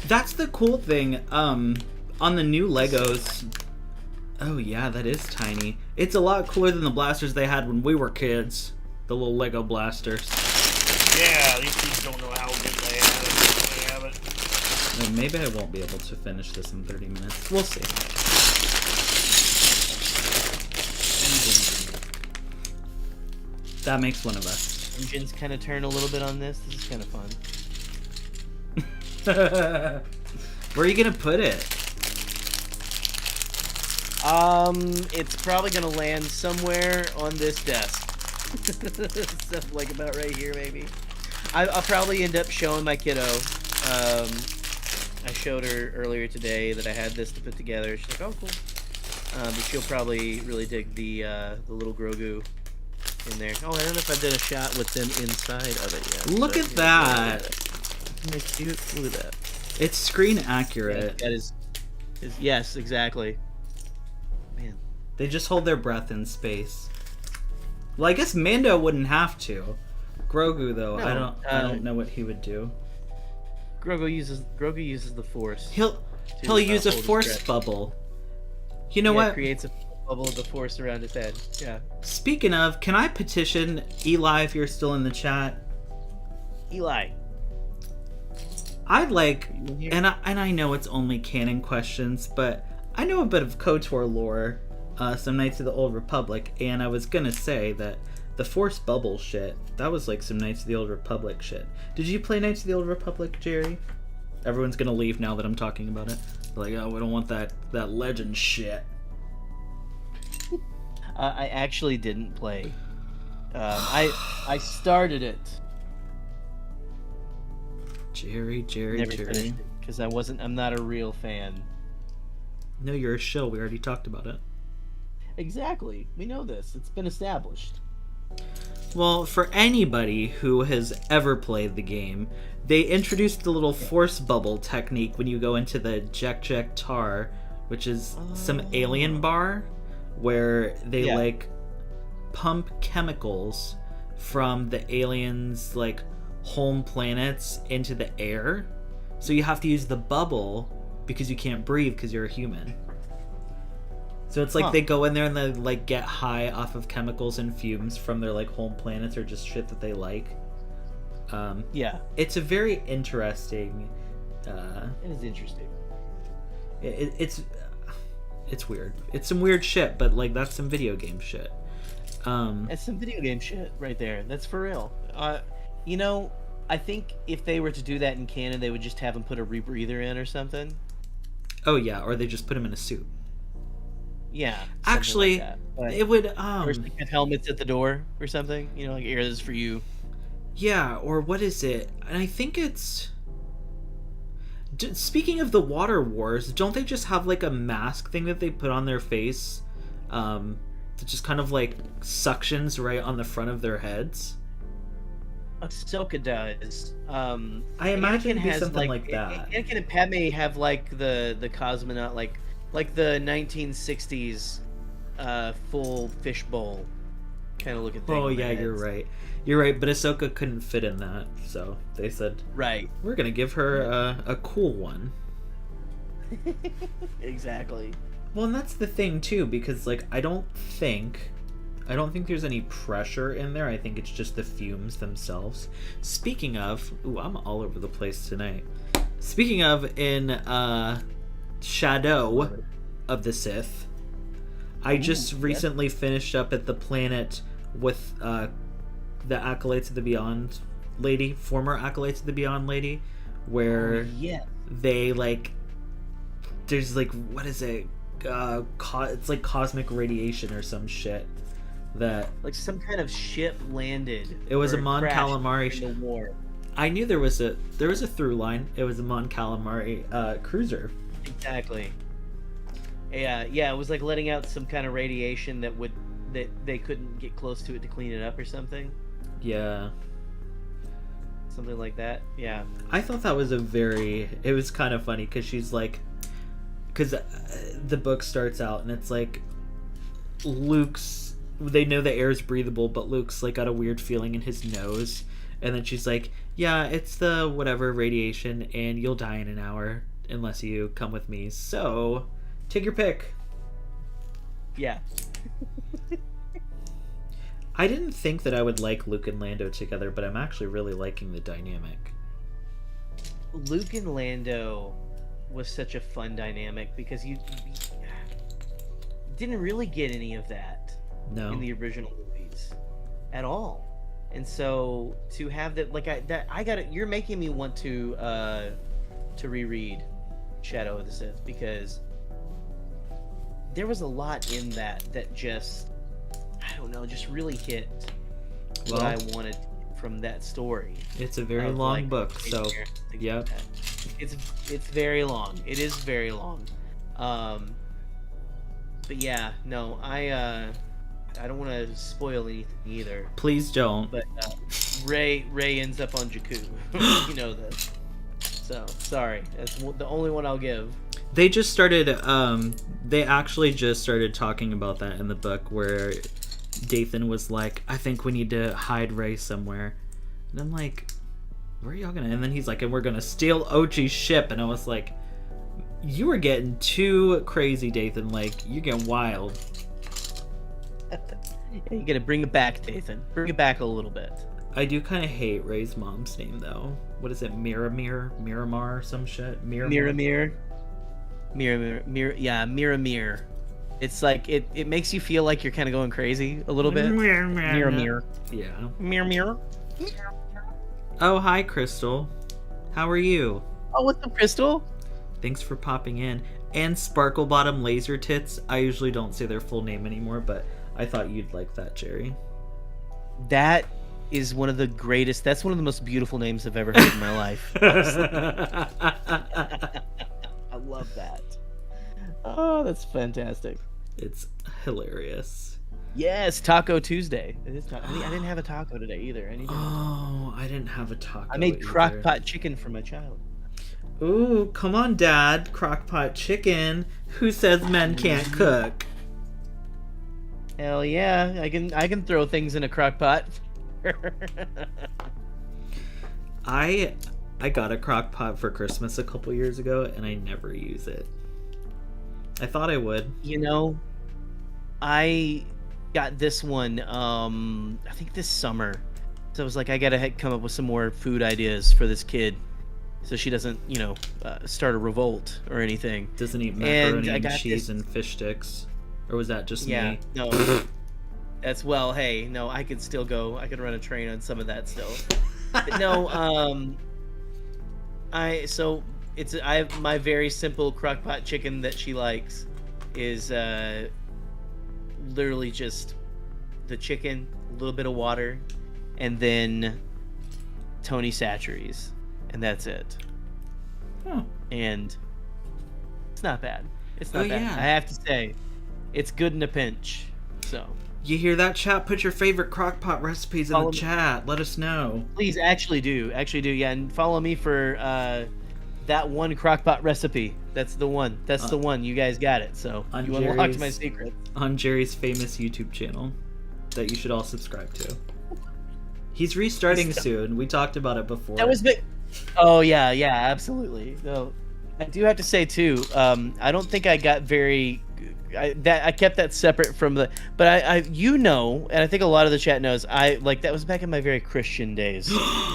S2: That's the cool thing. On the new Legos... Oh yeah, that is tiny. It's a lot cooler than the blasters they had when we were kids. The little Lego blasters.
S3: Yeah, these kids don't know how good they have it.
S2: Well, maybe I won't be able to finish this in 30 minutes. We'll see. That makes one of us.
S1: Engines kind of turn a little bit on this. This is kind of fun.
S2: Where are you gonna put it?
S1: It's probably gonna land somewhere on this desk. Stuff like about right here, maybe. I'll probably end up showing my kiddo. I showed her earlier today that I had this to put together. She's like, "Oh, cool." But she'll probably really dig the little Grogu in there. Oh, I don't know if I did a shot with them inside of it yet.
S2: Look at that.
S1: Isn't it cute? Look at that.
S2: It's screen accurate.
S1: Yeah, that is yes, exactly. Man,
S2: they just hold their breath in space. Well, I guess Mando wouldn't have to. Grogu, though,
S1: no,
S2: I don't know what he would do.
S1: Grogu uses the Force.
S2: He'll use a Force bubble. You know what?
S1: Creates a bubble of the Force around his head. Yeah.
S2: Speaking of, can I petition Eli if you're still in the chat?
S1: Eli.
S2: I'd like, and I know it's only canon questions, but I know a bit of KOTOR lore, some Knights of the Old Republic, and I was gonna say that the Force bubble shit, that was like some Knights of the Old Republic shit. Did you play Knights of the Old Republic, Jerry? Everyone's gonna leave now that I'm talking about it. They're like, oh, we don't want that legend shit.
S1: I actually didn't play. I started it.
S2: Gerry,
S1: Never finished it because I'm not a real fan.
S2: No, you're a shill. We already talked about it.
S1: Exactly. We know this. It's been established.
S2: Well, for anybody who has ever played the game, they introduced the little force bubble technique when you go into the Jek Tar, which is some alien bar, where they like pump chemicals from the aliens' like home planets into the air. So you have to use the bubble because you can't breathe because you're a human. So it's like they go in there and they like get high off of chemicals and fumes from their like home planets or just shit that they like. It's a very interesting.
S1: It is interesting.
S2: It's weird. It's some weird shit, but like that's some video game shit.
S1: That's some video game shit right there. That's for real. You know, I think if they were to do that in canon, they would just have him put a rebreather in or something.
S2: Oh yeah, or they just put him in a suit.
S1: Yeah.
S2: Actually,
S1: like
S2: it would
S1: or have helmets at the door or something. You know, like, here, this is for you.
S2: Yeah, or what is it? And I think it's. Speaking of the Water Wars, don't they just have like a mask thing that they put on their face, that just kind of like suctions right on the front of their heads?
S1: Ahsoka does.
S2: I imagine it'd be something like
S1: that.
S2: that.
S1: Anakin and Padme have like the cosmonaut like the 1960s full fishbowl kind of looking thing.
S2: Oh yeah, you're right. You're right, but Ahsoka couldn't fit in that, so they said,
S1: right,
S2: we're gonna give her a cool one.
S1: Exactly.
S2: Well, and that's the thing too, because like I don't think there's any pressure in there. I think it's just the fumes themselves. Speaking of, I'm all over the place tonight. Speaking of, in Shadow of the Sith, I just recently finished up at the planet with the Acolytes of the Beyond lady, former Acolytes of the Beyond lady, where they like, there's like, what is it? It's like cosmic radiation or some shit. That
S1: like some kind of ship landed.
S2: It was a Mon Calamari
S1: in the war.
S2: I knew there was a through line. It was a Mon Calamari cruiser.
S1: Exactly. Yeah, it was like letting out some kind of radiation that they couldn't get close to it to clean it up or something.
S2: Yeah.
S1: Something like that. Yeah.
S2: I thought that was it was kind of funny because she's like, because the book starts out and it's like they know the air is breathable, but Luke's like got a weird feeling in his nose, and then she's like, yeah, it's the whatever radiation, and you'll die in an hour unless you come with me, so take your pick.
S1: Yeah.
S2: I didn't think that I would like Luke and Lando together, but I'm actually really liking the dynamic.
S1: Luke and Lando was such a fun dynamic because you didn't really get any of that in the original movies at all. And so to have that, like I got it. You're making me want to reread Shadow of the Sith because there was a lot in that just, I don't know, just really hit what I wanted from that story.
S2: It's a very long book, so yep.
S1: It's very long. It is very long. But yeah, no, I don't want to spoil anything either.
S2: Please don't.
S1: But Ray ends up on Jakku. You know this. So sorry, that's the only one I'll give.
S2: They just started. They actually just started talking about that in the book, where Dathan was like, "I think we need to hide Ray somewhere," and I'm like, "Where are y'all gonna?" And then he's like, "And we're gonna steal Ochi's ship," and I was like, "You are getting too crazy, Dathan. Like, you're getting wild."
S1: You gotta bring it back, Dathan. Bring it back a little bit.
S2: I do kind of hate Ray's mom's name, though. What is it? Miramar, or some shit?
S1: Miramir. Yeah, Miramir. It's like, it makes you feel like you're kind of going crazy a little bit. Miramir.
S2: Yeah.
S1: Miramir.
S2: Oh, hi, Crystal. How are you?
S1: Oh, what's up, Crystal?
S2: Thanks for popping in. And Sparkle Bottom Laser Tits. I usually don't say their full name anymore, but I thought you'd like that, Gerry.
S1: That is one of the greatest. That's one of the most beautiful names I've ever heard in my life. I love that. Oh, that's fantastic.
S2: It's hilarious.
S1: Yes, Taco Tuesday. It is I didn't have a taco today either.
S2: I didn't have a taco.
S1: I made
S2: either.
S1: crock-pot chicken for my child.
S2: Ooh, come on, Dad. Crock-pot chicken. Who says men can't cook?
S1: Hell yeah, I can throw things in a crock-pot.
S2: I got a crock-pot for Christmas a couple years ago, and I never use it. I thought I would.
S1: You know, I got this one, I think this summer. So I was like, I gotta come up with some more food ideas for this kid, so she doesn't, start a revolt or anything.
S2: Doesn't eat macaroni
S1: And I
S2: and
S1: got
S2: cheese
S1: this-
S2: and fish sticks, or was that just
S1: Yeah,
S2: me?
S1: no. That's hey, no, I could still go. I could run a train on some of that still. But no, I have my very simple crock-pot chicken that she likes is literally just the chicken, a little bit of water, and then Tony Chachere's, and that's it.
S2: Oh.
S1: And it's not bad. It's not
S2: Oh,
S1: bad.
S2: yeah.
S1: I have to say, it's good in a pinch. So
S2: You hear that, chat? Put your favorite crock-pot recipes in
S1: Follow
S2: the
S1: me.
S2: chat. Let us know.
S1: please, actually do, yeah, and follow me for that one crock-pot recipe. That's the one. That's the one. You guys got it. So
S2: on
S1: you unlocked
S2: Gerry's-
S1: my secret.
S2: On Gerry's famous YouTube channel that you should all subscribe to. He's restarting soon. We talked about it before.
S1: That was big. Oh yeah, absolutely. No, I do have to say too. I don't think I got very. I kept that separate from the. But I and I think a lot of the chat knows. That was back in my very Christian days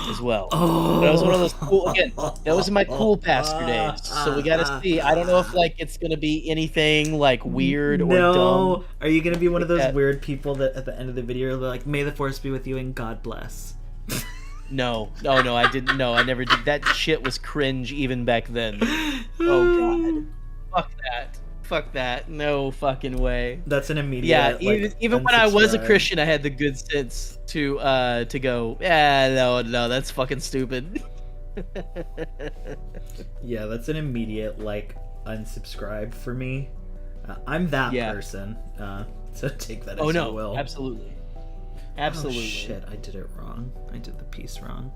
S1: as well.
S2: Oh.
S1: That was one of those cool. Again, that was in my cool pastor days. So we gotta see. I don't know if it's gonna be anything weird or
S2: No.
S1: dumb.
S2: Are you gonna be one of those
S1: that.
S2: weird people that at the end of the video they're like, "May the force be with you and God bless."
S1: No, I didn't. No, I never did. That shit was cringe even back then. Oh god. Fuck that. No fucking way.
S2: That's an immediate.
S1: Yeah, even when I was a
S2: unsubscribe.
S1: Christian, I had the good sense to go, yeah, no, that's fucking stupid.
S2: Yeah, that's an immediate unsubscribe for me. I'm that
S1: Yeah.
S2: person. So take that as
S1: Oh
S2: you
S1: no,
S2: will.
S1: absolutely.
S2: Oh shit, I did it wrong. I did the piece wrong.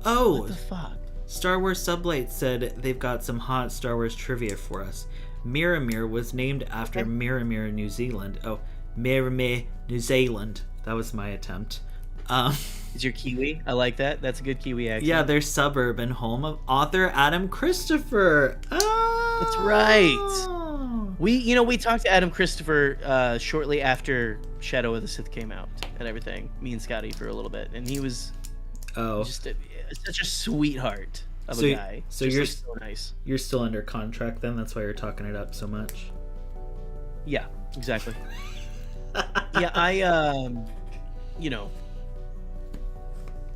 S2: Oh,
S1: What the fuck?
S2: Star Wars Sublight said they've got some hot Star Wars trivia for us. Miramir was named after Miramir, New Zealand. Oh, Miramir, New Zealand. That was my attempt.
S1: Is your Kiwi? I like that. That's a good Kiwi accent.
S2: Yeah, they're suburb and home of author Adam Christopher. Oh!
S1: That's right. We talked to Adam Christopher shortly after Shadow of the Sith came out and everything. Me and Scotty for a little bit, and he was just such a sweetheart of a guy.
S2: So
S1: Just,
S2: you're
S1: so nice.
S2: You're still under contract then. That's why you're talking it up so much.
S1: Yeah, exactly. Yeah, I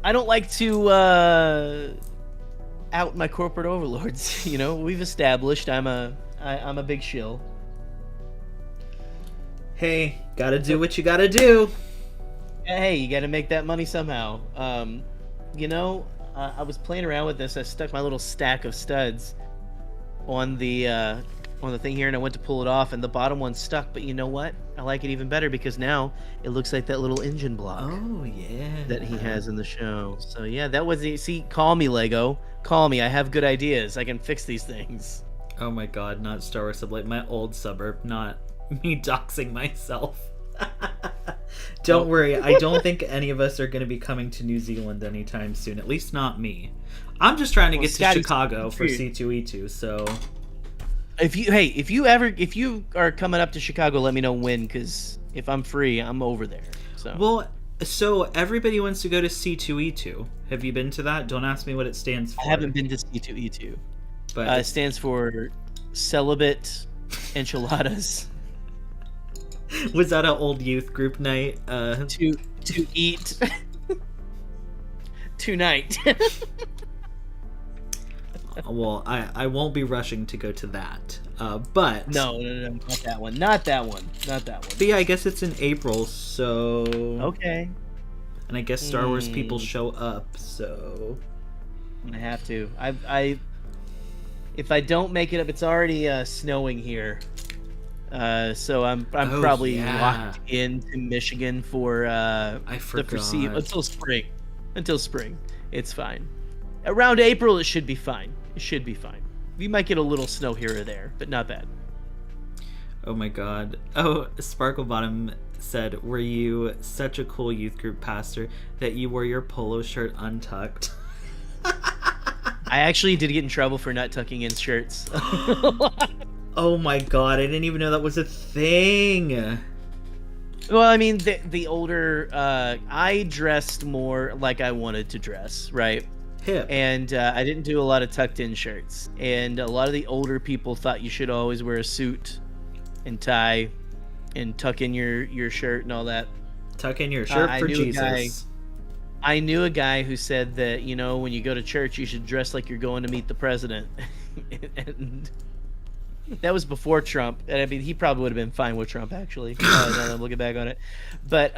S1: I don't like to out my corporate overlords. We've established I'm a big shill.
S2: Hey, gotta do what you gotta do.
S1: Hey, you got to make that money somehow. I was playing around with this. I stuck my little stack of studs on the thing here, and I went to pull it off, and the bottom one stuck. But you know what? I like it even better because now it looks like that little engine block
S2: Oh yeah.
S1: that he has in the show. So yeah, that was the. See, call me Lego. Call me. I have good ideas. I can fix these things.
S2: Oh my god, not Star Wars Sublight, my old suburb, not me doxing myself. Don't worry, I don't think any of us are going to be coming to New Zealand anytime soon, at least not me. I'm just trying to get to
S1: Scotty's
S2: Chicago for
S1: true.
S2: C2E2, so...
S1: If you are coming up to Chicago, let me know when, because if I'm free, I'm over there. So
S2: Well, so everybody wants to go to C2E2. Have you been to that? Don't ask me what it stands for.
S1: I haven't been to C2E2.
S2: But
S1: It stands for celibate enchiladas.
S2: was that an old youth group night?
S1: To eat tonight.
S2: Well, I won't be rushing to go to that. But
S1: No, not that one. Not that one. Not that one.
S2: But yeah, I guess it's in April, so
S1: Okay.
S2: and I guess Star Wars people show up, so
S1: I have to. If I don't make it up, it's already snowing here. So I'm probably locked into Michigan for
S2: I forgot.
S1: until spring. Until spring, it's fine. Around April, it should be fine. It should be fine. We might get a little snow here or there, but not bad.
S2: Oh my god. Oh, Sparkle Bottom said, "Were you such a cool youth group pastor that you wore your polo shirt untucked?"
S1: I actually did get in trouble for not tucking in shirts.
S2: Oh my god, I didn't even know that was a thing.
S1: Well, I mean, the older, I dressed more like I wanted to dress, right?
S2: Hip.
S1: And I didn't do a lot of tucked in shirts. And a lot of the older people thought you should always wear a suit and tie and tuck in your shirt and all that.
S2: Tuck in your shirt for Jesus.
S1: I knew a guy who said that, when you go to church, you should dress like you're going to meet the president. And that was before Trump. And I mean, he probably would have been fine with Trump, actually. Now that I'm looking back on it. But,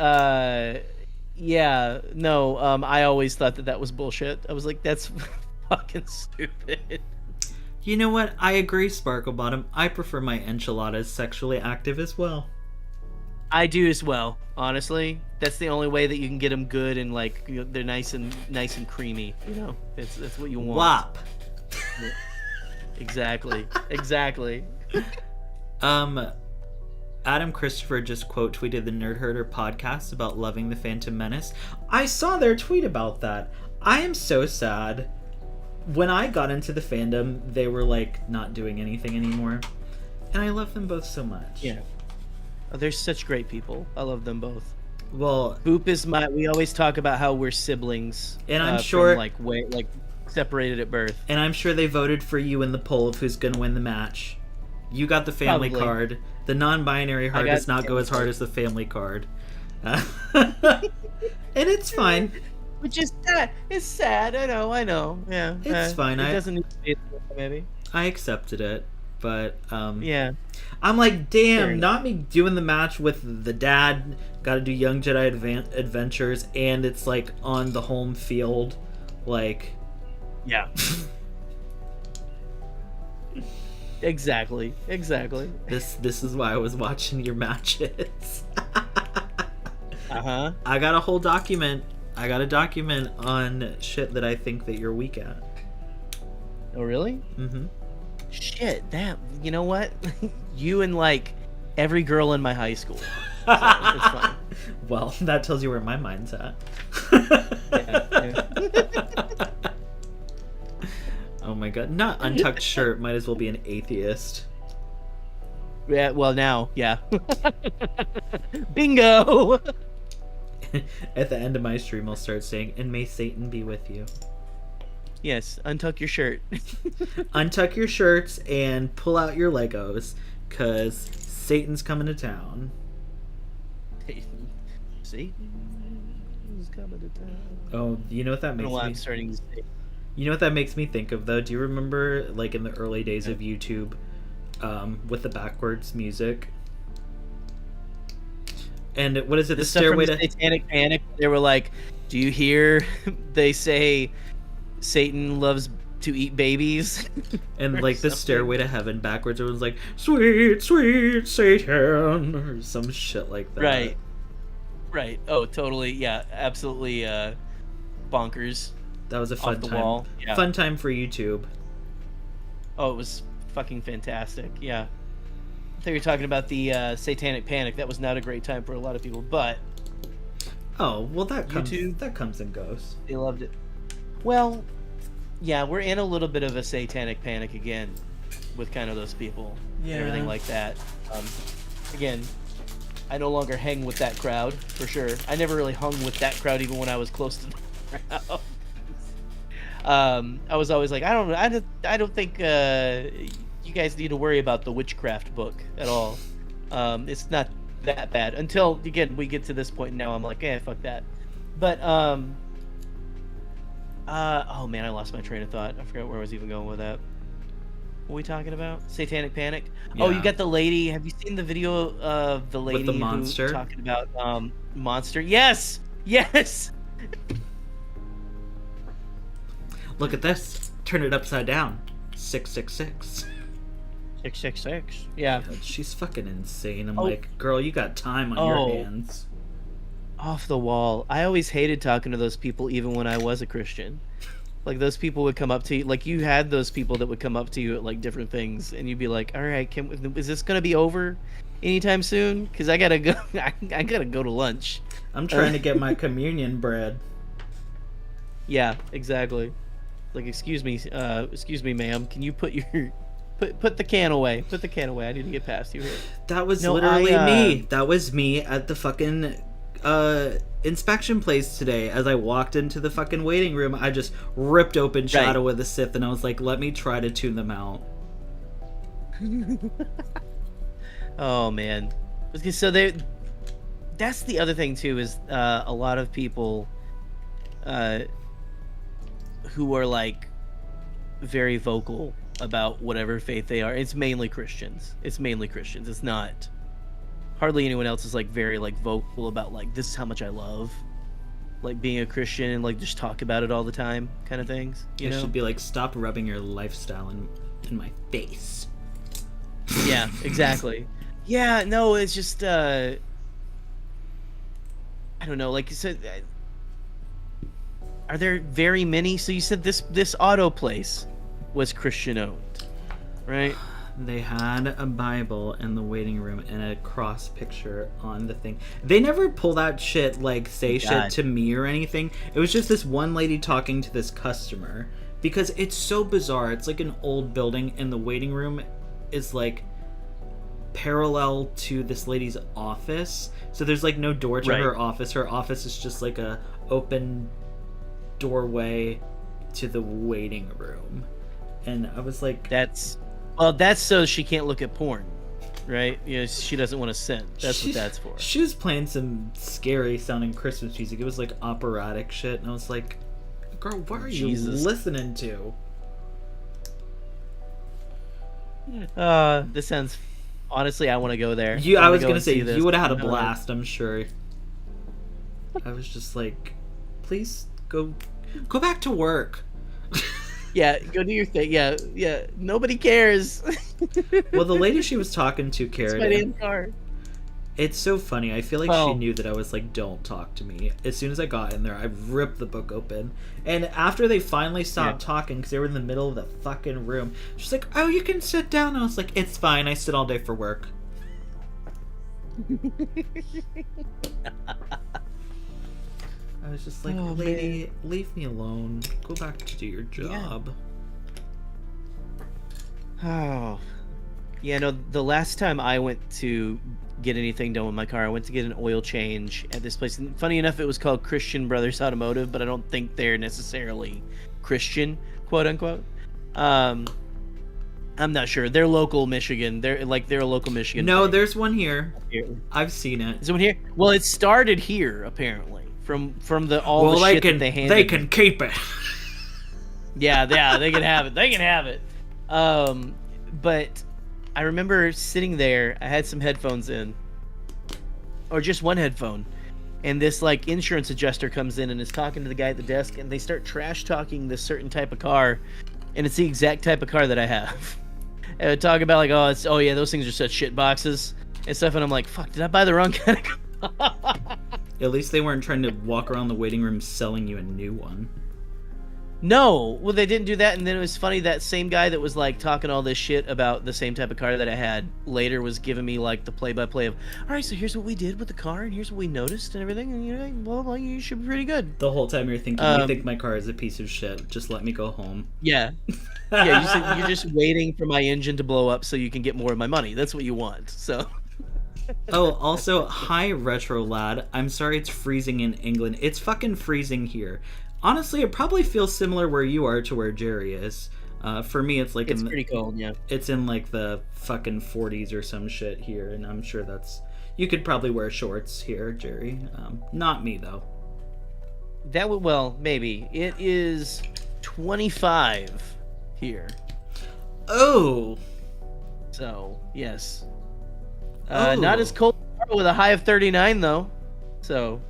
S1: yeah, no, I always thought that was bullshit. I was like, that's fucking stupid.
S2: You know what? I agree, Sparkle Bottom. I prefer my enchiladas sexually active as well.
S1: I do as well, honestly. That's the only way that you can get them good and like they're nice and creamy. That's what you want.
S2: Wop.
S1: Exactly.
S2: Adam Christopher just quote tweeted the Nerd Herder podcast about loving the Phantom Menace. I saw their tweet about that. I am so sad. When I got into the fandom, they were like not doing anything anymore, and I love them both so much.
S1: Yeah. Oh, they're such great people. I love them both.
S2: Well,
S1: Boop is we always talk about how we're siblings,
S2: and I'm sure
S1: from, separated at birth.
S2: And I'm sure they voted for you in the poll of who's gonna win the match. You got the family card. The non-binary heart does not go as hard as the family card, and it's fine.
S1: Which is sad. It's sad. I know. Yeah,
S2: it's fine.
S1: It doesn't need to be maybe.
S2: I accepted it, but
S1: yeah.
S2: I'm like, damn, not me doing the match with the dad. Got to do Young Jedi Adventures, and it's like on the home field, like.
S1: Yeah. Exactly.
S2: This is why I was watching your matches.
S1: Uh-huh.
S2: I got a whole document. I got a document on shit that I think that you're weak at.
S1: Oh, really?
S2: Mm-hmm.
S1: Shit, you know what? You and every girl in my high school. So, it's fine.
S2: Well, that tells you where my mind's at.
S1: Yeah.
S2: Oh my god, not untucked shirt, might as well be an atheist.
S1: Yeah, well now, yeah. Bingo!
S2: At the end of my stream, I'll start saying, "And may Satan be with you."
S1: Yes, untuck your shirt.
S2: Untuck your shirts and pull out your Legos, cause Satan's coming to town.
S1: Satan's coming to town.
S2: Oh, you know what that makes me?
S1: I'm starting to say.
S2: You know what that makes me think of, though? Do you remember, in the early days of YouTube, with the backwards music? And what is it? The Stairway to
S1: Satanic Panic. They were like, "Do you hear? They say Satan loves to eat babies."
S2: And the Stairway to Heaven backwards, it was like, "Sweet, sweet Satan," or some shit like that.
S1: Right. Oh, totally. Yeah, absolutely. Bonkers.
S2: That was a fun
S1: Off the
S2: time.
S1: wall. Yeah.
S2: Fun time for YouTube.
S1: Oh, it was fucking fantastic. Yeah. I thought you were talking about the Satanic Panic. That was not a great time for a lot of people, but
S2: oh, well, that
S1: YouTube,
S2: comes and goes.
S1: They loved it. Well, yeah, we're in a little bit of a Satanic Panic again with kind of those people and everything like that. Again, I no longer hang with that crowd for sure. I never really hung with that crowd even when I was close to the crowd. I was always like, I don't think you guys need to worry about the witchcraft book at all. It's not that bad until again we get to this point now. I'm like, fuck that. But Oh man, I lost my train of thought. I forgot where I was even going with that. What are we talking about? Satanic Panic? Oh, you
S2: Yeah.
S1: got the lady. Have you seen the video of the
S2: With the
S1: lady who
S2: monster?
S1: talking about monster? Yes! Yes!
S2: Look at this. Turn it upside down. 666.
S1: 666. Yeah.
S2: She's fucking insane. I'm
S1: Oh.
S2: like, girl, you got time on your hands.
S1: Off the wall. I always hated talking to those people even when I was a Christian. Like those people would come up to you, like you had those people that would come up to you at like different things, and you'd be like, "All right, is this gonna be over anytime soon? Because I gotta go. I gotta go to lunch."
S2: I'm trying to get my communion bread.
S1: Yeah, exactly. Like, excuse me, ma'am. Can you put your put the can away? Put the can away. I need to get past you here.
S2: That was
S1: No,
S2: literally me. That was me at the fucking inspection place today. As I walked into the fucking waiting room, I just ripped open Shadow of the Sith, and I was like, let me try to tune them out.
S1: Oh man, because so that's the other thing too, is a lot of people who are like very vocal about whatever faith they are. It's mainly Christians. It's not hardly anyone else is like very like vocal about like, this is how much I love like being a Christian, and like just talk about it all the time kind of things, you know?
S2: Should be like, stop rubbing your lifestyle in my face.
S1: Yeah, exactly. Yeah, no, it's just I don't know, like you said, are there very many? So you said this auto place was Christian owned, right?
S2: They had a Bible in the waiting room and a cross picture on the thing. They never pull that shit, like, say shit to me or anything. It was just this one lady talking to this customer. Because it's so bizarre. It's like an old building, and the waiting room is, like, parallel to this lady's office. So there's, like, no door to her office. Her office is just, like, a open doorway to the waiting room. And I was like...
S1: That's so she can't look at porn, right? You know, she doesn't want to sin. That's what that's for.
S2: She was playing some scary sounding Christmas music. It was like operatic shit, and I was like, girl, what are you listening to?
S1: This sounds... Honestly, I want to go there.
S2: I was going to say, you would have had a blast, I'm sure. I was just like, please go back to work.
S1: Yeah, go do your thing. Yeah. Nobody cares.
S2: Well, the lady she was talking to cared.
S1: It's my damn car.
S2: It's so funny. I feel like she knew that I was like, don't talk to me. As soon as I got in there, I ripped the book open. And after they finally stopped talking, because they were in the middle of the fucking room, she's like, oh, you can sit down. And I was like, it's fine. I sit all day for work. I was just like, lady, leave me alone. Go back to do your job.
S1: Oh. Yeah, no, the last time I went to get anything done with my car, I went to get an oil change at this place. And funny enough, it was called Christian Brothers Automotive, but I don't think they're necessarily Christian, quote unquote. I'm not sure. They're local Michigan. They're a local Michigan.
S2: No,
S1: thing.
S2: There's one here. I've seen it.
S1: Is there one here? Well, it started here, apparently. From the shit that they handed.
S2: They can keep it.
S1: Yeah, they can have it. They can have it. But I remember sitting there. I had some headphones in, or just one headphone, and this like insurance adjuster comes in and is talking to the guy at the desk, and they start trash talking this certain type of car, and it's the exact type of car that I have. And they talk about like, oh yeah, those things are such shit boxes and stuff, and I'm like, fuck, did I buy the wrong kind of car?
S2: At least they weren't trying to walk around the waiting room selling you a new one.
S1: No, well, they didn't do that, and then it was funny, that same guy that was, like, talking all this shit about the same type of car that I had later was giving me, like, the play-by-play of, all right, so here's what we did with the car, and here's what we noticed and everything, and you're like, well, you should be pretty good.
S2: The whole time you're thinking, you think my car is a piece of shit, just let me go home.
S1: Yeah. Yeah, you're just waiting for my engine to blow up so you can get more of my money. That's what you want, so...
S2: Oh, also, hi, Retro Lad. I'm sorry it's freezing in England. It's fucking freezing here. Honestly, it probably feels similar where you are to where Gerry is. For me, it's like...
S1: It's pretty cold, yeah.
S2: It's in, like, the fucking 40s or some shit here, and I'm sure that's... You could probably wear shorts here, Gerry. Not me, though.
S1: That would, well, maybe. It is 25 here.
S2: Oh.
S1: So, yes.
S2: Oh.
S1: Not as cold with a high of 39, though. So,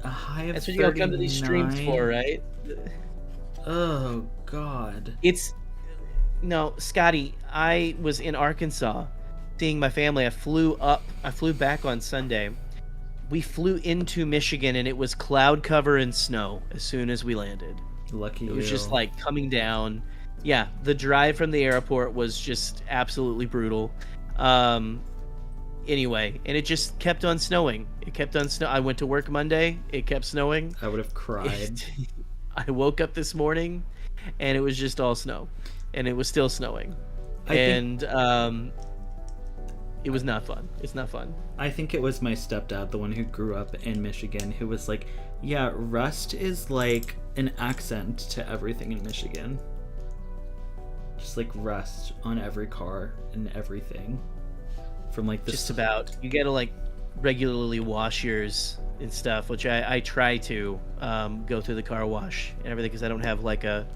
S2: A high of
S1: that's what you gotta come to these streams
S2: 39?
S1: for, right?
S2: Oh, God.
S1: It's... No, Scotty, I was in Arkansas seeing my family. I flew back on Sunday. We flew into Michigan, and it was cloud cover and snow as soon as we landed.
S2: Lucky you.
S1: It was just like coming down. Yeah, the drive from the airport was just absolutely brutal. Anyway, and it just kept on snowing. It kept on snow. I went to work Monday. It kept snowing.
S2: I would have cried.
S1: I woke up this morning, and it was just all snow, and it was still snowing, it was not fun. It's not fun.
S2: I think it was my stepdad, the one who grew up in Michigan, who was like, yeah, rust is like an accent to everything in Michigan. Just like rust on every car and everything. From like this.
S1: Just about. You gotta like regularly wash yours and stuff, which I try to go through the car wash and everything, because I don't have like a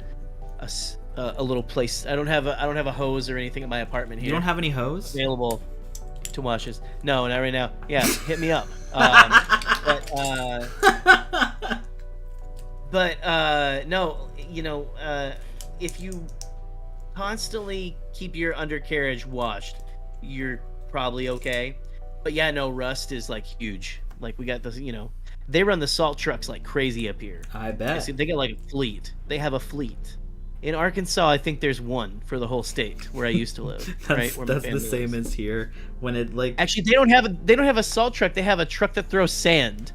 S1: little place. I don't have a hose or anything in my apartment here.
S2: You don't have any hose
S1: available to wash this? No, not right now. Yeah, hit me up. No, you know, if you constantly keep your undercarriage washed, you're probably okay. But yeah, no, rust is like huge. Like we got this, you know, they run the salt trucks like crazy up here.
S2: I bet.
S1: They got like a fleet. They have a fleet. In Arkansas, I think there's one for the whole state where I used to live.
S2: That's
S1: Where
S2: the same as here. When it like
S1: actually they don't have a salt truck. They have a truck that throws sand.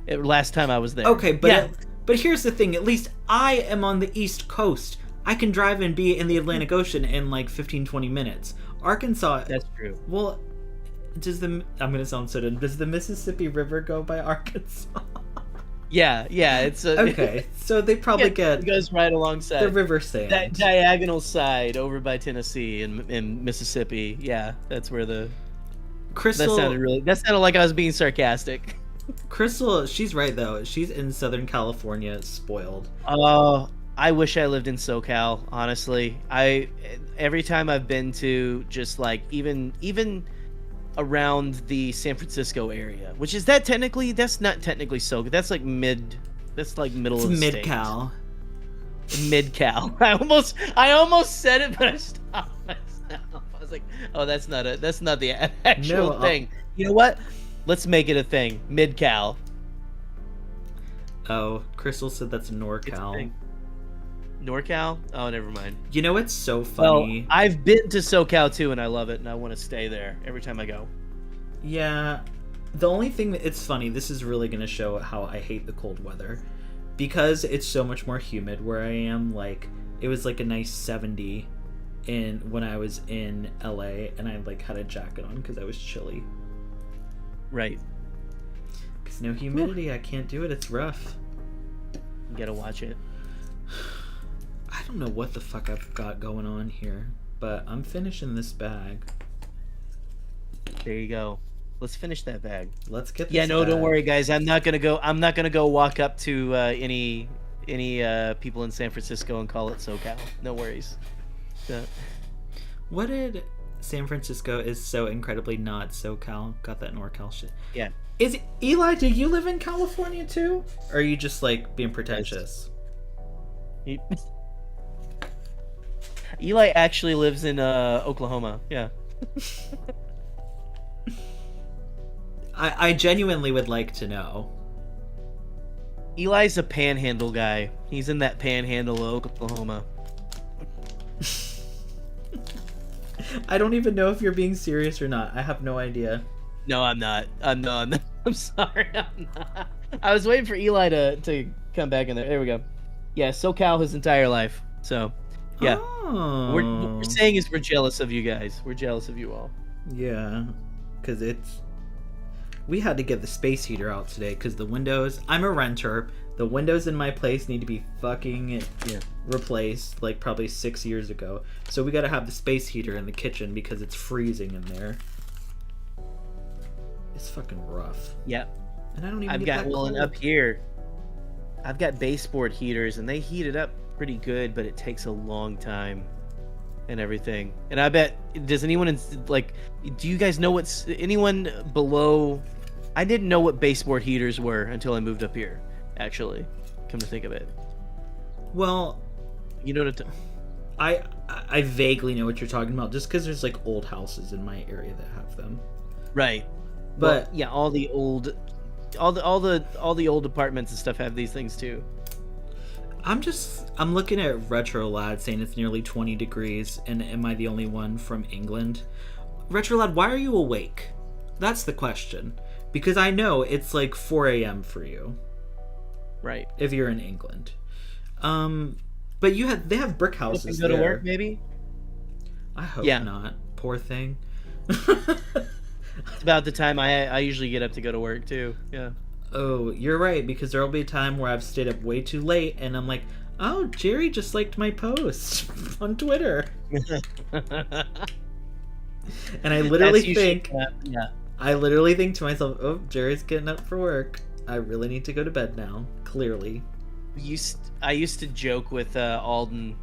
S1: Last time I was there.
S2: Okay, but
S1: yeah.
S2: But here's the thing. At least I am on the East Coast. I can drive and be in the Atlantic Ocean in like 15-20 minutes. Arkansas.
S1: That's true.
S2: Well, I'm gonna sound so dumb. Does the Mississippi River go by Arkansas?
S1: Yeah, it's
S2: okay. So they probably
S1: it goes right alongside
S2: the river sand.
S1: That diagonal side over by Tennessee and Mississippi. Yeah, that's where the
S2: Crystal.
S1: That sounded like I was being sarcastic.
S2: Crystal, she's right though. She's in Southern California, spoiled.
S1: Oh, I wish I lived in SoCal. Honestly, every time I've been to just like even around the San Francisco area, which is that's not technically SoCal. That's like middle of the state.
S2: Mid-Cal.
S1: Mid-Cal. I almost said it, but I stopped myself. I was like, oh, that's not the actual thing. You know what? Let's make it a thing. Mid-Cal.
S2: Oh, Crystal said that's NorCal.
S1: NorCal? Oh, never mind.
S2: You know what's so funny?
S1: Well, I've been to SoCal too, and I love it, and I want to stay there every time I go.
S2: Yeah. The only thing it's funny, this is really going to show how I hate the cold weather. Because it's so much more humid where I am, like, it was like a nice 70 when I was in LA, and I like had a jacket on because I was chilly.
S1: Right.
S2: Because no humidity, I can't do it, it's rough.
S1: You gotta watch it.
S2: I don't know what the fuck I've got going on here, but I'm finishing this bag.
S1: There you go. Let's finish that bag.
S2: Let's get this
S1: Yeah, no,
S2: bag.
S1: don't worry, guys. I'm not gonna go walk up to any people in San Francisco and call it SoCal. No worries.
S2: What did San Francisco is so incredibly not SoCal? Got that NorCal shit.
S1: Yeah.
S2: Eli, do you live in California too? Or are you just like being pretentious?
S1: Eli actually lives in Oklahoma. Yeah.
S2: I genuinely would like to know.
S1: Eli's a panhandle guy. He's in that panhandle of Oklahoma.
S2: I don't even know if you're being serious or not. I have no idea.
S1: No, I'm not. I'm sorry, I'm not. I was waiting for Eli to come back in there. There we go. Yeah, SoCal his entire life. So, yeah.
S2: Oh.
S1: What we're saying is we're jealous of you guys. We're jealous of you all.
S2: Yeah, because we had to get the space heater out today because the windows... I'm a renter. The windows in my place need to be fucking replaced, like probably 6 years ago. So we got to have the space heater in the kitchen because it's freezing in there. It's fucking rough.
S1: Yeah.
S2: And I don't even
S1: I've got
S2: that
S1: well, and
S2: cold.
S1: up here. I've got baseboard heaters, and they heat it up pretty good, but it takes a long time and everything. And I bet, does anyone like? Do you guys know what's anyone below? I didn't know what baseboard heaters were until I moved up here. Actually, come to think of it,
S2: Well,
S1: you know what?
S2: I vaguely know what you're talking about, just because there's like old houses in my area that have them.
S1: Right.
S2: But
S1: Well, yeah, all the old apartments and stuff have these things too.
S2: I'm looking at Retro Lad saying it's nearly 20 degrees, and am I the only one from England? Retro Lad, why are you awake? That's the question. Because I know it's like 4 a.m. for you.
S1: Right.
S2: If you're in England. But they have brick houses
S1: Go
S2: there.
S1: to work, maybe?
S2: I hope
S1: Yeah.
S2: not. Poor thing.
S1: It's about the time I usually get up to go to work too. Yeah.
S2: Oh, you're right, because there'll be a time where I've stayed up way too late, and I'm like, oh, Gerry just liked my post on Twitter. And I literally think, I literally think to myself, oh, Gerry's getting up for work. I really need to go to bed now, clearly.
S1: I used to joke with Alden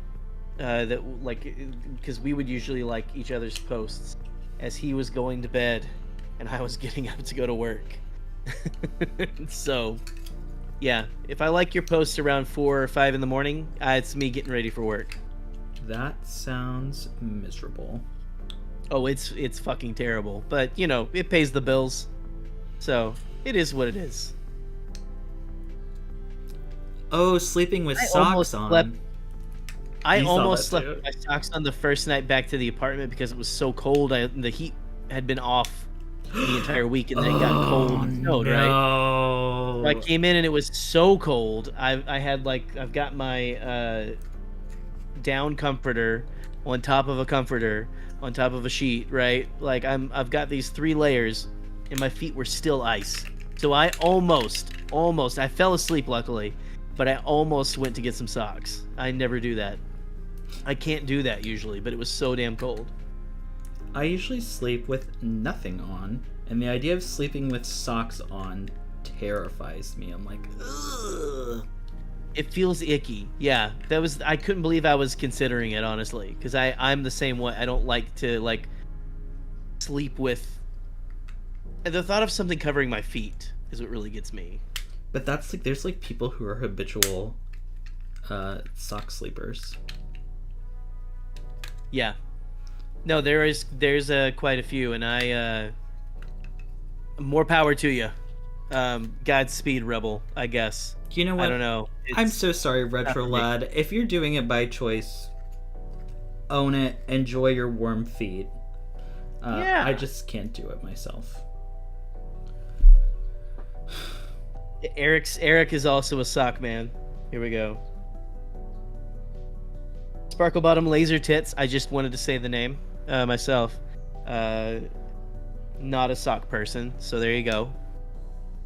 S1: that, like, because we would usually like each other's posts as he was going to bed and I was getting up to go to work. So, yeah, if I like your posts around 4 or 5 in the morning, it's me getting ready for work.
S2: That sounds miserable.
S1: Oh, it's fucking terrible, but you know, it pays the bills, so it is what it is.
S2: Oh, sleeping with socks on.
S1: I
S2: You saw
S1: almost
S2: that
S1: slept
S2: too.
S1: with my socks on the first night back to the apartment because it was so cold. The heat had been off the entire week, and then it got cold and snowed, right?
S2: No.
S1: So I came in and it was so cold. I've got my down comforter on top of a comforter on top of a sheet, right? Like I've got these 3 layers, and my feet were still ice. So I almost I fell asleep luckily, but I almost went to get some socks. I never do that. I can't do that usually, but it was so damn cold.
S2: I usually sleep with nothing on, and the idea of sleeping with socks on terrifies me. I'm like, ugh.
S1: It feels icky. Yeah, I couldn't believe I was considering it, honestly, because I'm the same way. I don't like to like sleep with. The thought of something covering my feet is what really gets me.
S2: But that's like, there's like people who are habitual sock sleepers.
S1: Yeah. No, there's quite a few, and I more power to you. Godspeed, Rebel, I guess.
S2: You know what?
S1: I don't know.
S2: I'm so sorry, Retro
S1: not for me.
S2: Lad. If you're doing it by choice, own it. Enjoy your warm feet.
S1: Yeah.
S2: I just can't do it myself.
S1: Eric is also a sock man. Here we go. Sparkle Bottom Laser Tits. I just wanted to say the name myself. Not a sock person, so there you go.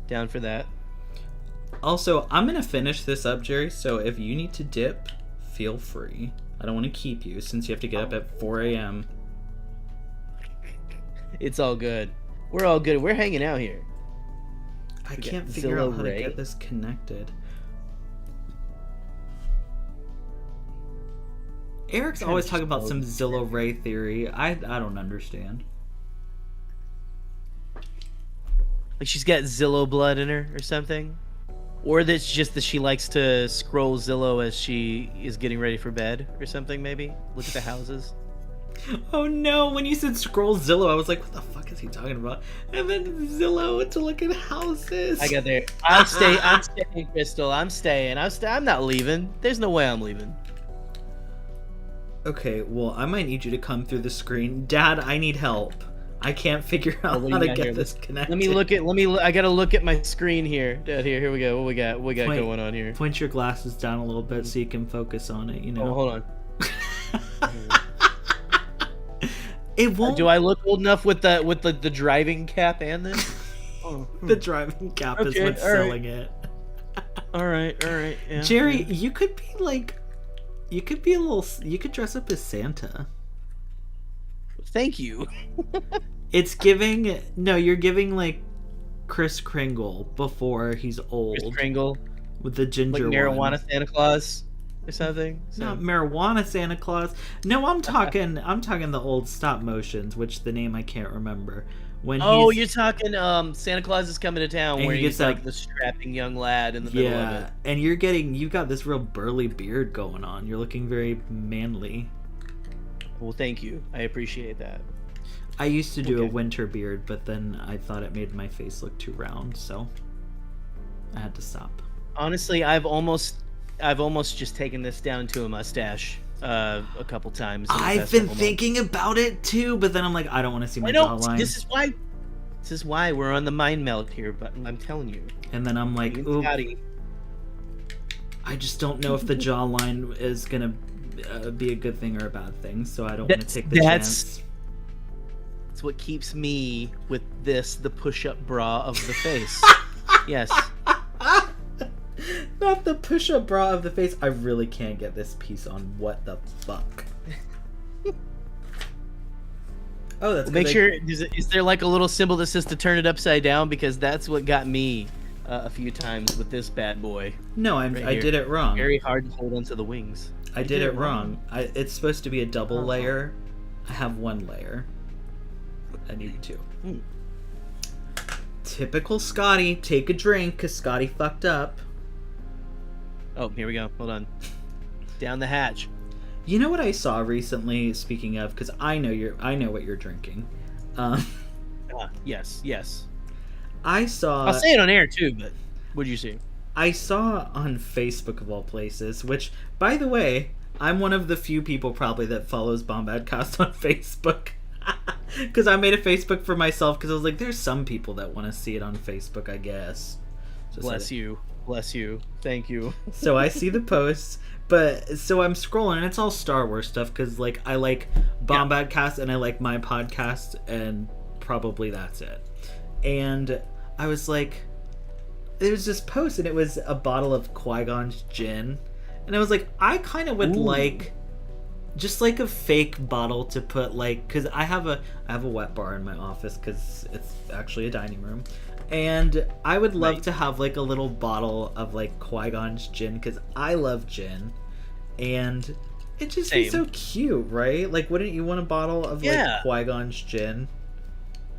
S1: Down for that.
S2: Also, I'm gonna finish this up, Gerry, so if you need to dip, feel free. I don't want to keep you since you have to get up at 4 a.m.
S1: It's all good. We're all good. We're hanging out here.
S2: I
S1: We
S2: can't
S1: got
S2: figure
S1: Zillow
S2: out how
S1: Ray.
S2: to get this connected. Eric's always talking about some Zillow Ray theory. I don't understand.
S1: Like she's got Zillow blood in her or something. Or that's just that she likes to scroll Zillow as she is getting ready for bed or something, maybe. Look at the houses.
S2: Oh no, when you said scroll Zillow, I was like, what the fuck is he talking about? And then Zillow to look at houses.
S1: I got there. I'm staying, Crystal. I'm staying. I'm not leaving. There's no way I'm leaving.
S2: Okay, well, I might need you to come through the screen. Dad, I need help. I can't figure out
S1: what do
S2: how
S1: you
S2: to
S1: got
S2: get
S1: here?
S2: this connected.
S1: I gotta look at my screen here. Dad, here we go. What we got going on here?
S2: Point your glasses down a little bit so you can focus on it, you know.
S1: Oh, hold on.
S2: It won't.
S1: Do I look old enough with the driving cap and this? Oh,
S2: The driving cap is
S1: Okay,
S2: what's
S1: all right.
S2: selling it.
S1: all right. Yeah,
S2: Gerry,
S1: yeah.
S2: you could be a little. You could dress up as Santa.
S1: Thank you.
S2: It's giving. No, you're giving like Kris Kringle before he's old.
S1: Kris Kringle.
S2: with the
S1: Like
S2: ginger
S1: marijuana
S2: one.
S1: Santa Claus or something. So.
S2: Not marijuana Santa Claus. No, I'm talking the old stop motions, which the name I can't remember. When
S1: Oh,
S2: he's
S1: you're talking Santa Claus is coming to town,
S2: And
S1: where
S2: he
S1: he's
S2: gets that-
S1: like the strapping young lad in the middle of
S2: yeah,
S1: it.
S2: and you've got this real burly beard going on. You're looking very manly.
S1: Well, thank you. I appreciate that.
S2: I used to do a
S1: Okay.
S2: winter beard, but then I thought it made my face look too round, so I had to stop.
S1: Honestly, I've almost just taken this down to a mustache a couple times. in the
S2: I've
S1: past
S2: been
S1: couple months.
S2: thinking about it too, but then I'm like, I don't want to see my
S1: I know.
S2: jawline.
S1: This is why we're on the mind meld here. But I'm telling you,
S2: And then I'm like,
S1: me and
S2: ooh,
S1: Scotty,
S2: I just don't know if the jawline is gonna be a good thing or a bad thing, so I don't want to take the chance.
S1: It's what keeps me with the push-up bra of the face. Yes.
S2: Not the push-up bra of the face. I really can't get this piece on. What the fuck? Oh, that's
S1: Make sure. Is there like a little symbol that says to turn it upside down? Because that's what got me a few times with this bad boy.
S2: No, I
S1: here.
S2: did it wrong.
S1: Very hard to hold onto the wings.
S2: I did it wrong. It's supposed to be a double layer. I have one layer. I need two.
S1: Hmm.
S2: Typical Scotty. Take a drink, because Scotty fucked up.
S1: Oh, here we go. Hold on. Down the hatch.
S2: You know what I saw recently? Speaking of, because I know what you're drinking.
S1: Yes.
S2: I saw.
S1: I'll say it on air too. But what did you see?
S2: I saw on Facebook of all places, which, by the way, I'm one of the few people probably that follows Bombadcast on Facebook. Because I made a Facebook for myself because I was like, there's some people that want to see it on Facebook, I guess.
S1: Bless you. Thank you.
S2: So I see the posts, but so I'm scrolling and it's all Star Wars stuff because like I like Bombadcast and I like my podcast and probably that's it. And I was like, there was this post and it was a bottle of Qui-Gon's gin, and I was like, I kind of would like just like a fake bottle to put like, because I have a wet bar in my office because it's actually a dining room. And I would love to have like a little bottle of like Qui-Gon's gin because I love gin, and it just be so cute, right? Like, wouldn't you want a bottle of like Qui-Gon's gin?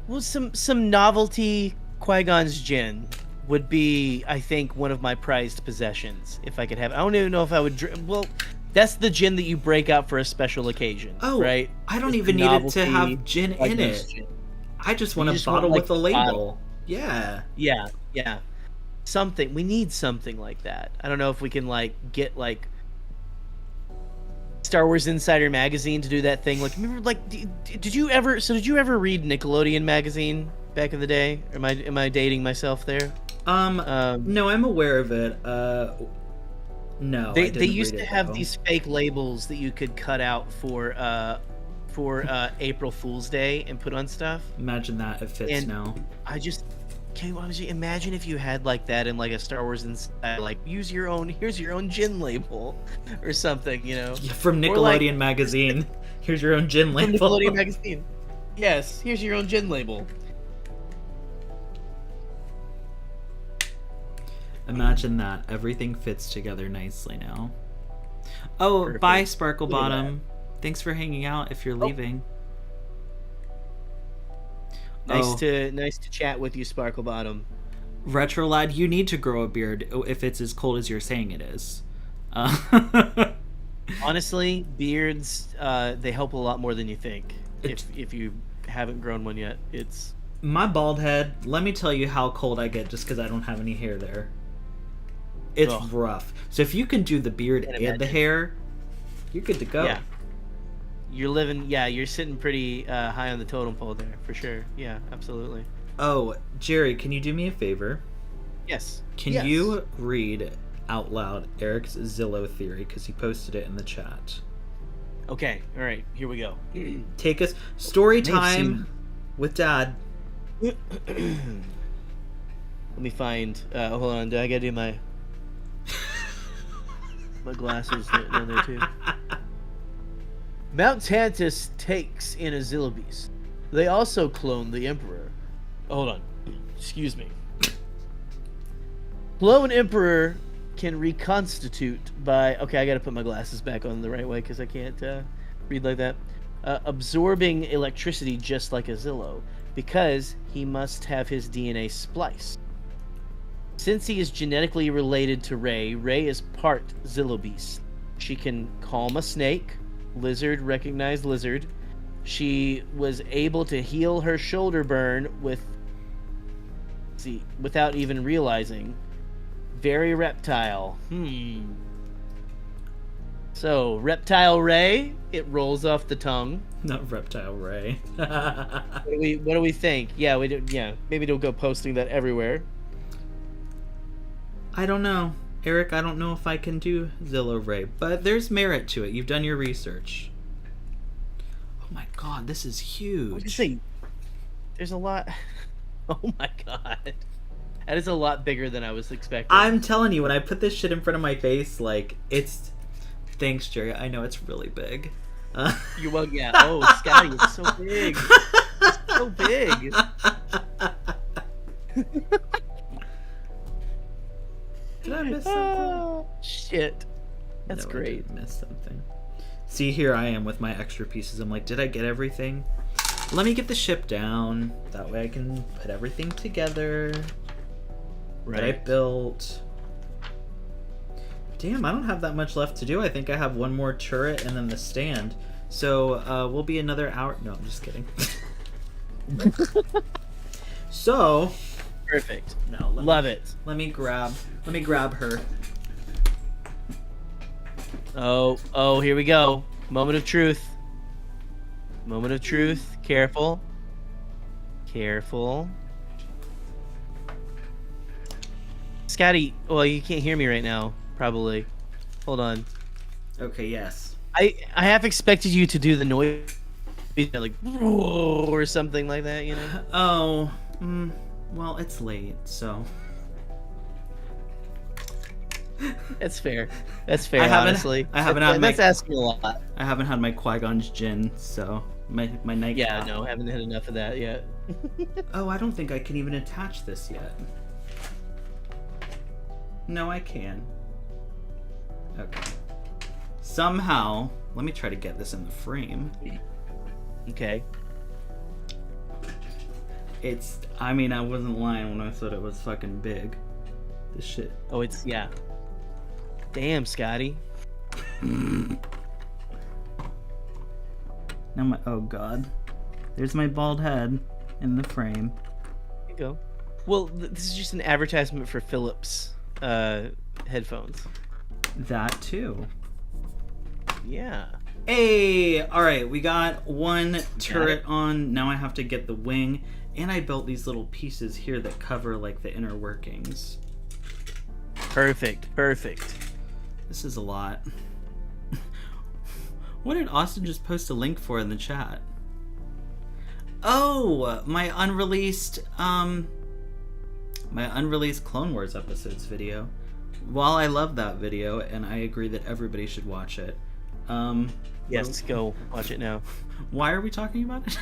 S1: Well, some novelty Qui-Gon's gin would be, I think, one of my prized possessions if I could have. I don't even know if I would drink. Well, that's the gin that you break out for a special occasion.
S2: Oh,
S1: right.
S2: I don't even need it to have gin in it. Gin. I just want a bottle with a label. Yeah.
S1: Something. We need something like that. I don't know if we can like get like Star Wars Insider magazine to do that thing. Like, remember, like, did you ever read Nickelodeon magazine back in the day? Am I dating myself there?
S2: No, I'm aware of it. No,
S1: they used to have these fake labels that you could cut out for April Fool's Day and put on stuff.
S2: Imagine that it fits now.
S1: Imagine if you had like that in like a Star Wars Insider, like here's your own gin label or something, you know.
S2: Yeah, from Nickelodeon magazine. Here's your own gin label.
S1: From Nickelodeon magazine. Yes, here's your own gin label.
S2: Imagine that. Everything fits together nicely now. Oh, perfect. Bye, Sparkle Bottom. Thanks for hanging out if you're leaving.
S1: Nice to chat with you, Sparkle Bottom.
S2: Retro Lad, you need to grow a beard if it's as cold as you're saying it is.
S1: Honestly, beards, they help a lot more than you think. If you haven't grown one yet, it's...
S2: My bald head, let me tell you how cold I get just because I don't have any hair there. It's rough. So if you can do the beard and the hair, you're good to go.
S1: Yeah. You're sitting pretty high on the totem pole there, for sure. Yeah, absolutely.
S2: Oh, Gerry, can you do me a favor?
S1: Yes.
S2: Can you read out loud Eric's Zillow theory, because he posted it in the chat?
S1: Okay, all right, here we go.
S2: Take us story time with Dad.
S1: Let me find. Hold on, do I gotta do my glasses down there too? Mount Tantus takes in a Zillobeast. They also clone the Emperor. Hold on. Excuse me. Clone Emperor can reconstitute by... Okay, I gotta put my glasses back on the right way because I can't read like that. Absorbing electricity just like a Zillow, because he must have his DNA spliced. Since he is genetically related to Ray, Ray is part Zillow beast. She can calm a snake, lizard recognize lizard. She was able to heal her shoulder burn without even realizing. Very reptile. So, Reptile Ray, it rolls off the tongue.
S2: Not Reptile Ray.
S1: What do we think? Yeah, maybe they'll go posting that everywhere.
S2: I don't know. Eric, I don't know if I can do Zillow Ray, but there's merit to it. You've done your research. Oh my god, this is huge.
S1: I was gonna say, there's a lot. Oh my god. That is a lot bigger than I was expecting.
S2: I'm telling you, when I put this shit in front of my face, like, it's... Thanks, Jerry. I know it's really big.
S1: You're well, yeah. Oh, Scotty, it's so big. It's so big.
S2: Did I miss something?
S1: Shit. That's
S2: No,
S1: great.
S2: I didn't miss something. See, here I am with my extra pieces. I'm like, did I get everything? Let me get the ship down. That way I can put everything together that I built. Damn, I don't have that much left to do. I think I have one more turret and then the stand. So, we'll be another hour. No, I'm just kidding. So...
S1: Perfect.
S2: No,
S1: Love it.
S2: Let me grab her.
S1: Oh, here we go. Moment of truth. Moment of truth. Careful. Careful. Scotty, well, you can't hear me right now, probably. Hold on.
S2: Okay, yes.
S1: I half expected you to do the noise, like, or something like that, you know?
S2: Oh, well, it's late, so...
S1: That's fair. That's fair, honestly. That's asking a lot.
S2: I haven't had my Qui-Gon's gin, so... My night
S1: Yeah,
S2: cap.
S1: no, haven't had enough of that yet.
S2: Oh, I don't think I can even attach this yet. No, I can. Okay. Somehow... Let me try to get this in the frame.
S1: Okay.
S2: It's... I mean, I wasn't lying when I said it was fucking big. This shit.
S1: Oh, it's... Yeah. Damn, Scotty.
S2: Now my... Oh, God. There's my bald head in the frame.
S1: There you go. Well, this is just an advertisement for Philips headphones.
S2: That, too.
S1: Yeah.
S2: Hey! Alright, we got one turret on. Now I have to get the wing. And I built these little pieces here that cover, like, the inner workings.
S1: Perfect. Perfect.
S2: This is a lot. What did Austin just post a link for in the chat? Oh! My unreleased Clone Wars episodes video. While I love that video, and I agree that everybody should watch it.
S1: Yes, go watch it now.
S2: Why are we talking about it?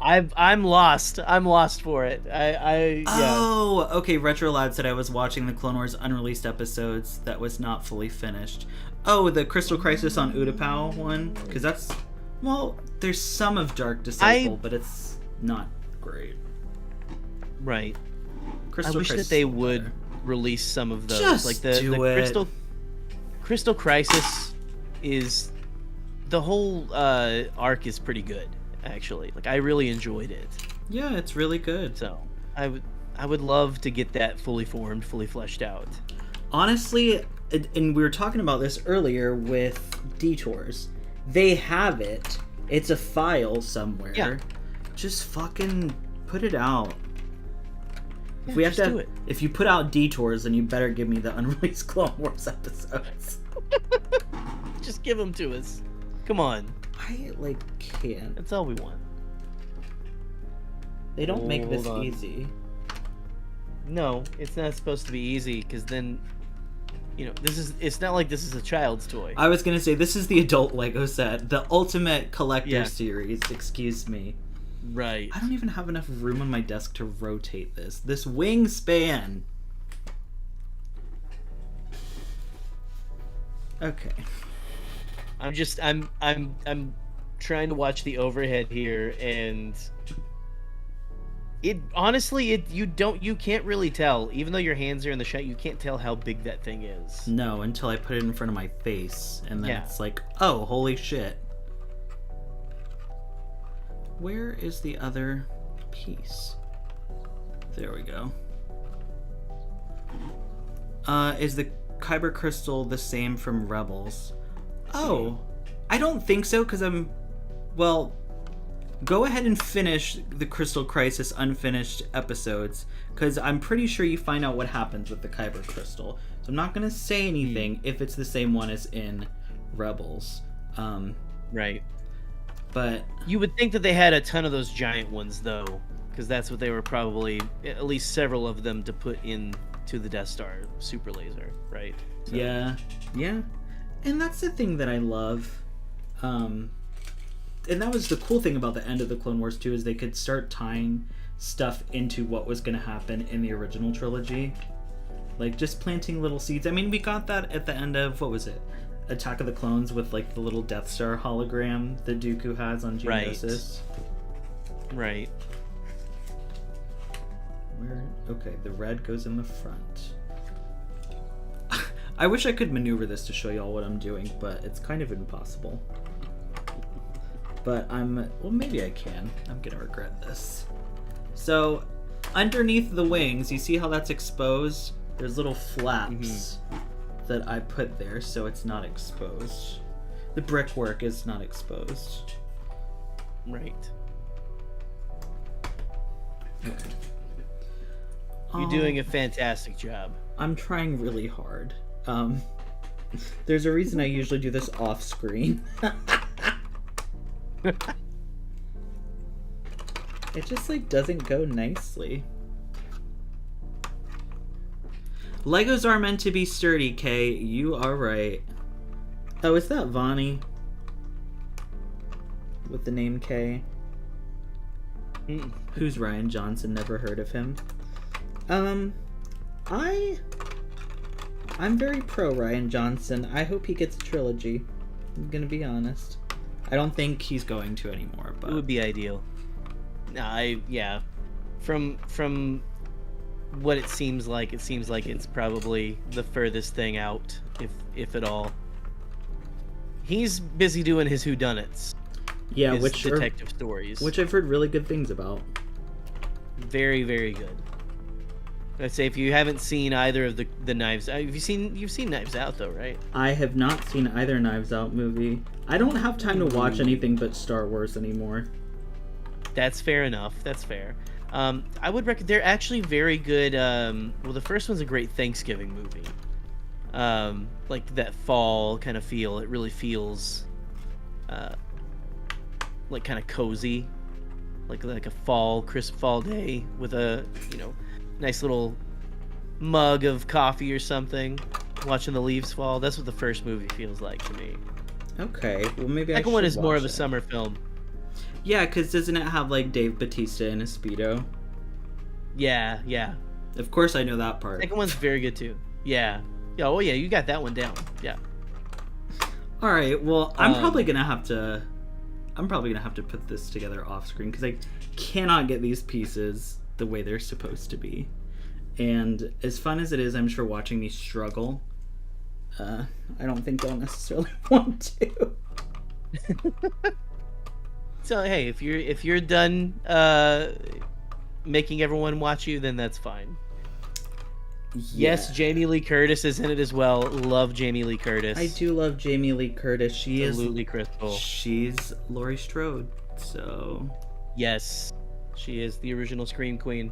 S1: I'm lost. I'm lost for it. Yeah.
S2: Oh, okay. Retro Lad said I was watching the Clone Wars unreleased episodes that was not fully finished. Oh, the Crystal Crisis on Utapau one? Because that's... Well, there's some of Dark Disciple, but it's not great.
S1: Right.
S2: Crystal
S1: I wish
S2: Crisis
S1: that they would release some of those.
S2: Just
S1: like the Crystal Crisis is... The whole arc is pretty good, actually. Like, I really enjoyed it.
S2: Yeah, it's really good.
S1: So, I would love to get that fully formed, fully fleshed out.
S2: Honestly, and we were talking about this earlier with Detours. They have it. It's a file somewhere.
S1: Yeah.
S2: Just fucking put it out.
S1: Yeah,
S2: If we have
S1: just
S2: to,
S1: do it.
S2: if you put out Detours, then you better give me the unreleased Clone Wars episodes.
S1: Just give them to us. Come on.
S2: I can't.
S1: That's all we want.
S2: They don't make this
S1: Hold on.
S2: easy.
S1: No, it's not supposed to be easy, because then, it's not like this is a child's toy.
S2: I was gonna say this is the adult Lego set, the Ultimate Collector
S1: Yeah.
S2: Series. Excuse me.
S1: Right.
S2: I don't even have enough room on my desk to rotate this. This wingspan. Okay.
S1: I'm trying to watch the overhead here, and it honestly you can't really tell, even though your hands are in the shot, you can't tell how big that thing is.
S2: No, until I put it in front of my face, and then
S1: Yeah.
S2: it's like, oh, holy shit. Where is the other piece? There we go. Is the kyber crystal the same from Rebels? Oh, I don't think so, because well, go ahead and finish the Crystal Crisis unfinished episodes, because I'm pretty sure you find out what happens with the kyber crystal. So I'm not going to say anything if it's the same one as in Rebels.
S1: Right.
S2: But
S1: You would think that they had a ton of those giant ones, though, because that's what they were probably, at least several of them, to put in to the Death Star super laser, right? So,
S2: yeah. And that's the thing that I love. And that was the cool thing about the end of the Clone Wars too, is they could start tying stuff into what was going to happen in the original trilogy. Like, just planting little seeds. I mean, we got that at the end of, what was it? Attack of the Clones, with like the little Death Star hologram that Dooku has on Geonosis.
S1: Right.
S2: Where? Okay, the red goes in the front. I wish I could maneuver this to show y'all what I'm doing, but it's kind of impossible. But well, maybe I can. I'm gonna regret this. So, underneath the wings, you see how that's exposed? There's little flaps that I put there so it's not exposed. The brickwork is not exposed.
S1: Right.
S2: Okay.
S1: You're doing a fantastic job.
S2: I'm trying really hard. There's a reason I usually do this off screen. It just like doesn't go nicely. Legos are meant to be sturdy, Kay. You are right. Oh, is that Vonnie? With the name Kay? Who's Ryan Johnson? Never heard of him. I'm very pro Ryan Johnson. I hope he gets a trilogy. I'm gonna be honest. I don't think he's going to anymore, but
S1: It would be ideal. Yeah. From what it seems like it's probably the furthest thing out, if at all. He's busy doing his whodunits.
S2: yeah,
S1: His
S2: which
S1: detective stories.
S2: which I've heard really good things about.
S1: Very, very good. I'd say if you haven't seen either of the Knives, you've seen Knives Out though, right?
S2: I have not seen either Knives Out movie. I don't have time to watch anything but Star Wars anymore.
S1: That's fair enough. That's fair. I would recommend. They're actually very good. Well, the first one's a great Thanksgiving movie. Like that fall kind of feel. It really feels, like kind of cozy, like a crisp fall day with a nice little mug of coffee or something, watching the leaves fall. That's what the first movie feels like to me.
S2: Okay, well maybe
S1: Second one is more of a summer film.
S2: Yeah, because doesn't it have like Dave Bautista in a Speedo?
S1: Yeah.
S2: Of course I know that part.
S1: Second one's very good too. Yeah. Oh yeah, you got that one down. Yeah.
S2: All right. Well, I'm probably gonna have to put this together off screen because I cannot get these pieces the way they're supposed to be. And as fun as it is, I'm sure watching me struggle, I don't think they'll necessarily want to.
S1: So hey, if you're done making everyone watch you, then that's fine. Yes, Jamie Lee Curtis is in it as well. Love Jamie Lee Curtis.
S2: I do love Jamie Lee Curtis. She
S1: Absolutely crystal.
S2: She's Laurie Strode. So
S1: yes, she is the original Scream Queen.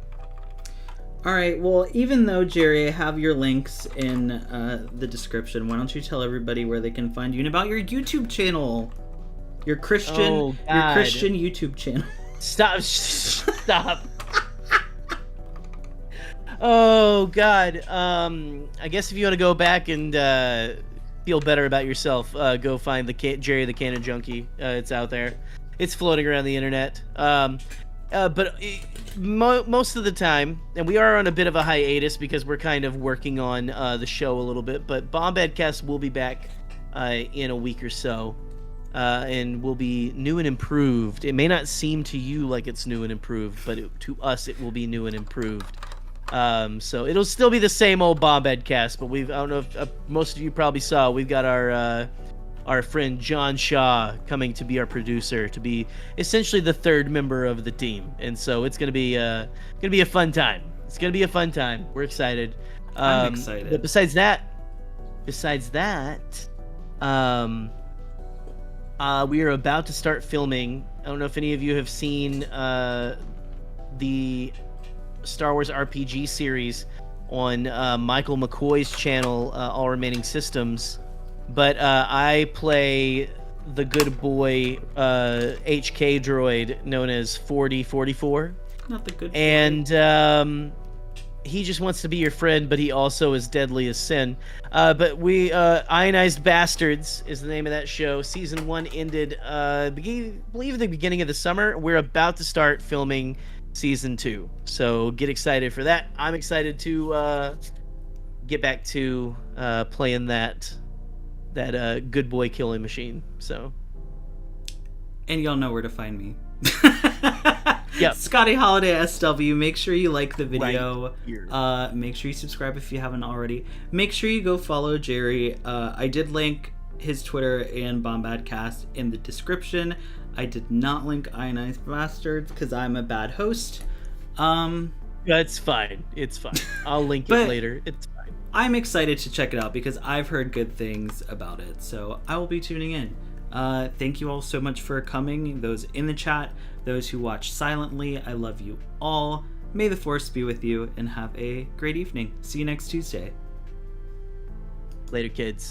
S2: all right. Well, even though Jerry, I have your links in the description, why don't you tell everybody where they can find you and about your YouTube channel, your Christian YouTube channel. Stop.
S1: Oh God. I guess if you want to go back and feel better about yourself, go find Gerry the Canon Junkie. It's out there. It's floating around the internet. But most of the time, and we are on a bit of a hiatus because we're kind of working on the show a little bit, but Bombadcast will be back in a week or so, and will be new and improved. It may not seem to you like it's new and improved, but to us it will be new and improved. So it'll still be the same old Bombhead cast, but I don't know if most of you probably saw, we've got our friend John Shaw coming to be our producer, to be essentially the third member of the team, and so it's gonna be a fun time. It's gonna be a fun time. We're excited.
S2: I'm excited.
S1: But besides that, we are about to start filming. I don't know if any of you have seen the Star Wars RPG series on Michael McCoy's channel, All Remaining Systems, but I play the good boy HK droid known as 4044.
S2: Not the good boy.
S1: And he just wants to be your friend, but he also is deadly as sin. But we Ionized Bastards is the name of that show. Season 1 ended I believe the beginning of the summer. We're about to start filming Season 2, so get excited for that. I'm excited to get back to playing that good boy killing machine. So,
S2: and y'all know where to find me.
S1: Yep.
S2: Scotty Holiday SW. Make sure you like the video.
S1: Right here.
S2: Make sure you subscribe if you haven't already. Make sure you go follow Gerry. I did link his Twitter and Bombadcast in the description. I did not link Ionized Bastards because I'm a bad host.
S1: That's fine. It's fine. I'll link it later. It's fine.
S2: I'm excited to check it out because I've heard good things about it. So I will be tuning in. Thank you all so much for coming. Those in the chat, those who watch silently, I love you all. May the Force be with you and have a great evening. See you next Tuesday.
S1: Later, kids.